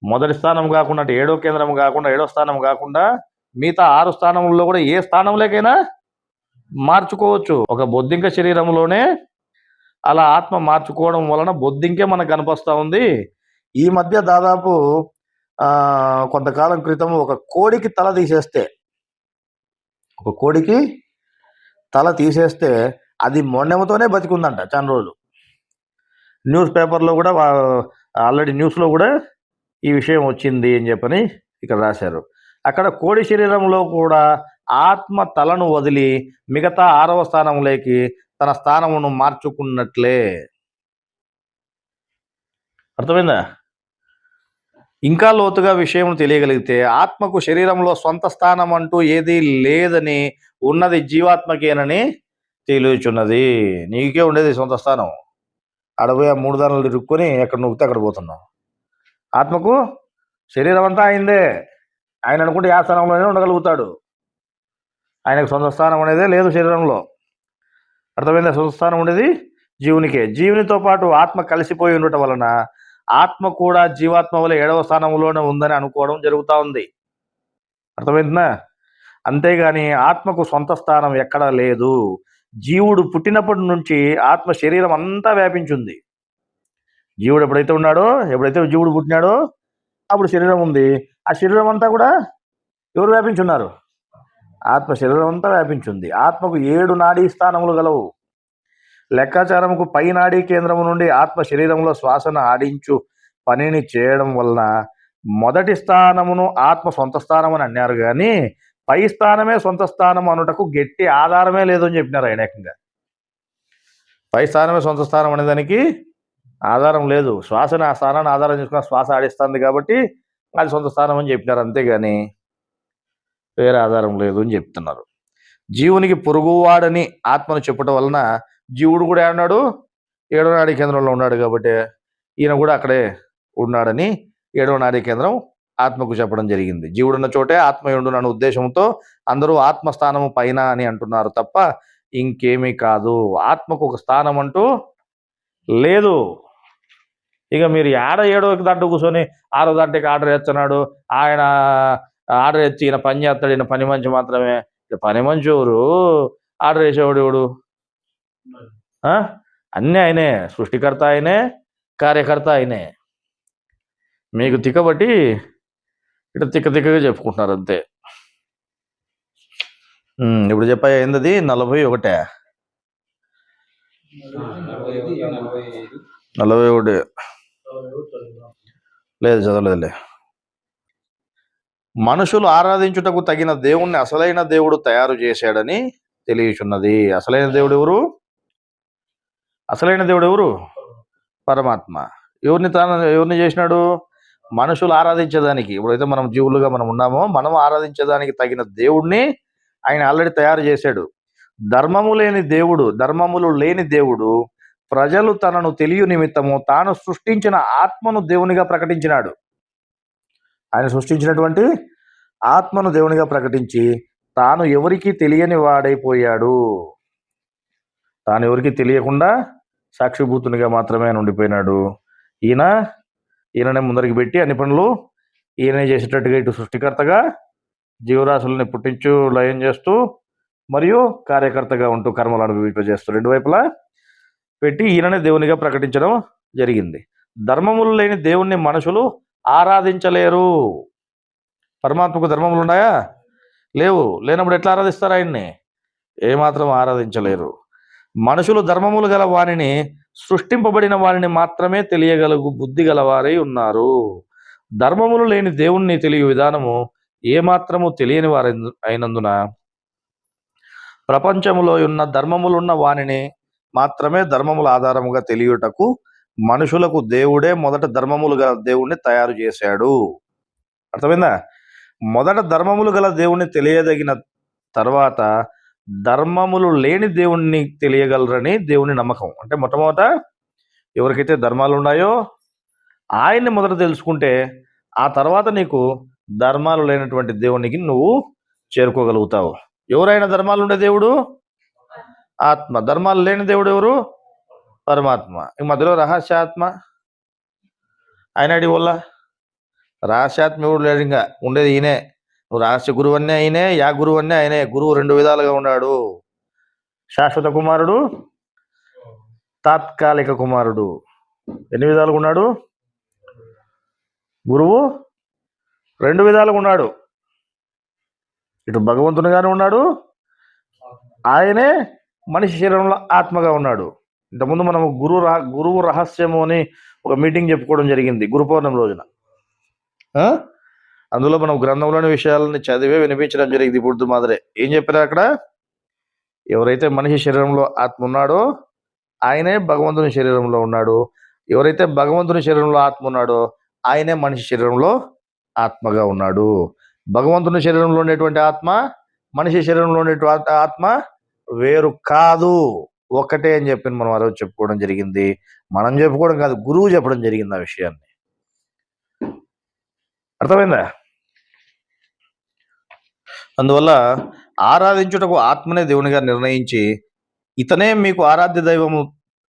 మొదటి స్థానం కాకుండా, 7వ కేంద్రం కాకుండా, 7వ స్థానం కాకుండా మిగతా 6 స్థానములలో కూడా ఏ స్థానంలోకైనా మార్చుకోవచ్చు. ఒక బొద్దింక శరీరంలోనే అలా ఆత్మ మార్చుకోవడం వలన బొద్దింకే మనకు కనిపిస్తూ ఉంది. ఈ మధ్య దాదాపు కొంతకాలం క్రితం ఒక కోడికి తల తీసేస్తే అది మొండెముతోనే బతికుందంట చాలా రోజులు. న్యూస్ పేపర్లో కూడా ఆల్రెడీ న్యూస్లో కూడా ఈ విషయం వచ్చింది అని చెప్పని ఇక్కడ రాశారు. అక్కడ కోడి శరీరంలో కూడా ఆత్మ తలను వదిలి మిగతా 6వ స్థానంలోకి తన స్థానమును మార్చుకున్నట్లే. అర్థమైందా? ఇంకా లోతుగా విషయం తెలియగలిగితే ఆత్మకు శరీరంలో సొంత స్థానం అంటూ ఏదీ లేదని, ఉన్నది జీవాత్మకేనని తెలియచున్నది. నీకే ఉండేది సొంత స్థానం. అడపోయి ఆ 3 దానాలు ఇరుక్కొని ఎక్కడ నొక్కితే అక్కడ పోతున్నావు. ఆత్మకు శరీరం అంతా అయిందే. ఆయన అనుకుంటే ఆ స్థానంలోనే ఉండగలుగుతాడు. ఆయనకు సొంత స్థానం అనేదే లేదు శరీరంలో. అర్థమైందా? సొంత స్థానం ఉండేది జీవునికే. జీవునితో పాటు ఆత్మ కలిసిపోయి ఉండటం వలన ఆత్మ కూడా జీవాత్మ వల్ల 7వ స్థానంలోనే ఉందని అనుకోవడం జరుగుతూ ఉంది. అర్థమైందా? అంతేగాని ఆత్మకు సొంత స్థానం ఎక్కడా లేదు. జీవుడు పుట్టినప్పటి నుంచి ఆత్మ శరీరం అంతా వ్యాపించింది. జీవుడు ఎప్పుడైతే జీవుడు పుట్టినాడో అప్పుడు శరీరం ఉంది. ఆ శరీరం అంతా కూడా ఎవరు వ్యాపించున్నారు? ఆత్మ శరీరం అంతా వ్యాపించింది. ఆత్మకు 7 నాడీ స్థానములు గలవు. లెక్కాచారముకు పై నాడీ కేంద్రము నుండి ఆత్మ శరీరంలో శ్వాసను ఆడించు పనిని చేయడం వలన మొదటి స్థానమును ఆత్మ సొంత స్థానం అని అన్నారు. కానీ పై స్థానమే సొంత స్థానం అనుటకు గట్టి ఆధారమే లేదు అని చెప్పినారు. అనేకంగా పై స్థానమే సొంత స్థానం అనేదానికి ఆధారం లేదు. శ్వాసని ఆ స్థానాన్ని ఆధారం చేసుకుని శ్వాస ఆడిస్తుంది కాబట్టి అది సొంత స్థానం అని చెప్పినారు. అంతేగాని వేరే ఆధారం లేదు అని చెప్తున్నారు. జీవునికి పొరుగువాడని ఆత్మను చెప్పడం వలన జీవుడు కూడా ఏమన్నాడు? 7వ నాడీ కేంద్రంలో ఉన్నాడు కాబట్టి ఈయన కూడా అక్కడే ఉన్నాడని 7వ నాడీ కేంద్రం ఆత్మకు చెప్పడం జరిగింది. జీవుడున్న చోటే ఆత్మ ఉండును అనే ఉద్దేశంతో అందరూ ఆత్మస్థానము పైన అని అంటున్నారు తప్ప ఇంకేమీ కాదు. ఆత్మకు ఒక స్థానం అంటూ లేదు. ఇక మీరు 7వ దాంట్లో కూర్చొని 6వ దాంట్లోకి ఆర్డర్ చేస్తున్నాడు. ఆయన ఆర్డర్ ఇచ్చి ఈయన పని చేస్తాడు, ఈయన పని మంచి మాత్రమే. పని మంచి ఎవరు? ఆర్డర్ చేసేవాడు ఎవడు? అన్నీ ఆయనే. సృష్టికర్త ఆయనే, కార్యకర్త ఆయనే. మీకు తిక్కబట్టి ఇట్లా తిక్కగా చెప్పుకుంటున్నారు అంతే. ఇప్పుడు చెప్పాయి ఏందది? 41 41 లేదు, చదవలేదులే. మనుషులు ఆరాధించుటకు తగిన దేవుణ్ణి అసలైన దేవుడు తయారు చేశాడని తెలియచున్నది. అసలైన దేవుడు ఎవరు? అసలైన దేవుడు ఎవరు? పరమాత్మ. ఎవరిని చేసినాడు? మనుషులు ఆరాధించేదానికి. ఎప్పుడైతే మనం జీవులుగా మనం ఉన్నామో, మనం ఆరాధించేదానికి తగిన దేవుణ్ణి ఆయన ఆల్రెడీ తయారు చేశాడు. ధర్మములు లేని దేవుడు ప్రజలు తనను తెలియ నిమిత్తము తాను సృష్టించిన ఆత్మను దేవునిగా ప్రకటించినాడు. ఆయన సృష్టించినటువంటి ఆత్మను దేవునిగా ప్రకటించి తాను ఎవరికి తెలియని వాడైపోయాడు. తాను ఎవరికి తెలియకుండా సాక్షిభూతునిగా మాత్రమే ఆయన ఉండిపోయినాడు. ఈయననే ముందరికి పెట్టి అన్ని పనులు ఈయనే చేసేటట్టుగా ఇటు సృష్టికర్తగా జీవరాశుల్ని పుట్టించు లయం చేస్తూ మరియు కార్యకర్తగా ఉంటూ కర్మలు అనుభవింపజేస్తూ రెండు వైపులా పెట్టి ఈయననే దేవునిగా ప్రకటించడం జరిగింది. ధర్మములు లేని దేవుణ్ణి మనుషులు ఆరాధించలేరు. పరమాత్మకు ధర్మములు ఉన్నాయా? లేవు. లేనప్పుడు ఎట్లా ఆరాధిస్తారు ఆయన్ని? ఏమాత్రం ఆరాధించలేరు. మనుషులు ధర్మములు గల వారిని, సృష్టింపబడిన వారిని మాత్రమే తెలియగలుగు బుద్ధి గలవారై ఉన్నారు. ధర్మములు లేని దేవుణ్ణి తెలియ విధానము ఏమాత్రము తెలియని వారి అయినందున ప్రపంచములో ఉన్న ధర్మములున్న వారిని మాత్రమే ధర్మముల ఆధారముగా తెలియుటకు మనుషులకు దేవుడే మొదట ధర్మములు గల దేవుణ్ణి తయారు చేశాడు. అర్థమైందా? మొదట ధర్మములు గల దేవుణ్ణి తెలియదగిన తర్వాత ధర్మములు లేని దేవుణ్ణి తెలియగలరని దేవుని నమ్మకం. అంటే మొట్టమొదట ఎవరికైతే ధర్మాలు ఉన్నాయో ఆయన్ని మొదట తెలుసుకుంటే ఆ తర్వాత నీకు ధర్మాలు లేనటువంటి దేవునికి నువ్వు చేరుకోగలుగుతావు. ఎవరైనా ధర్మాలు ఉండే దేవుడు ఆత్మ, ధర్మాలు లేని దేవుడు ఎవరు? పరమాత్మ. ఈ మధ్యలో రహస్యాత్మ ఆయన అడిగి వల్ల రహస్యాత్మ ఎవడు లేడు, ఇంకా ఉండేది ఈయనే. నువ్వు రహస్య గురువు అన్నీ ఆయనే, యా గురువు అన్నీ ఆయనే. గురువు రెండు విధాలుగా ఉన్నాడు. శాశ్వత కుమారుడు, తాత్కాలిక కుమారుడు. ఎన్ని విధాలుగా ఉన్నాడు? గురువు రెండు విధాలుగా ఉన్నాడు. ఇటు భగవంతునిగానే ఉన్నాడు, ఆయనే మనిషి శరీరంలో ఆత్మగా ఉన్నాడు. ఇంతకుముందు మనం గురువు రహస్యము అని ఒక మీటింగ్ చెప్పుకోవడం జరిగింది గురు పౌర్ణమి రోజున. అందులో మనం గ్రంథంలోని విషయాలని చదివే వినిపించడం జరిగింది. ఇప్పుడు మాదిరే ఏం చెప్పారు అక్కడ? ఎవరైతే మనిషి శరీరంలో ఆత్మ ఉన్నాడో ఆయనే భగవంతుని శరీరంలో ఉన్నాడు. ఎవరైతే భగవంతుని శరీరంలో ఆత్మ ఉన్నాడో ఆయనే మనిషి శరీరంలో ఆత్మగా ఉన్నాడు. భగవంతుని శరీరంలో ఉండేటువంటి ఆత్మ, మనిషి శరీరంలో ఉండేటువంటి ఆత్మ వేరు కాదు, ఒక్కటే అని చెప్పి మనం ఆ రోజు చెప్పుకోవడం జరిగింది. మనం చెప్పుకోవడం కాదు, గురువు చెప్పడం జరిగింది ఆ విషయాన్ని. అర్థమైందా? అందువల్ల ఆరాధించుటకు ఆత్మనే దేవునిగా నిర్ణయించి ఇతనే మీకు ఆరాధ్య దైవము,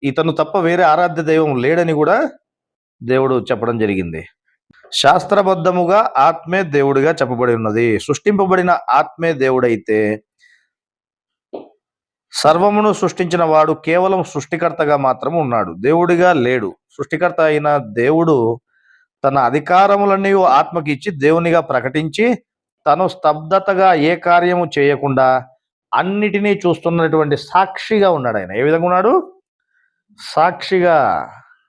ఇతను తప్ప వేరే ఆరాధ్య దైవం లేడని కూడా దేవుడు చెప్పడం జరిగింది. శాస్త్రబద్ధముగా ఆత్మే దేవుడిగా చెప్పబడి ఉన్నది. సృష్టింపబడిన ఆత్మే దేవుడైతే సర్వమును సృష్టించిన వాడు కేవలం సృష్టికర్తగా మాత్రం ఉన్నాడు, దేవుడిగా లేడు. సృష్టికర్త అయిన దేవుడు తన అధికారములన్నీ ఆత్మకి ఇచ్చి దేవునిగా ప్రకటించి తను స్తబ్దతగా ఏ కార్యము చేయకుండా అన్నిటినీ చూస్తున్నటువంటి సాక్షిగా ఉన్నాడు. ఆయన ఏ విధంగా ఉన్నాడు? సాక్షిగా,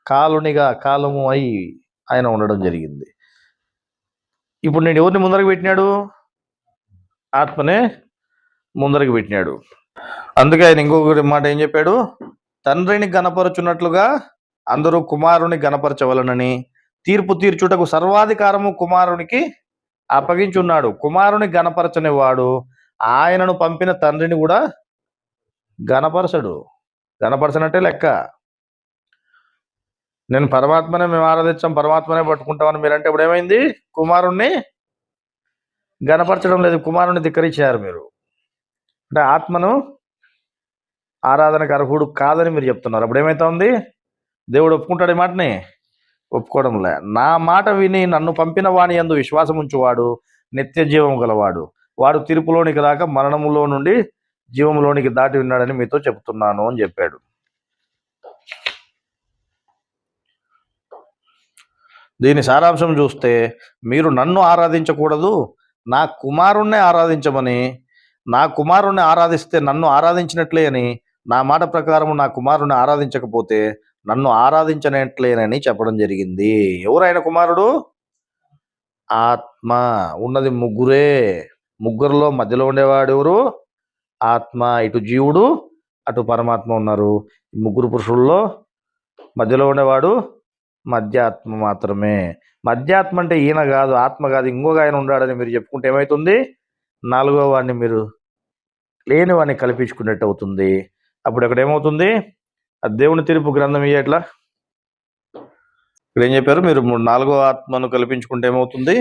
కాలునిగా, కాలము అయి ఆయన ఉండడం జరిగింది. ఇప్పుడు నేను ఎవరిని ముందరకు పెట్టినాడు? ఆత్మనే ముందరకు పెట్టినాడు. అందుకే ఆయన ఇంకొకటి మాట ఏం చెప్పాడు? తండ్రిని గణపరచున్నట్లుగా అందరూ కుమారుని గణపరచవలనని తీర్పు తీర్చుటకు సర్వాధికారము కుమారునికి అప్పగించున్నాడు. కుమారుని గణపరచని వాడు ఆయనను పంపిన తండ్రిని కూడా గణపరచడు. గణపరచనట్టే లెక్క. నేను పరమాత్మనే మేము ఆరాధించాం, పరమాత్మనే పట్టుకుంటామని మీరంటే ఇప్పుడు ఏమైంది? కుమారుణ్ణి గణపరచడం లేదు, కుమారుణ్ణి ధిక్కరించారు మీరు. అంటే ఆత్మను ఆరాధనకు అర్హుడు కాదని మీరు చెప్తున్నారు. అప్పుడు ఏమైతా ఉంది? దేవుడు ఒప్పుకుంటాడు ఈ మాటని? ఒప్పుకోవడంలే. నా మాట విని నన్ను పంపిన వాని యందు విశ్వాసం ఉంచువాడు నిత్య జీవం గలవాడు, వాడు తీర్పులోనికి రాక మరణములో నుండి జీవములోనికి దాటి ఉన్నాడని మీతో చెప్తున్నాను అని చెప్పాడు. దీని సారాంశం చూస్తే మీరు నన్ను ఆరాధించకూడదు, నా కుమారుణ్ణే ఆరాధించమని, నా కుమారుణ్ణి ఆరాధిస్తే నన్ను ఆరాధించినట్లే అని, నా మాట ప్రకారం నా కుమారుణ్ణి ఆరాధించకపోతే నన్ను ఆరాధించనట్లేనని చెప్పడం జరిగింది. ఎవరు ఆయన కుమారుడు? ఆత్మ. ఉన్నది ముగ్గురే. ముగ్గురులో మధ్యలో ఉండేవాడు ఎవరు? ఆత్మ. ఇటు జీవుడు, అటు పరమాత్మ ఉన్నారు. ముగ్గురు పురుషుల్లో మధ్యలో ఉండేవాడు మధ్యాత్మ మాత్రమే. మధ్యాత్మ అంటే ఈయన కాదు, ఆత్మ కాదు, ఇంకొక ఆయన ఉన్నాడని మీరు చెప్పుకుంటే ఏమవుతుంది? నాలుగో వాడిని మీరు లేని వాడిని కల్పించుకున్నట్టు అవుతుంది. అప్పుడు ఇక్కడ ఏమవుతుంది? ఆ దేవుని తీర్పు గ్రంథం ఇయ్యట్లా ఇక్కడ ఏం చెప్పారు? మీరు నాలుగో ఆత్మను కల్పించుకుంటే ఏమవుతుంది?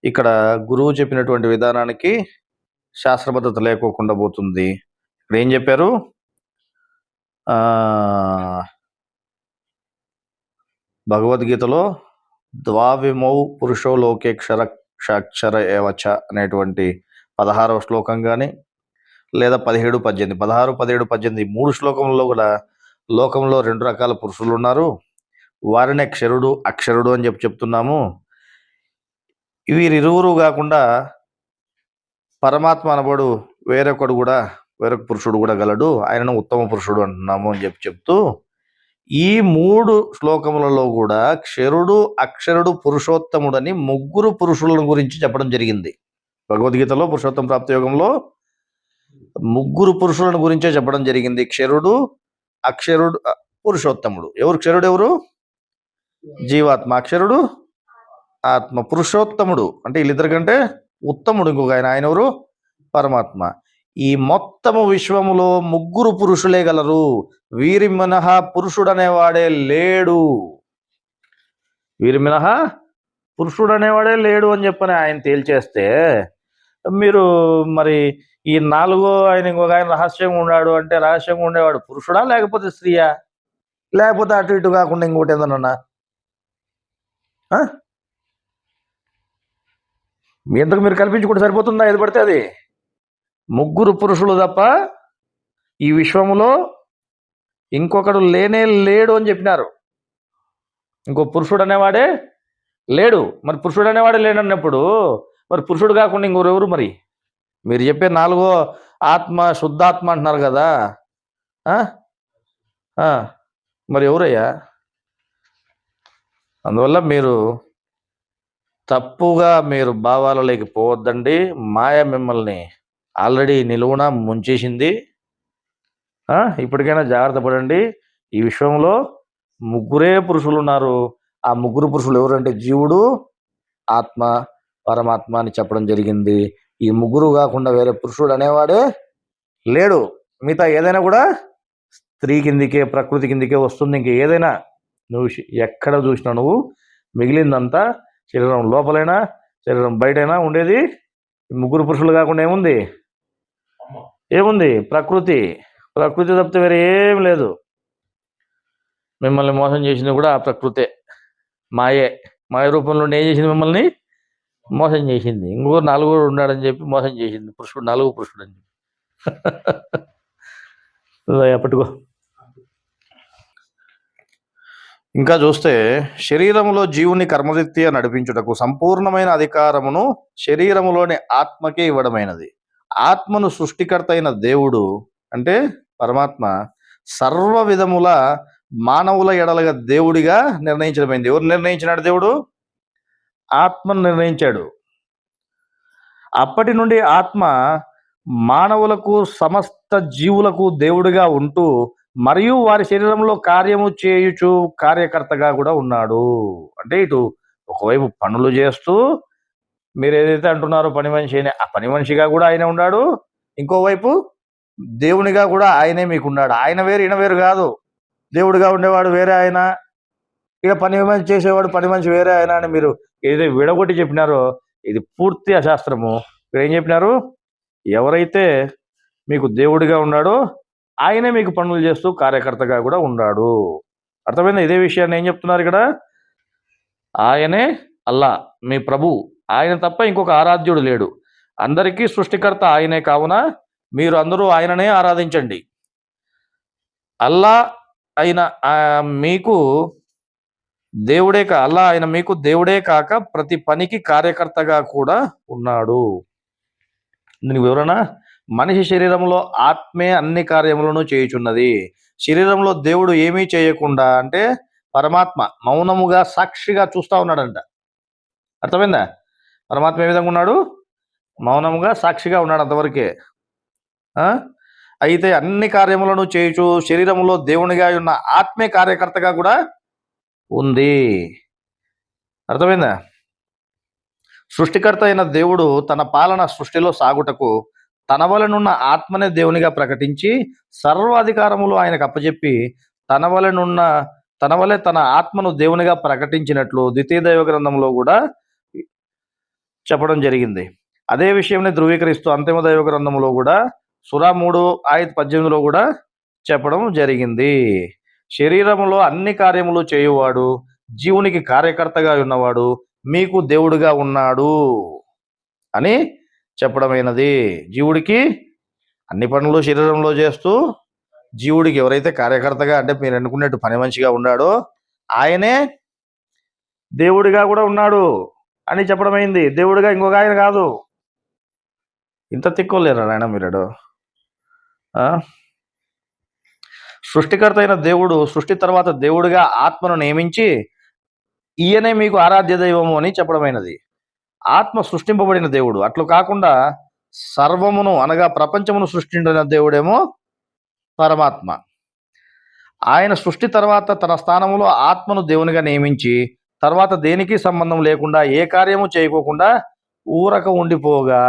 ఇక్కడ గురువు చెప్పినటువంటి విధానానికి శాస్త్రబద్ధత లేకోకుండా పోతుంది. ఇక్కడ ఏం చెప్పారు? భగవద్గీతలో ద్వావిమౌ పురుషో లోకేక్షర క్షర ఏవచ అనేటువంటి 16వ శ్లోకం కానీ, లేదా 17, 18, 16, 17, 18 3 శ్లోకంలో కూడా లోకంలో 2 రకాల పురుషులు ఉన్నారు. వారినే క్షరుడు, అక్షరుడు అని చెప్తున్నాము. వీరిరువురు కాకుండా పరమాత్మ అనబడు వేరొక పురుషుడు కూడా గలడు, ఆయనను ఉత్తమ పురుషుడు అంటున్నాము అని చెప్తూ ఈ 3 శ్లోకములలో కూడా క్షరుడు, అక్షరుడు, పురుషోత్తముడని ముగ్గురు పురుషుల గురించి చెప్పడం జరిగింది. భగవద్గీతలో పురుషోత్తమ ప్రాప్తి యోగంలో ముగ్గురు పురుషులను గురించే చెప్పడం జరిగింది. క్షరుడు, అక్షరుడు, పురుషోత్తముడు. ఎవరు క్షరుడు? ఎవరు? జీవాత్మ. అక్షరుడు ఆత్మ. పురుషోత్తముడు అంటే వీళ్ళిద్దరి కంటే ఉత్తముడు ఇంకొక ఆయన ఎవరు? పరమాత్మ. ఈ మొత్తము విశ్వములో ముగ్గురు పురుషులే గలరు. వీరి మినహా పురుషుడనేవాడే లేడు. వీరి మినహా పురుషుడనేవాడే లేడు అని చెప్పని ఆయన తేల్చేస్తే, మీరు మరి ఈ నాలుగో ఆయన ఇంకొక ఆయన రహస్యంగా ఉన్నాడు అంటే రహస్యంగా ఉండేవాడు పురుషుడా లేకపోతే స్త్రీయా? లేకపోతే అటు ఇటు కాకుండా ఇంకోటి ఏదన్నా ఎంతకు మీరు కల్పించుకుంటే సరిపోతుందా? ఏది పడితే అది. ముగ్గురు పురుషులు తప్ప ఈ విశ్వములో ఇంకొకడు లేనే లేడు అని చెప్పినారు. ఇంకో పురుషుడు అనేవాడే లేడు. మరి పురుషుడు అనేవాడే లేడన్నప్పుడు మరి పురుషుడు కాకుండా ఇంకొరెవరు? మరి మీరు చెప్పే నాలుగో ఆత్మ శుద్ధాత్మ అంటున్నారు కదా, మరి ఎవరయ్యా? అందువల్ల మీరు తప్పుగా మీరు భావాలలోకి పోవద్దండి. మాయ మిమ్మల్ని ఆల్రెడీ నిలువున ముంచేసింది. ఇప్పటికైనా జాగ్రత్త పడండి. ఈ విశ్వంలో ముగ్గురే పురుషులు ఉన్నారు. ఆ ముగ్గురు పురుషులు ఎవరంటే జీవుడు, ఆత్మ, పరమాత్మ అని చెప్పడం జరిగింది. ఈ ముగ్గురు కాకుండా వేరే పురుషుడు అనేవాడే లేడు. మిగతా ఏదైనా కూడా స్త్రీ కిందికే, ప్రకృతి కిందికే వస్తుంది. ఇంక ఏదైనా నువ్వు ఎక్కడ చూసినా నువ్వు మిగిలిందంతా శరీరం లోపలైనా శరీరం బయటైనా ఉండేది ముగ్గురు పురుషులు కాకుండా ఏముంది? ప్రకృతి తప్పితే వేరే ఏం లేదు. మిమ్మల్ని మోసం చేసింది కూడా ఆ ప్రకృతే, మాయ రూపంలో ఏం చేసింది? మిమ్మల్ని మోసం చేసింది. ఇంకో నలుగురు ఉన్నాడని చెప్పి మోసం చేసింది. నాలుగు పురుషుడు అని చెప్పి పట్టుకో. ఇంకా చూస్తే శరీరములో జీవుని కర్మరీత్యా నడిపించుటకు సంపూర్ణమైన అధికారమును శరీరములోని ఆత్మకే ఇవ్వడమైనది. ఆత్మను సృష్టికర్త అయిన దేవుడు అంటే పరమాత్మ సర్వ విధముల మానవుల ఎడలగా దేవుడిగా నిర్ణయించడమైంది. ఎవరు నిర్ణయించినాడు? దేవుడు ఆత్మను నిర్ణయించాడు. అప్పటి నుండి ఆత్మ మానవులకు సమస్త జీవులకు దేవుడిగా ఉంటూ మరియు వారి శరీరంలో కార్యము చేయుచు కార్యకర్తగా కూడా ఉన్నాడు. అంటే ఇటు ఒకవైపు పనులు చేస్తూ మీరు ఏదైతే అంటున్నారో పని మనిషి అయినా, ఆ పని మనిషిగా కూడా ఆయనే ఉన్నాడు. ఇంకోవైపు దేవునిగా కూడా ఆయనే మీకున్నాడు. ఆయన వేరు ఈయన వేరు కాదు. దేవుడిగా ఉండేవాడు వేరే ఆయన, ఇక పని మనిషి చేసేవాడు పని మనిషి వేరే ఆయన అని మీరు ఏదైతే విడగొట్టి చెప్పినారో ఇది పూర్తి అశాస్త్రము. ఇక్కడ ఏం చెప్పినారు? ఎవరైతే మీకు దేవుడిగా ఉన్నాడో ఆయనే మీకు పనులు చేస్తూ కార్యకర్తగా కూడా ఉన్నాడు. అర్థమైందా? ఇదే విషయాన్ని ఏం చెప్తున్నారు ఇక్కడ? ఆయనే అల్లా మీ ప్రభు. ఆయన తప్ప ఇంకొక ఆరాధ్యుడు లేడు. అందరికీ సృష్టికర్త ఆయనే. కావున మీరు అందరూ ఆయననే ఆరాధించండి. అల్లా ఆయన మీకు దేవుడే అల్లా ఆయన మీకు దేవుడే కాక ప్రతి పనికి కార్యకర్తగా కూడా ఉన్నాడు. దీనికి వివరణ, మనిషి శరీరంలో ఆత్మే అన్ని కార్యములను చేయుచున్నది. శరీరంలో దేవుడు ఏమీ చేయకుండా అంటే పరమాత్మ మౌనముగా సాక్షిగా చూస్తూ ఉన్నాడంట. అర్థమైందా? పరమాత్మ ఏ విధంగా ఉన్నాడు? మౌనముగా సాక్షిగా ఉన్నాడు అంతవరకే. అయితే అన్ని కార్యములను చేయుచు శరీరంలో దేవునిగా ఉన్న ఆత్మే కార్యకర్తగా కూడా ఉంది. అర్థమైందా? సృష్టికర్త అయిన దేవుడు తన పాలన సృష్టిలో సాగుటకు తన వలనున్న ఆత్మనే దేవునిగా ప్రకటించి సర్వాధికారములు ఆయనకు అప్పచెప్పి తన వలె తన ఆత్మను దేవునిగా ప్రకటించినట్లు ద్వితీయ దైవ గ్రంథంలో కూడా చెప్పడం జరిగింది. అదే విషయంని ధృవీకరిస్తూ అంతిమ దైవ గ్రంథంలో కూడా సురా 3:18 కూడా చెప్పడం జరిగింది. శరీరములో అన్ని కార్యములు చేయువాడు, జీవునికి కార్యకర్తగా ఉన్నవాడు మీకు దేవుడుగా ఉన్నాడు అని చెప్పడమైనది. జీవుడికి అన్ని పనులు శరీరంలో చేస్తూ జీవుడికి ఎవరైతే కార్యకర్తగా అంటే మీరు అనుకున్నట్టు పని మనిషిగా ఉన్నాడో ఆయనే దేవుడిగా కూడా ఉన్నాడు అని చెప్పడమైంది. దేవుడిగా ఇంకొక ఆయన కాదు. ఇంత తిక్కోలేరా నాయన మీరడు? సృష్టికర్త అయిన దేవుడు సృష్టి తర్వాత దేవుడిగా ఆత్మను నియమించి ఈయనే మీకు ఆరాధ్య దైవము అని చెప్పడమైనది. ఆత్మ సృష్టింపబడిన దేవుడు. అట్లు కాకుండా సర్వమును అనగా ప్రపంచమును సృష్టించిన దేవుడేమో పరమాత్మ. ఆయన సృష్టి తర్వాత తన స్థానంలో ఆత్మను దేవునిగా నియమించి తర్వాత దేనికి సంబంధం లేకుండా ఏ కార్యము చేయకోకుండా ఊరక ఉండిపోగా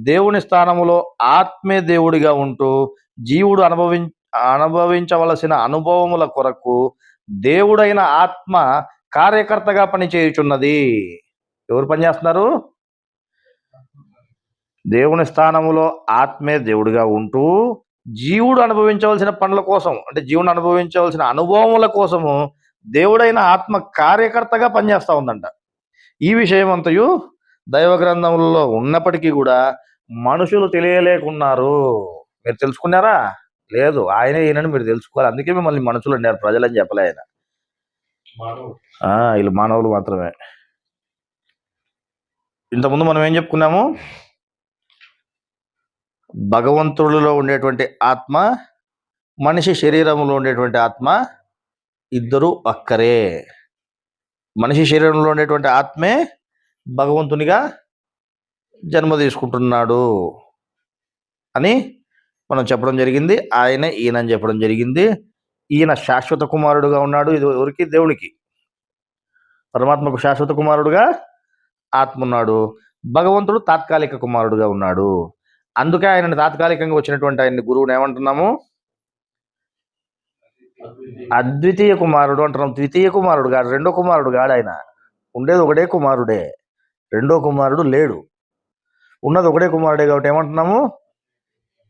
దేవుని స్థానములో ఆత్మే దేవుడిగా ఉంటూ జీవుడు అనుభవించవలసిన అనుభవముల కొరకు దేవుడైన ఆత్మ కార్యకర్తగా పనిచేయుచున్నది. ఎవరు పనిచేస్తున్నారు? దేవుని స్థానములో ఆత్మే దేవుడిగా ఉంటూ జీవుడు అనుభవించవలసిన పనుల కోసం అంటే జీవుడు అనుభవించవలసిన అనుభవముల కోసము దేవుడైన ఆత్మ కార్యకర్తగా పనిచేస్తూ ఉందంట. ఈ విషయం అంతయు దైవ గ్రంథములలో ఉన్నప్పటికీ కూడా మనుషులు తెలియలేకున్నారు. మీరు తెలుసుకున్నారా? లేదు. ఆయనే ఈయనని మీరు తెలుసుకోవాలి. అందుకే మిమ్మల్ని మనుషులు అన్నారు, ప్రజలని చెప్పలే ఆయన. వీళ్ళు మానవులు మాత్రమే. ఇంతకుముందు మనం ఏం చెప్పుకున్నాము? భగవంతుడిలో ఉండేటువంటి ఆత్మ, మనిషి శరీరంలో ఉండేటువంటి ఆత్మ ఇద్దరు అక్కరే. మనిషి శరీరంలో ఉండేటువంటి ఆత్మే భగవంతునిగా జన్మ తీసుకుంటున్నాడు అని మనం చెప్పడం జరిగింది. ఆయనే ఈయనని చెప్పడం జరిగింది. ఈయన శాశ్వత కుమారుడుగా ఉన్నాడు. ఇది ఎవరికి? దేవునికి. పరమాత్మకు శాశ్వత కుమారుడుగా ఆత్మ ఉన్నాడు. భగవంతుడు తాత్కాలిక కుమారుడుగా ఉన్నాడు. అందుకే ఆయనని తాత్కాలికంగా వచ్చినటువంటి ఆయన్ని గురువుని ఏమంటున్నాము? అద్వితీయ కుమారుడు అంటున్నాం. ద్వితీయ కుమారుడు కాదు, రెండో కుమారుడు కాడు. ఆయన ఉండేది ఒకటే కుమారుడే, రెండో కుమారుడు లేడు. ఉన్నది ఒకటే కుమారుడే కాబట్టి ఏమంటున్నాము?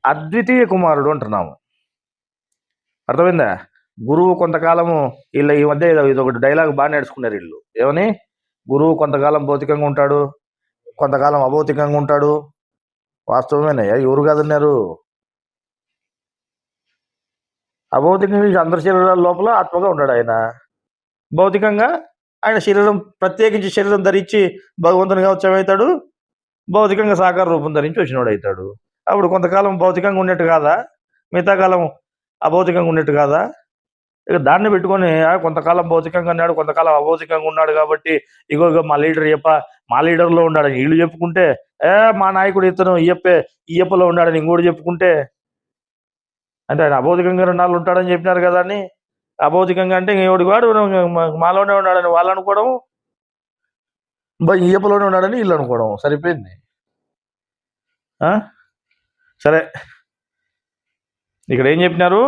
అద్వితీయ కుమారుడు అంటున్నాము. అర్థమైందా? గురువు కొంతకాలము వీళ్ళ ఈ మధ్య ఇది ఒకటి డైలాగ్ బాగా నేర్చుకున్నారు వీళ్ళు. ఏమని? గురువు కొంతకాలం భౌతికంగా ఉంటాడు, కొంతకాలం అభౌతికంగా ఉంటాడు. వాస్తవమేనయ్యా, ఎవరు కాదన్నారు? అభౌతికంగా అందరి శరీరాల లోపల ఆత్మగా ఉన్నాడు ఆయన. భౌతికంగా ఆయన శరీరం ప్రత్యేకించి శరీరం ధరించి భగవంతునిగా వచ్చేమవుతాడు? భౌతికంగా సాకార రూపం ధరించి వచ్చినవాడు అవుతాడు. అప్పుడు కొంతకాలం భౌతికంగా ఉన్నట్టు కాదా? మిగతా కాలం అభౌతికంగా ఉన్నట్టు కాదా? ఇక దాన్ని పెట్టుకొని కొంతకాలం భౌతికంగా ఉన్నాడు, కొంతకాలం అభౌతికంగా ఉన్నాడు కాబట్టి ఇగో మా లీడర్ మా లీడర్లో ఉన్నాడని వీళ్ళు చెప్పుకుంటే, మా నాయకుడు ఇతను ఈయప్పలో ఉన్నాడని ఇంకోటి చెప్పుకుంటే, అంటే ఆయన అభౌతికంగా 2 నాళ్ళు ఉంటాడని చెప్పినారు కదా అని అభౌతికంగా అంటే ఎవడి వాడు మాలోనే ఉన్నాడని వాళ్ళు అనుకోవడం, ఈయప్పలోనే ఉన్నాడని వీళ్ళు అనుకోవడం సరిపోయింది. సరే, ఇక్కడ ఏం చెప్పినారు?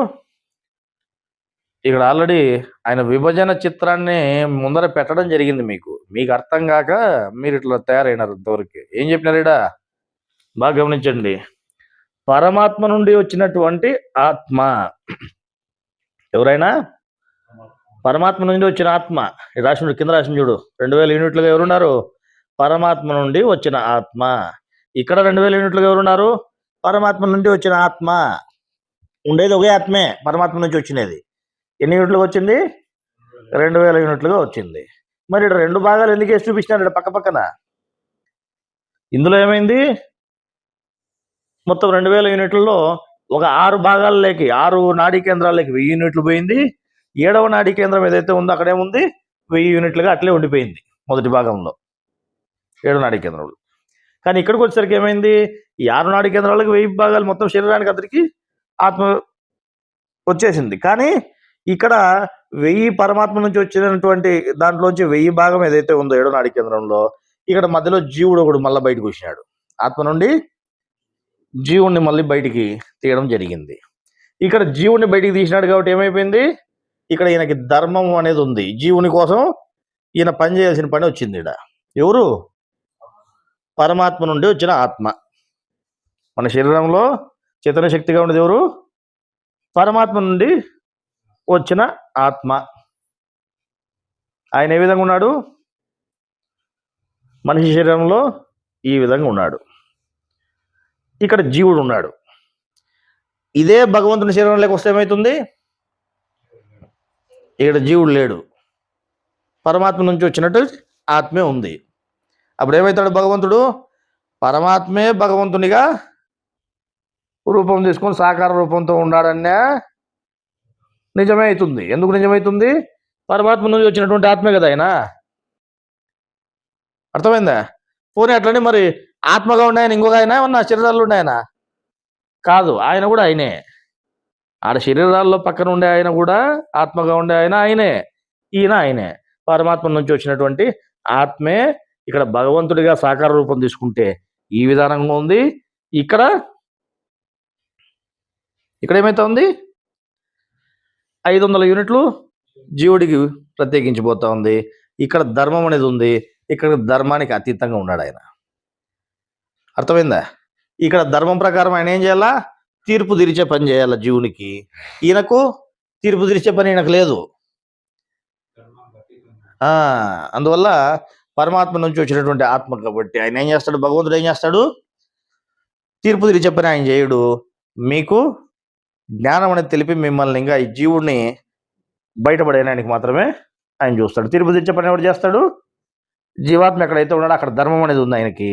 ఇక్కడ ఆల్రెడీ ఆయన విభజన చిత్రాన్ని ముందర పెట్టడం జరిగింది. మీకు అర్థం కాక మీరు ఇట్లా తయారైనారు. ఇంతవరకు ఏం చెప్పినారు ఇక్కడ బాగా గమనించండి. పరమాత్మ నుండి వచ్చినటువంటి ఆత్మ, ఎవరైనా పరమాత్మ నుండి వచ్చిన ఆత్మ రాసిన కింద రాసిన చూడు, 2000 యూనిట్లుగా ఎవరున్నారు? పరమాత్మ నుండి వచ్చిన ఆత్మ. ఇక్కడ 2000 యూనిట్లుగా ఎవరున్నారు? పరమాత్మ నుండి వచ్చిన ఆత్మ. ఉండేది ఒకే ఆత్మే, పరమాత్మ నుంచి వచ్చినది. ఎన్ని యూనిట్లుగా వచ్చింది? 2000 యూనిట్లుగా వచ్చింది. మరి ఇక్కడ 2 భాగాలు ఎందుకు వేసి చూపించినారు ఇక్కడ పక్క పక్కన? ఇందులో ఏమైంది? మొత్తం 2000 యూనిట్లలో ఒక 6 భాగాల్లోకి 6 నాడీ కేంద్రాల్లోకి 1000 యూనిట్లు పోయింది. 7వ నాడీ కేంద్రం ఏదైతే ఉందో అక్కడేముంది 1000 యూనిట్లుగా అట్లే ఉండిపోయింది మొదటి భాగంలో 7 నాడీ కేంద్రాలు. కానీ ఇక్కడికి వచ్చేసరికి ఏమైంది, ఈ 6 నాడీ కేంద్రాలకు 1000 భాగాలు మొత్తం శరీరానికి అందరికీ ఆత్మ వచ్చేసింది. కానీ ఇక్కడ 1000 పరమాత్మ నుంచి వచ్చినటువంటి దాంట్లోంచి 1000 భాగం ఏదైతే ఉందో 7వ నాడీ కేంద్రంలో, ఇక్కడ మధ్యలో జీవుడు ఒకడు మళ్ళీ బయటకు వచ్చినాడు. ఆత్మ నుండి జీవుణ్ణి మళ్ళీ బయటికి తీయడం జరిగింది. ఇక్కడ జీవుణ్ణి బయటికి తీసినాడు కాబట్టి ఏమైపోయింది, ఇక్కడ ఈయనకి ధర్మం అనేది ఉంది. జీవుని కోసం ఈయన పని చేయాల్సిన పని వచ్చింది. ఇక్కడ ఎవరు? పరమాత్మ నుండి వచ్చిన ఆత్మ. మన శరీరంలో చైతన్య శక్తిగా ఉండేది ఎవరు? పరమాత్మ నుండి వచ్చిన ఆత్మ. ఆయన ఏ విధంగా ఉన్నాడు? మనిషి శరీరంలో ఈ విధంగా ఉన్నాడు. ఇక్కడ జీవుడు ఉన్నాడు. ఇదే భగవంతుని శరీరంలోకి వస్తే ఏమవుతుంది, ఇక్కడ జీవుడు లేడు, పరమాత్మ నుంచి వచ్చినట్టు ఆత్మే ఉంది. అప్పుడు ఏమవుతాడు భగవంతుడు? పరమాత్మే భగవంతునిగా రూపం తీసుకొని సాకార రూపంతో ఉన్నాడనే నిజమే అవుతుంది. ఎందుకు నిజమవుతుంది? పరమాత్మ నుంచి వచ్చినటువంటి ఆత్మే కదా ఆయన. అర్థమైందా? పోనీ అట్లనే మరి ఆత్మగా ఉండే ఆయన ఇంకొక ఆయన ఉన్న శరీరాల్లో ఉండే ఆయన కాదు, ఆయన కూడా ఆయనే. ఆడ శరీరాల్లో పక్కన ఉండే ఆయన కూడా ఆత్మగా ఉండే ఆయన ఆయనే, ఈయన ఆయనే. పరమాత్మ నుంచి వచ్చినటువంటి ఆత్మే ఇక్కడ భగవంతుడిగా సాకార రూపం తీసుకుంటే ఈ విధానంగా ఉంది. ఇక్కడ ఏమైతే ఉంది, 500 యూనిట్లు జీవుడికి ప్రత్యేకించిపోతా ఉంది. ఇక్కడ ధర్మం అనేది ఉంది. ఇక్కడ ధర్మానికి అతీతంగా ఉన్నాడు ఆయన. అర్థమైందా? ఇక్కడ ధర్మం ప్రకారం ఆయన ఏం చేయాలా? తీర్పు తీర్చే పని చేయాల జీవునికి. ఈయనకు తీర్పు తీర్చే పని ఈయనకు లేదు. అందువల్ల పరమాత్మ నుంచి వచ్చినటువంటి ఆత్మ కాబట్టి ఆయన ఏం చేస్తాడు? భగవంతుడు ఏం చేస్తాడు? తీర్పు తీర్చే పని ఆయన చేయడు. మీకు జ్ఞానం అనేది తెలిపి మిమ్మల్ని ఇంకా ఈ జీవుడిని బయటపడేయడానికి మాత్రమే ఆయన చూస్తాడు. తీర్పు తీర్చే పని ఎవరు చేస్తాడు? జీవాత్మ ఎక్కడైతే ఉన్నాడో అక్కడ ధర్మం అనేది ఉంది ఆయనకి.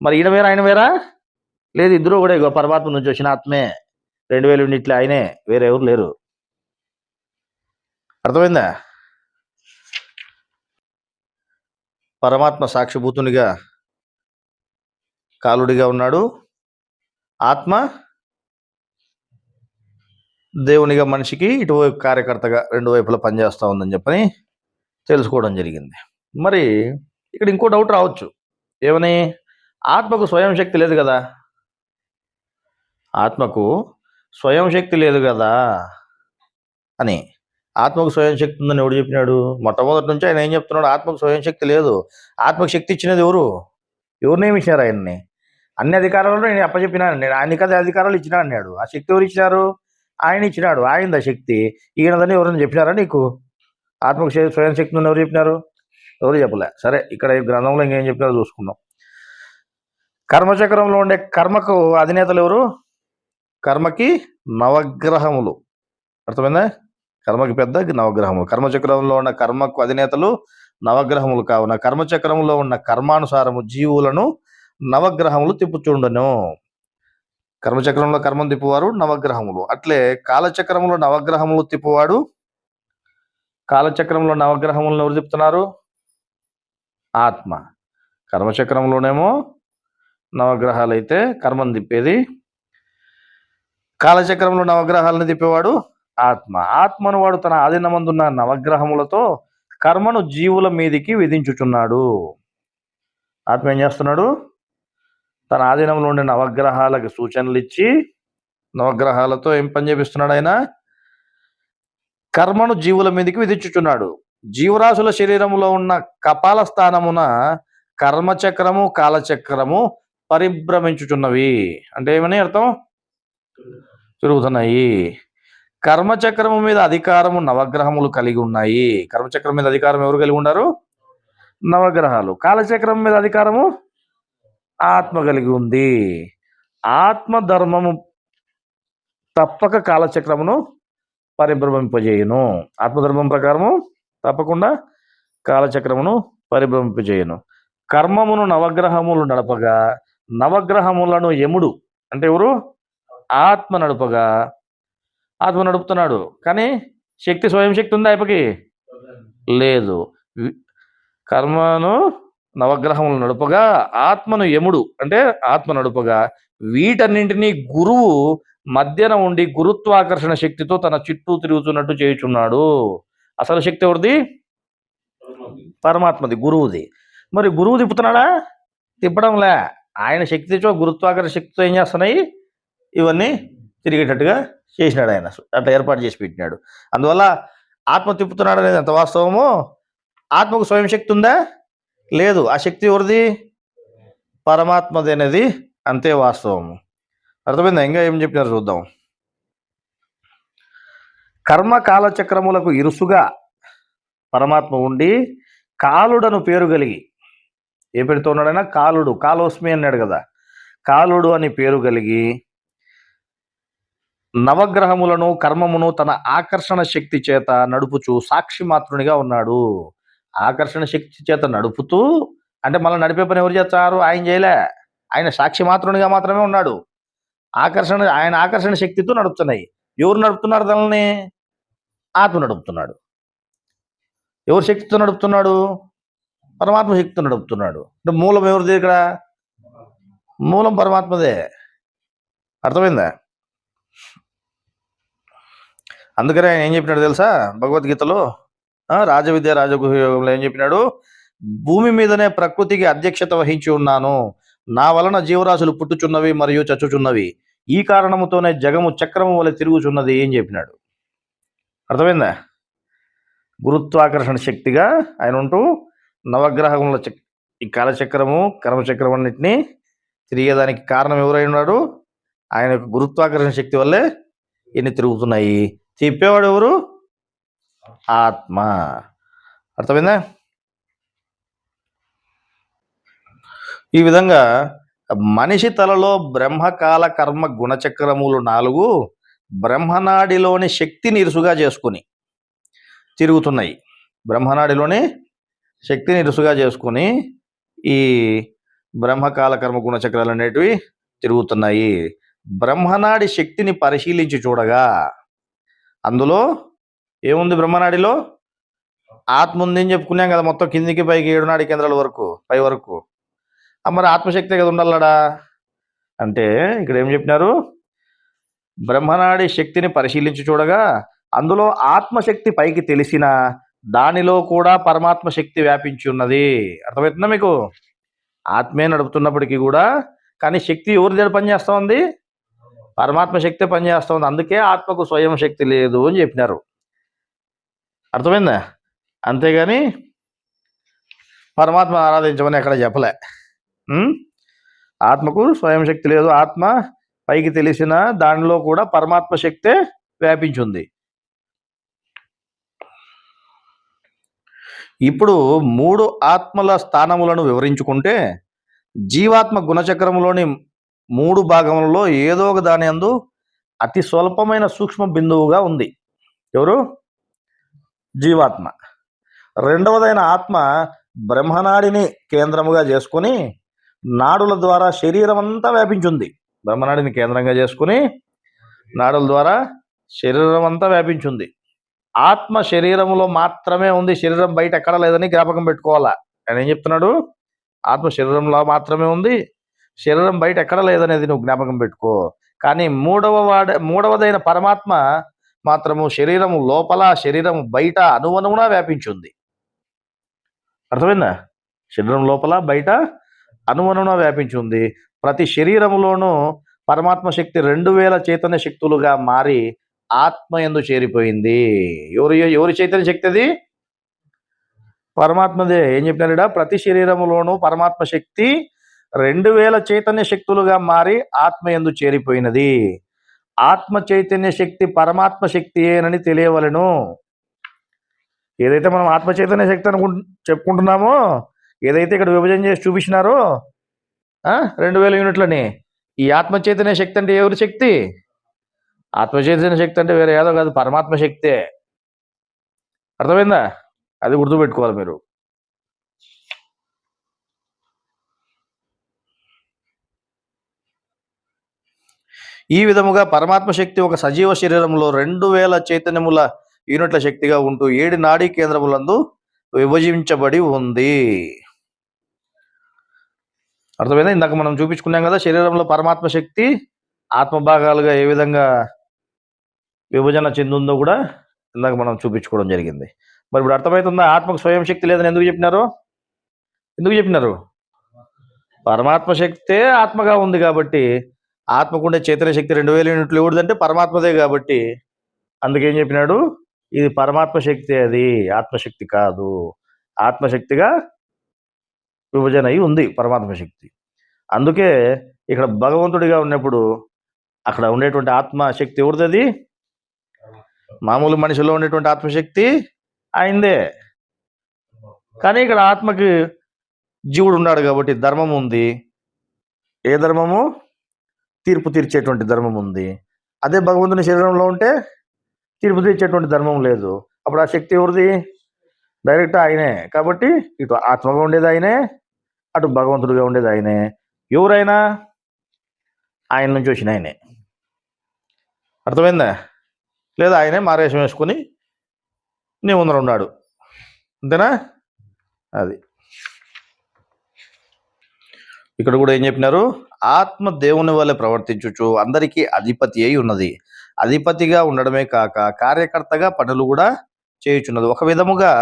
మరి ఈయన వేరా ఆయన వేరా? లేదు, ఇద్దరు కూడా ఇగో పరమాత్మ నుంచి వచ్చిన ఆత్మే. 2000 యూనిట్లు ఆయనే, వేరే ఎవరు లేరు. అర్థమైందా? పరమాత్మ సాక్షిభూతునిగా కాలుడిగా ఉన్నాడు. ఆత్మ దేవునిగా మనిషికి ఇటువైపు కార్యకర్తగా రెండు వైపులా పనిచేస్తూ ఉందని చెప్పని తెలుసుకోవడం జరిగింది. మరి ఇక్కడ ఇంకో డౌట్ రావచ్చు, ఏమని? ఆత్మకు స్వయం శక్తి లేదు కదా. ఆత్మకు స్వయం శక్తి లేదు కదా అని. ఆత్మకు స్వయం శక్తి ఉందని ఎవడు చెప్పినాడు? మొట్టమొదటి నుంచి ఆయన ఏం చెప్తున్నాడు? ఆత్మకు స్వయం శక్తి లేదు. ఆత్మకు శక్తి ఇచ్చినది ఎవరు? ఎవరు నియమించినారు ఆయన్ని? అన్ని అధికారాలను నేను అప్పచెప్పినాను, నేను ఆయనకి అదే అధికారాలు ఇచ్చినా అన్నాడు. ఆ శక్తి ఎవరు ఇచ్చినారు? ఆయన ఇచ్చినాడు. ఆయనదా శక్తి, ఈయనదని ఎవరైనా చెప్పినారా నీకు? ఆత్మకు స్వయం శక్తి ఉందని ఎవరు చెప్పినారు? ఎవరు చెప్పలే. సరే, ఇక్కడ ఈ గ్రంథంలో ఇంకేం చెప్పినారో చూసుకుందాం. కర్మచక్రంలో ఉండే కర్మకు అధినేతలు ఎవరు? కర్మకి నవగ్రహములు. అర్థమైందా? కర్మకి పెద్ద నవగ్రహములు. కర్మచక్రంలో ఉన్న కర్మకు అధినేతలు నవగ్రహములు కావున కర్మచక్రంలో ఉన్న కర్మానుసారము జీవులను నవగ్రహములు తిప్పుచుండను. కర్మచక్రంలో కర్మం తిప్పువారు నవగ్రహములు. అట్లే కాలచక్రంలో నవగ్రహములు తిప్పువాడు. కాలచక్రంలో నవగ్రహములను ఎవరు తిప్పుతున్నారు? ఆత్మ. కర్మచక్రంలోనేమో నవగ్రహాలు అయితే కర్మం తిప్పేది, కాలచక్రంలో నవగ్రహాలను తిప్పేవాడు ఆత్మ. ఆత్మను వాడు తన ఆధీనమందున్న నవగ్రహములతో కర్మను జీవుల మీదికి విధించుచున్నాడు. ఆత్మ ఏం చేస్తున్నాడు? తన ఆధీనంలో ఉండే నవగ్రహాలకు సూచనలు ఇచ్చి నవగ్రహాలతో ఏం పని చేపిస్తున్నాడు? ఆయన కర్మను జీవుల మీదకి విధించుచున్నాడు. జీవరాశుల శరీరములో ఉన్న కపాల స్థానమున కర్మచక్రము కాలచక్రము పరిభ్రమించుచున్నవి. అంటే ఏమని అర్థం? తిరుగుతున్నాయి. కర్మచక్రము మీద అధికారము నవగ్రహములు కలిగి ఉన్నాయి. కర్మచక్రం మీద అధికారం ఎవరు కలిగి ఉన్నారు? నవగ్రహాలు. కాలచక్రం మీద అధికారము ఆత్మ కలిగి ఉంది. ఆత్మ ధర్మము తప్పక కాలచక్రమును పరిభ్రమింపజేయును. ఆత్మధర్మం ప్రకారము తప్పకుండా కాలచక్రమును పరిభ్రమింపజేయును. కర్మమును నవగ్రహములు నడపగా నవగ్రహములను యముడు, అంటే ఎవరు? ఆత్మ నడుపగా ఆత్మ నడుపుతున్నాడు. కానీ శక్తి స్వయం శక్తి ఉందా ఆయనకి? లేదు. కర్మను నవగ్రహములు నడుపగా ఆత్మను యముడు అంటే ఆత్మ నడుపగా వీటన్నింటినీ గురువు మధ్యన ఉండి గురుత్వాకర్షణ శక్తితో తన చుట్టూ తిరుగుతున్నట్టు చేయుచున్నాడు. అసలు శక్తి ఎవరిది? పరమాత్మది, గురువుది. మరి గురువు తిప్పుతున్నాడా? తిప్పడంలే. ఆయన శక్తితో గురుత్వాకర్షణ శక్తితో ఏం చేస్తున్నాయి? ఇవన్నీ తిరిగేటట్టుగా చేసినాడు ఆయన. అట్లా ఏర్పాటు చేసి పెట్టినాడు. అందువల్ల ఆత్మ తిప్పుతున్నాడు అనేది ఎంత వాస్తవమో ఆత్మకు స్వయం శక్తి ఉందా? లేదు. ఆ శక్తి ఎవరిది? పరమాత్మది అనేది అంతే వాస్తవము. అర్థమైందా? ఇంకా ఏం చెప్పినారు చూద్దాం. కర్మ కాలచక్రములకు ఇరుసుగా పరమాత్మ ఉండి కాలుడను పేరు కలిగి, ఏ పేరుతో ఉన్నాడైనా? కాలుడు, కాలోస్మి అన్నాడు కదా. కాలుడు అని పేరు కలిగి నవగ్రహములను కర్మమును తన ఆకర్షణ శక్తి చేత నడుపుచు సాక్షి మాత్రునిగా ఉన్నాడు. ఆకర్షణ శక్తి చేత నడుపుతూ అంటే మళ్ళీ నడిపే పని ఎవరు చేస్తారు? ఆయన చేయలే. ఆయన సాక్షి మాత్రునిగా మాత్రమే ఉన్నాడు. ఆయన ఆకర్షణ శక్తితో నడుపుతున్నాయి. ఎవరు నడుపుతున్నారు దానిని? ఆత్మ నడుపుతున్నాడు. ఎవరు శక్తితో నడుపుతున్నాడు? పరమాత్మ శక్తితో నడుపుతున్నాడు. అంటే మూలం ఎవరిది ఇక్కడ? మూలం పరమాత్మదే. అర్థమైందా? అందుకనే ఆయన ఏం చెప్పినాడు తెలుసా భగవద్గీతలో? రాజవిద్య రాజగుహయోగంలో ఏం చెప్పినాడు? భూమి మీదనే ప్రకృతికి అధ్యక్షత వహించి ఉన్నాను. నా వలన జీవరాశులు పుట్టుచున్నవి మరియు చచ్చుచున్నవి. ఈ కారణముతోనే జగము చక్రము వలె తిరుగుచున్నది అని చెప్పినాడు. అర్థమైందా? గురుత్వాకర్షణ శక్తిగా ఆయన ఉంటూ నవగ్రహముల ఈ కాలచక్రము కర్మచక్రం అన్నింటినీ తిరిగేదానికి కారణం ఎవరై ఉన్నాడు? ఆయన యొక్క గురుత్వాకర్షణ శక్తి వల్లే ఇన్ని తిరుగుతున్నాయి. చెప్పేవాడు ఎవరు? ఆత్మ. అర్థమైందా? ఈ విధంగా మనిషి తలలో బ్రహ్మకాల కర్మ గుణచక్రములు 4 బ్రహ్మనాడిలోని శక్తిని ఇరుసుగా చేసుకుని తిరుగుతున్నాయి. బ్రహ్మనాడిలోని శక్తిని ఇరుసుగా చేసుకుని ఈ బ్రహ్మకాల కర్మ గుణచక్రాలు అనేటివి తిరుగుతున్నాయి. బ్రహ్మనాడి శక్తిని పరిశీలించి చూడగా అందులో ఏముంది? బ్రహ్మనాడిలో ఆత్మ ఉంది అని చెప్పుకున్నాం కదా. మొత్తం కిందికి పైకి 7 నాడి కేంద్రాల వరకు, పై వరకు. మరి ఆత్మశక్తి కదా ఉండాలడా అంటే ఇక్కడ ఏం చెప్పినారు? బ్రహ్మనాడి శక్తిని పరిశీలించి చూడగా అందులో ఆత్మశక్తి పైకి తెలిసిన దానిలో కూడా పరమాత్మ శక్తి వ్యాపించి ఉన్నది. అర్థమవుతుందా మీకు? ఆత్మే నడుపుతున్నప్పటికీ కూడా కానీ శక్తి ఎవరి దగ్గర పనిచేస్తూ ఉంది? పరమాత్మ శక్తి పనిచేస్తూ ఉంది. అందుకే ఆత్మకు స్వయం శక్తి లేదు అని చెప్పినారు. అర్థమైందా? అంతేగాని పరమాత్మ ఆరాధించమని ఎక్కడ చెప్పలే. ఆత్మకు స్వయం శక్తి లేదు. ఆత్మ పైకి తెలిసిన దానిలో కూడా పరమాత్మ శక్తే వ్యాపించింది. ఇప్పుడు 3 ఆత్మల స్థానములను వివరించుకుంటే జీవాత్మ గుణచక్రములోని 3 భాగములలో ఏదో ఒక దాని యందు అతి స్వల్పమైన సూక్ష్మ బిందువుగా ఉంది. ఎవరు? జీవాత్మ. రెండవదైన ఆత్మ బ్రహ్మనాడిని కేంద్రముగా చేసుకుని నాడుల ద్వారా శరీరం అంతా వ్యాపించింది. బ్రహ్మనాడిని కేంద్రంగా చేసుకుని నాడుల ద్వారా శరీరం అంతా వ్యాపించింది. ఆత్మ శరీరంలో మాత్రమే ఉంది. శరీరం బయట ఎక్కడ లేదని జ్ఞాపకం పెట్టుకోవాలా. ఆయన ఏం చెప్తున్నాడు? ఆత్మ శరీరంలో మాత్రమే ఉంది, శరీరం బయట ఎక్కడ లేదనేది నువ్వు జ్ఞాపకం పెట్టుకో. కానీ మూడవదైన పరమాత్మ మాత్రము శరీరం లోపల శరీరం బయట అనువనువునా వ్యాపించింది. అర్థమైందా? శరీరం లోపల బయట అనువనువునా వ్యాపించింది. ప్రతి శరీరములోనూ పరమాత్మ శక్తి 2000 చైతన్య శక్తులుగా మారి ఆత్మ యందు చేరిపోయింది. ఎవరి చైతన్య శక్తి అది? పరమాత్మదే. ఏం చెప్పినారు? ప్రతి శరీరములోనూ పరమాత్మ శక్తి 2000 చైతన్య శక్తులుగా మారి ఆత్మ యందు చేరిపోయినది. ఆత్మ చైతన్య శక్తి పరమాత్మ శక్తి ఏనని తెలియవలెను. ఏదైతే మనం ఆత్మ చైతన్య శక్తి చెప్పుకుంటున్నామో, ఏదైతే ఇక్కడ విభజన చేసి చూపించినారో 2000 యూనిట్లని, ఈ ఆత్మ చైతన్య శక్తి అంటే ఎవరి శక్తి? ఆత్మ చైతన్య శక్తి అంటే వేరే ఏదో కాదు, పరమాత్మ శక్తే. అర్థమైందా? అది గుర్తుపెట్టుకోవాలి మీరు. ఈ విధముగా పరమాత్మ శక్తి ఒక సజీవ శరీరంలో 2000 చైతన్యముల యూనిట్ల శక్తిగా ఉంటూ 7 నాడీ కేంద్రములందు విభజించబడి ఉంది. అర్థమైందా? ఇందాక మనం చూపించుకున్నాం కదా, శరీరంలో పరమాత్మ శక్తి ఆత్మ భాగాలుగా ఏ విధంగా విభజన చెందుందో కూడా ఇందాక మనం చూపించుకోవడం జరిగింది. మరి ఇప్పుడు అర్థమవుతుందా ఆత్మకు స్వయం శక్తి లేదని ఎందుకు చెప్పినారు? పరమాత్మ శక్తే ఆత్మగా ఉంది కాబట్టి, ఆత్మకుండే చైతన్య శక్తి 2000 యూనిట్లు ఎవరిదంటే పరమాత్మదే కాబట్టి, అందుకేం చెప్పినాడు, ఇది పరమాత్మ శక్తి, అది ఆత్మశక్తి కాదు. ఆత్మశక్తిగా విభజన అయి ఉంది పరమాత్మ శక్తి. అందుకే ఇక్కడ భగవంతుడిగా ఉన్నప్పుడు అక్కడ ఉండేటువంటి ఆత్మశక్తి ఎవరిది? మామూలు మనిషిలో ఉండేటువంటి ఆత్మశక్తి ఆయనదే. కానీ ఇక్కడ ఆత్మకి జీవుడు ఉన్నాడు కాబట్టి ధర్మం ఉంది. ఏ ధర్మము? తీర్పు తీర్చేటువంటి ధర్మం ఉంది. అదే భగవంతుని శరీరంలో ఉంటే తీర్పు తీర్చేటువంటి ధర్మం లేదు. అప్పుడు ఆ శక్తి ఎవరిది? డైరెక్ట్ ఆయనే. కాబట్టి ఇటు ఆత్మగా ఉండేది ఆయనే, అటు భగవంతుడిగా ఉండేది ఆయనే. ఎవరైనా ఆయన నుంచి వచ్చిన ఆయనే. అర్థమైందా? లేదా ఆయనే మారేషం వేసుకొని నీ ముందర ఉన్నాడు, అంతేనా? అది ఇక్కడ కూడా ఏం చెప్పినారు? ఆత్మ దేవుని వల్లే ప్రవర్తించుచు అందరికీ అధిపతి అయి ఉన్నది. అధిపతిగా ఉండడమే కాక కార్యకర్తగా పనులు కూడా చేయుచున్నది. ఒక విధముగా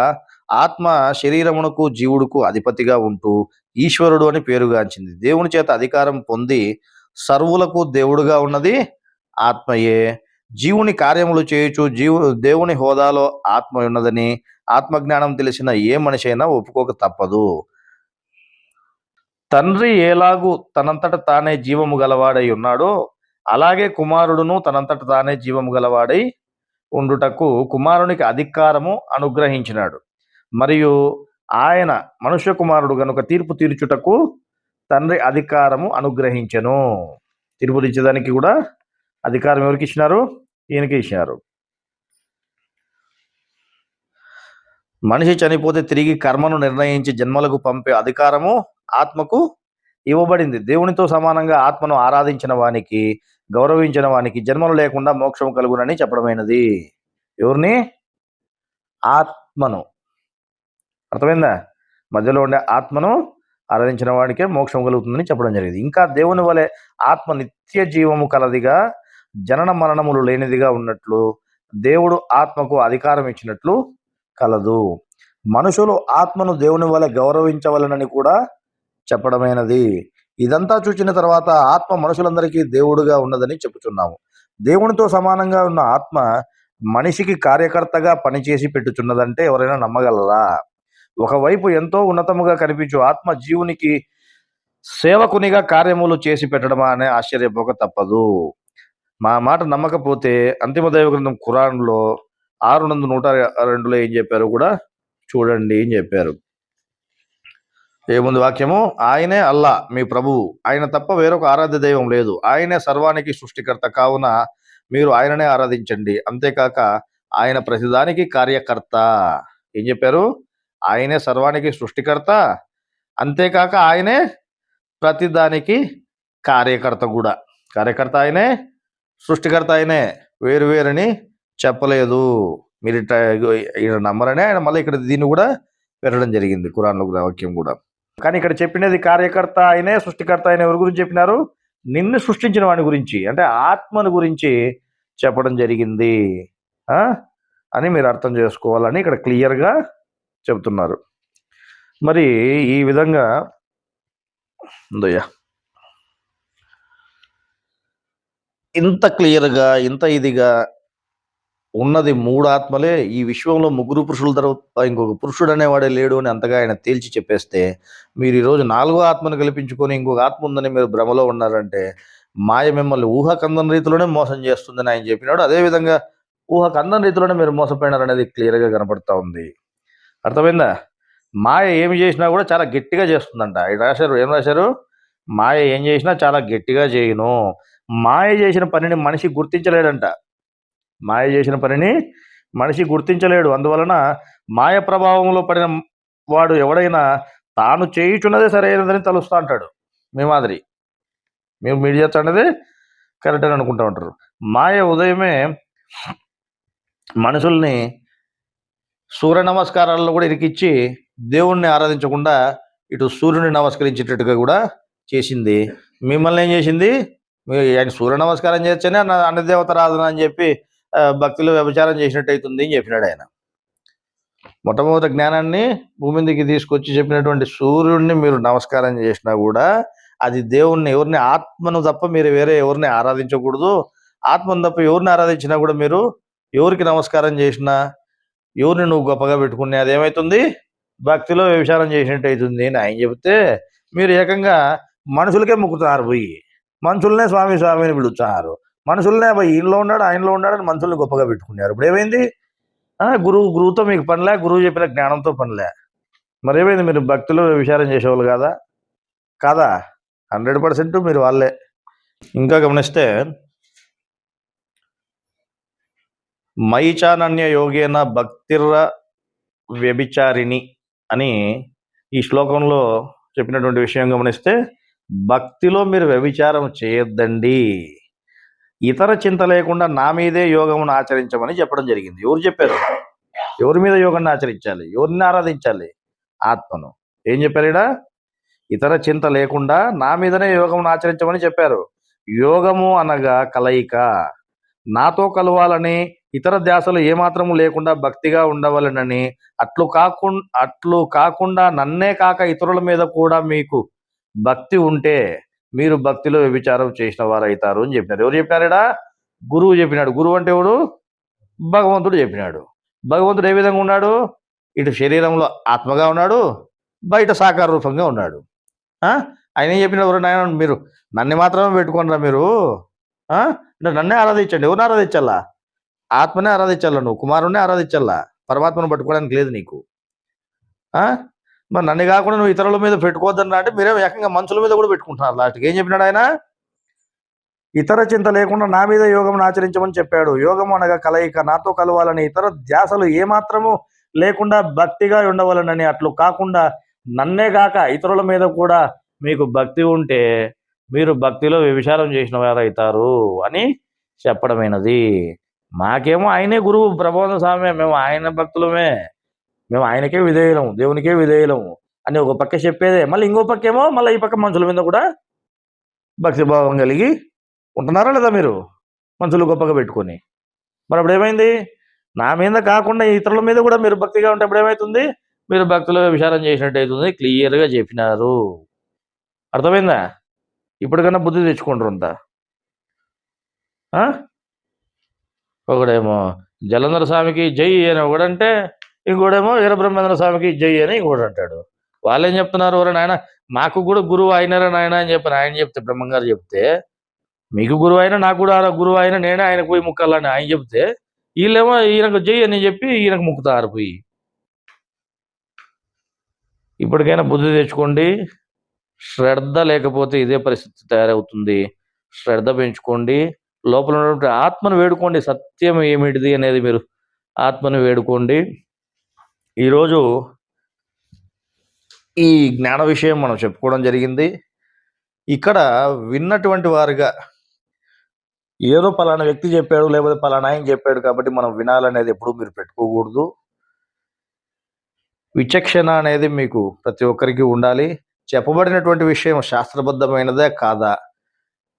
ఆత్మ శరీరమునకు జీవుడుకు అధిపతిగా ఉంటూ ఈశ్వరుడు అని పేరుగాంచింది. దేవుని చేత అధికారం పొంది సర్వులకు దేవుడుగా ఉన్నది ఆత్మయే. జీవుని కార్యములు చేయుచు దేవుని హోదాలో ఆత్మ ఉన్నదని ఆత్మజ్ఞానం తెలిసిన ఏ మనిషి అయినా ఒప్పుకోక తప్పదు. తండ్రి ఎలాగూ తనంతట తానే జీవము గలవాడై ఉన్నాడో అలాగే కుమారుడును తనంతట తానే జీవము గలవాడై ఉండుటకు కుమారునికి అధికారము అనుగ్రహించినాడు. మరియు ఆయన మనుష్య కుమారుడు గనుక తీర్పు తీర్చుటకు తండ్రి అధికారము అనుగ్రహించెను. తీర్పు తీర్చేదానికి కూడా అధికారం ఎవరికి ఇచ్చినారు? ఈయనకి ఇచ్చినారు. మనిషి చనిపోతే తిరిగి కర్మను నిర్ణయించి జన్మలకు పంపే అధికారము ఆత్మకు ఇవ్వబడింది. దేవునితో సమానంగా ఆత్మను ఆరాధించిన వానికి, గౌరవించిన వానికి జన్మలు లేకుండా మోక్షం కలుగునని చెప్పడమైనది. ఎవరిని? ఆత్మను. అర్థమైందా? మధ్యలో ఉండే ఆత్మను ఆరాధించిన వాడికే మోక్షం కలుగుతుందని చెప్పడం జరిగింది. ఇంకా దేవుని వలె ఆత్మ నిత్య జీవము కలదిగా, జనన మరణములు లేనిదిగా ఉన్నట్లు దేవుడు ఆత్మకు అధికారం ఇచ్చినట్లు కలదు. మనుషులు ఆత్మను దేవుని వలె గౌరవించవలనని కూడా చెప్పడమైనది. ఇదంతా చూచిన తర్వాత ఆత్మ మనుషులందరికీ దేవుడుగా ఉన్నదని చెప్పుచున్నాము. దేవునితో సమానంగా ఉన్న ఆత్మ మనిషికి కార్యకర్తగా పనిచేసి పెట్టుచున్నదంటే ఎవరైనా నమ్మగలరా? ఒకవైపు ఎంతో ఉన్నతముగా కనిపించు ఆత్మ జీవునికి సేవకునిగా కార్యములు చేసి పెట్టడమా అనే ఆశ్చర్యపోక తప్పదు. మా మాట నమ్మకపోతే అంతిమ దైవ గ్రంథం ఖురాన్లో 6:102లో ఏం చెప్పారు కూడా చూడండి అని చెప్పారు. ఏముంది వాక్యము? ఆయనే అల్లా మీ ప్రభువు, ఆయన తప్ప వేరొక ఆరాధ్య దైవం లేదు. ఆయనే సర్వానికి సృష్టికర్త, కావున మీరు ఆయననే ఆరాధించండి. అంతేకాక ఆయన ప్రతిదానికి కార్యకర్త. ఏం చెప్పారు? ఆయనే సర్వానికి సృష్టికర్త, అంతేకాక ఆయనే ప్రతిదానికి కార్యకర్త కూడా. కార్యకర్త ఆయనే, సృష్టికర్త ఆయనే, వేరు వేరని చెప్పలేదు. మీరు ఈయన నమ్మరనే ఆయన మళ్ళీ ఇక్కడ దీన్ని కూడా పెట్టడం జరిగింది ఖురాన్లో వాక్యం కూడా. కానీ ఇక్కడ చెప్పినది కార్యకర్త ఆయనే, సృష్టికర్త ఆయన ఎవరి గురించి చెప్పినారు? నిన్ను సృష్టించిన వాడి గురించి, అంటే ఆత్మను గురించి చెప్పడం జరిగింది అని మీరు అర్థం చేసుకోవాలని ఇక్కడ క్లియర్గా చెబుతున్నారు. మరి ఈ విధంగా ఇంత క్లియర్గా, ఇంత ఇదిగా ఉన్నది 3 ఆత్మలే. ఈ విశ్వంలో 3 పురుషుల తర్వాత ఇంకొక పురుషుడు అనేవాడే లేడు అని అంతగా ఆయన తేల్చి చెప్పేస్తే, మీరు ఈరోజు 4వ ఆత్మను కల్పించుకొని ఇంకొక ఆత్మ ఉందని మీరు భ్రమలో ఉన్నారంటే మాయ మిమ్మల్ని ఊహకందని రీతిలోనే మోసం చేస్తుందని ఆయన చెప్పినాడు. అదేవిధంగా ఊహకందని రీతిలోనే మీరు మోసపోయినారనేది క్లియర్గా కనపడతా ఉంది. అర్థమైందా? మాయ ఏమి చేసినా కూడా చాలా గట్టిగా చేస్తుందంట. ఏం రాశారు? మాయ ఏం చేసినా చాలా గట్టిగా చేయను. మాయ చేసిన పనిని మనిషి గుర్తించలేడంట. మాయ చేసిన పనిని మనిషి గుర్తించలేడు. అందువలన మాయ ప్రభావంలో పడిన వాడు ఎవడైనా తాను చేయుచున్నదే సరైనదని తలుస్తా అంటాడు. మీ మాదిరి మీరు చేస్తున్నదే కరెక్ట్ అని అనుకుంటా ఉంటారు. మాయ ఉదయమే మనుషుల్ని సూర్య నమస్కారాల్లో కూడా ఇరికిచ్చి దేవుణ్ణి ఆరాధించకుండా ఇటు సూర్యుని నమస్కరించేటట్టుగా కూడా చేసింది. మిమ్మల్ని ఏం చేసింది? ఆయన సూర్య నమస్కారం చేయొచ్చని అన్నదేవతారాధన అని చెప్పి భక్తులు వ్యభిచారం చేసినట్టు అవుతుంది అని చెప్పినాడు ఆయన. మొట్టమొదటి జ్ఞానాన్ని భూమి మీదకి తీసుకొచ్చి చెప్పినటువంటి సూర్యుడిని మీరు నమస్కారం చేసినా కూడా అది దేవుణ్ణి, ఎవరిని, ఆత్మను తప్ప మీరు వేరే ఎవరిని ఆరాధించకూడదు. ఆత్మను తప్ప ఎవరిని ఆరాధించినా కూడా మీరు ఎవరికి నమస్కారం చేసినా, ఎవరిని నువ్వు గొప్పగా పెట్టుకునే అదేమవుతుంది? భక్తిలో వ్యభిచారం చేసినట్టు అవుతుంది అని ఆయన చెబితే మీరు ఏకంగా మనుషులకే మొక్కుతున్నారు. పోయి మనుషులనే స్వామి స్వామి అని పిలుస్తున్నారు. మనుషులనే ఈయనలో ఉన్నాడు ఆయనలో ఉన్నాడని మనుషుల్ని గొప్పగా పెట్టుకున్నారు. ఇప్పుడు ఏమైంది? గురువుతో మీకు పనిలే, గురువు చెప్పిన జ్ఞానంతో పనిలే. మరి ఏమైంది? మీరు భక్తులు వ్యభిచారం చేసేవాళ్ళు కాదా? 100% మీరు వాళ్ళే. ఇంకా గమనిస్తే మైచానన్య యోగేన భక్తిర్ర వ్యభిచారిణి అని ఈ శ్లోకంలో చెప్పినటువంటి విషయం గమనిస్తే, భక్తిలో మీరు వ్యభిచారం చేయొద్దండి, ఇతర చింత లేకుండా నా మీదే యోగమును ఆచరించమని చెప్పడం జరిగింది. ఎవరు చెప్పారు? ఎవరి మీద యోగాన్ని ఆచరించాలి? ఎవరిని ఆరాధించాలి? ఆత్మను. ఏం చెప్పారు ఇక్కడ? ఇతర చింత లేకుండా నా మీదనే యోగమును ఆచరించమని చెప్పారు. యోగము అనగా కలయిక. నాతో కలవాలని, ఇతర ధ్యాసలు ఏమాత్రము లేకుండా భక్తిగా ఉండవలనని, అట్లు కాకుండా నన్నే కాక ఇతరుల మీద కూడా మీకు భక్తి ఉంటే మీరు భక్తిలో వ్యభిచారం చేసిన వారు అవుతారు అని చెప్పినారు. ఎవరు చెప్పినారా? గురువు చెప్పినాడు. గురువు అంటే ఎవడు? భగవంతుడు చెప్పినాడు. భగవంతుడు ఏ విధంగా ఉన్నాడు? ఇటు శరీరంలో ఆత్మగా ఉన్నాడు, బయట సాకార రూపంగా ఉన్నాడు. ఆయన ఏం చెప్పినారు? నాయన మీరు నన్ను మాత్రమే పెట్టుకోనరా, మీరు అంటే నన్నే ఆరాధించండి. ఎవరిని ఆరాధించాలా? ఆత్మనే ఆరాధించాలా, నువ్వు కుమారుణ్ణే ఆరాధించాలా, పరమాత్మను పట్టుకోవడానికి లేదు నీకు. మరి నన్ను కాకుండా నువ్వు ఇతరుల మీద పెట్టుకోవద్దన్నా అంటే మీరేమో ఏకంగా మనుషుల మీద కూడా పెట్టుకుంటున్నారు. లాస్ట్కి ఏం చెప్పినాడు ఆయన? ఇతర చింత లేకుండా నా మీద యోగం ఆచరించమని చెప్పాడు. యోగం అనగా కలయిక. నాతో కలవాలని, ఇతర ధ్యాసలు ఏమాత్రము లేకుండా భక్తిగా ఉండవాలనని, అట్లు కాకుండా నన్నే కాక ఇతరుల మీద కూడా మీకు భక్తి ఉంటే మీరు భక్తిలో వ్యభిచారం చేసిన వారు అవుతారు అని చెప్పడమైనది. మాకేమో ఆయనే గురువు ప్రబోధ స్వామి, మేము ఆయన భక్తులమే, మేము ఆయనకే విధేయులము, దేవునికే విధేయులము అని ఒక పక్క చెప్పేదే. మళ్ళీ ఇంకో పక్కేమో మళ్ళీ ఈ పక్క మనుషుల మీద కూడా భక్తిభావం కలిగి ఉంటున్నారా లేదా మీరు? మనుషులు గొప్పగా పెట్టుకొని. మరి అప్పుడు ఏమైంది? నా మీద కాకుండా ఇతరుల మీద కూడా మీరు భక్తిగా ఉంటే అప్పుడు ఏమవుతుంది? మీరు భక్తిలో విచారం చేసినట్టు అవుతుంది. క్లియర్గా చెప్పినారు. అర్థమైందా? ఇప్పటికన్నా బుద్ధి తెచ్చుకుంటారు అంతా. ఒకడేమో జలంధర స్వామికి జై అని ఒకడంటే, ఇంకోడేమో వీరబ్రహ్మేంద్ర స్వామికి జై అని ఇంకోటి అంటాడు. వాళ్ళు ఏం చెప్తున్నారు? ఎవరు నాయన మాకు కూడా గురువు అయినారా నాయన అని చెప్పారు. ఆయన చెప్తే, బ్రహ్మంగారు చెప్తే, మీకు గురువు అయినా నాకు కూడా గురువు అయినా నేనే ఆయనకు పోయి ముక్కాలని ఆయన చెప్తే, వీళ్ళేమో ఈయనకు జై అని చెప్పి ఈయనకు ముక్కుతారు పోయి. ఇప్పటికైనా బుద్ధి తెచ్చుకోండి. శ్రద్ధ లేకపోతే ఇదే పరిస్థితి తయారవుతుంది. శ్రద్ధ పెంచుకోండి. లోపల ఉన్నటువంటి ఆత్మను వేడుకోండి. సత్యం ఏమిటిది అనేది మీరు ఆత్మను వేడుకోండి. ఈరోజు ఈ జ్ఞాన విషయం మనం చెప్పుకోవడం జరిగింది. ఇక్కడ విన్నటువంటి వారుగా ఏదో పలానా వ్యక్తి చెప్పాడు, లేకపోతే పలానా ఆయన చెప్పాడు కాబట్టి మనం వినాలనేది ఎప్పుడూ మీరు పెట్టుకోకూడదు. విచక్షణ అనేది మీకు ప్రతి ఒక్కరికి ఉండాలి. చెప్పబడినటువంటి విషయం శాస్త్రబద్ధమైనదే కాదా,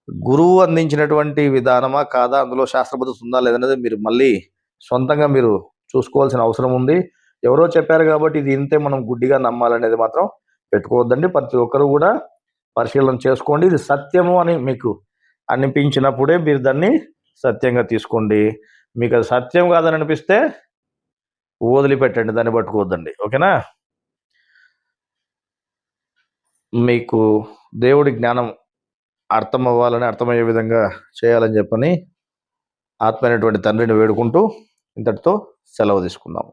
గురువు అందించినటువంటి విధానమా కాదా, అందులో శాస్త్రబద్ధత ఉందా లేదనేది మీరు మళ్ళీ సొంతంగా మీరు చూసుకోవాల్సిన అవసరం ఉంది. ఎవరో చెప్పారు కాబట్టి ఇది ఇంతే మనం గుడ్డిగా నమ్మాలనేది మాత్రం పెట్టుకోవద్దండి. ప్రతి ఒక్కరు కూడా పరిశీలన చేసుకోండి. ఇది సత్యము అని మీకు అనిపించినప్పుడే మీరు దాన్ని సత్యంగా తీసుకోండి. మీకు అది సత్యం కాదని అనిపిస్తే వదిలిపెట్టండి, దాన్ని పట్టుకోవద్దండి. ఓకేనా? మీకు దేవుడి జ్ఞానం అర్థం అవ్వాలని, అర్థమయ్యే విధంగా చేయాలని చెప్పని ఆత్మ అయినటువంటి తండ్రిని వేడుకుంటూ ఇంతటితో సెలవు తీసుకుందాం.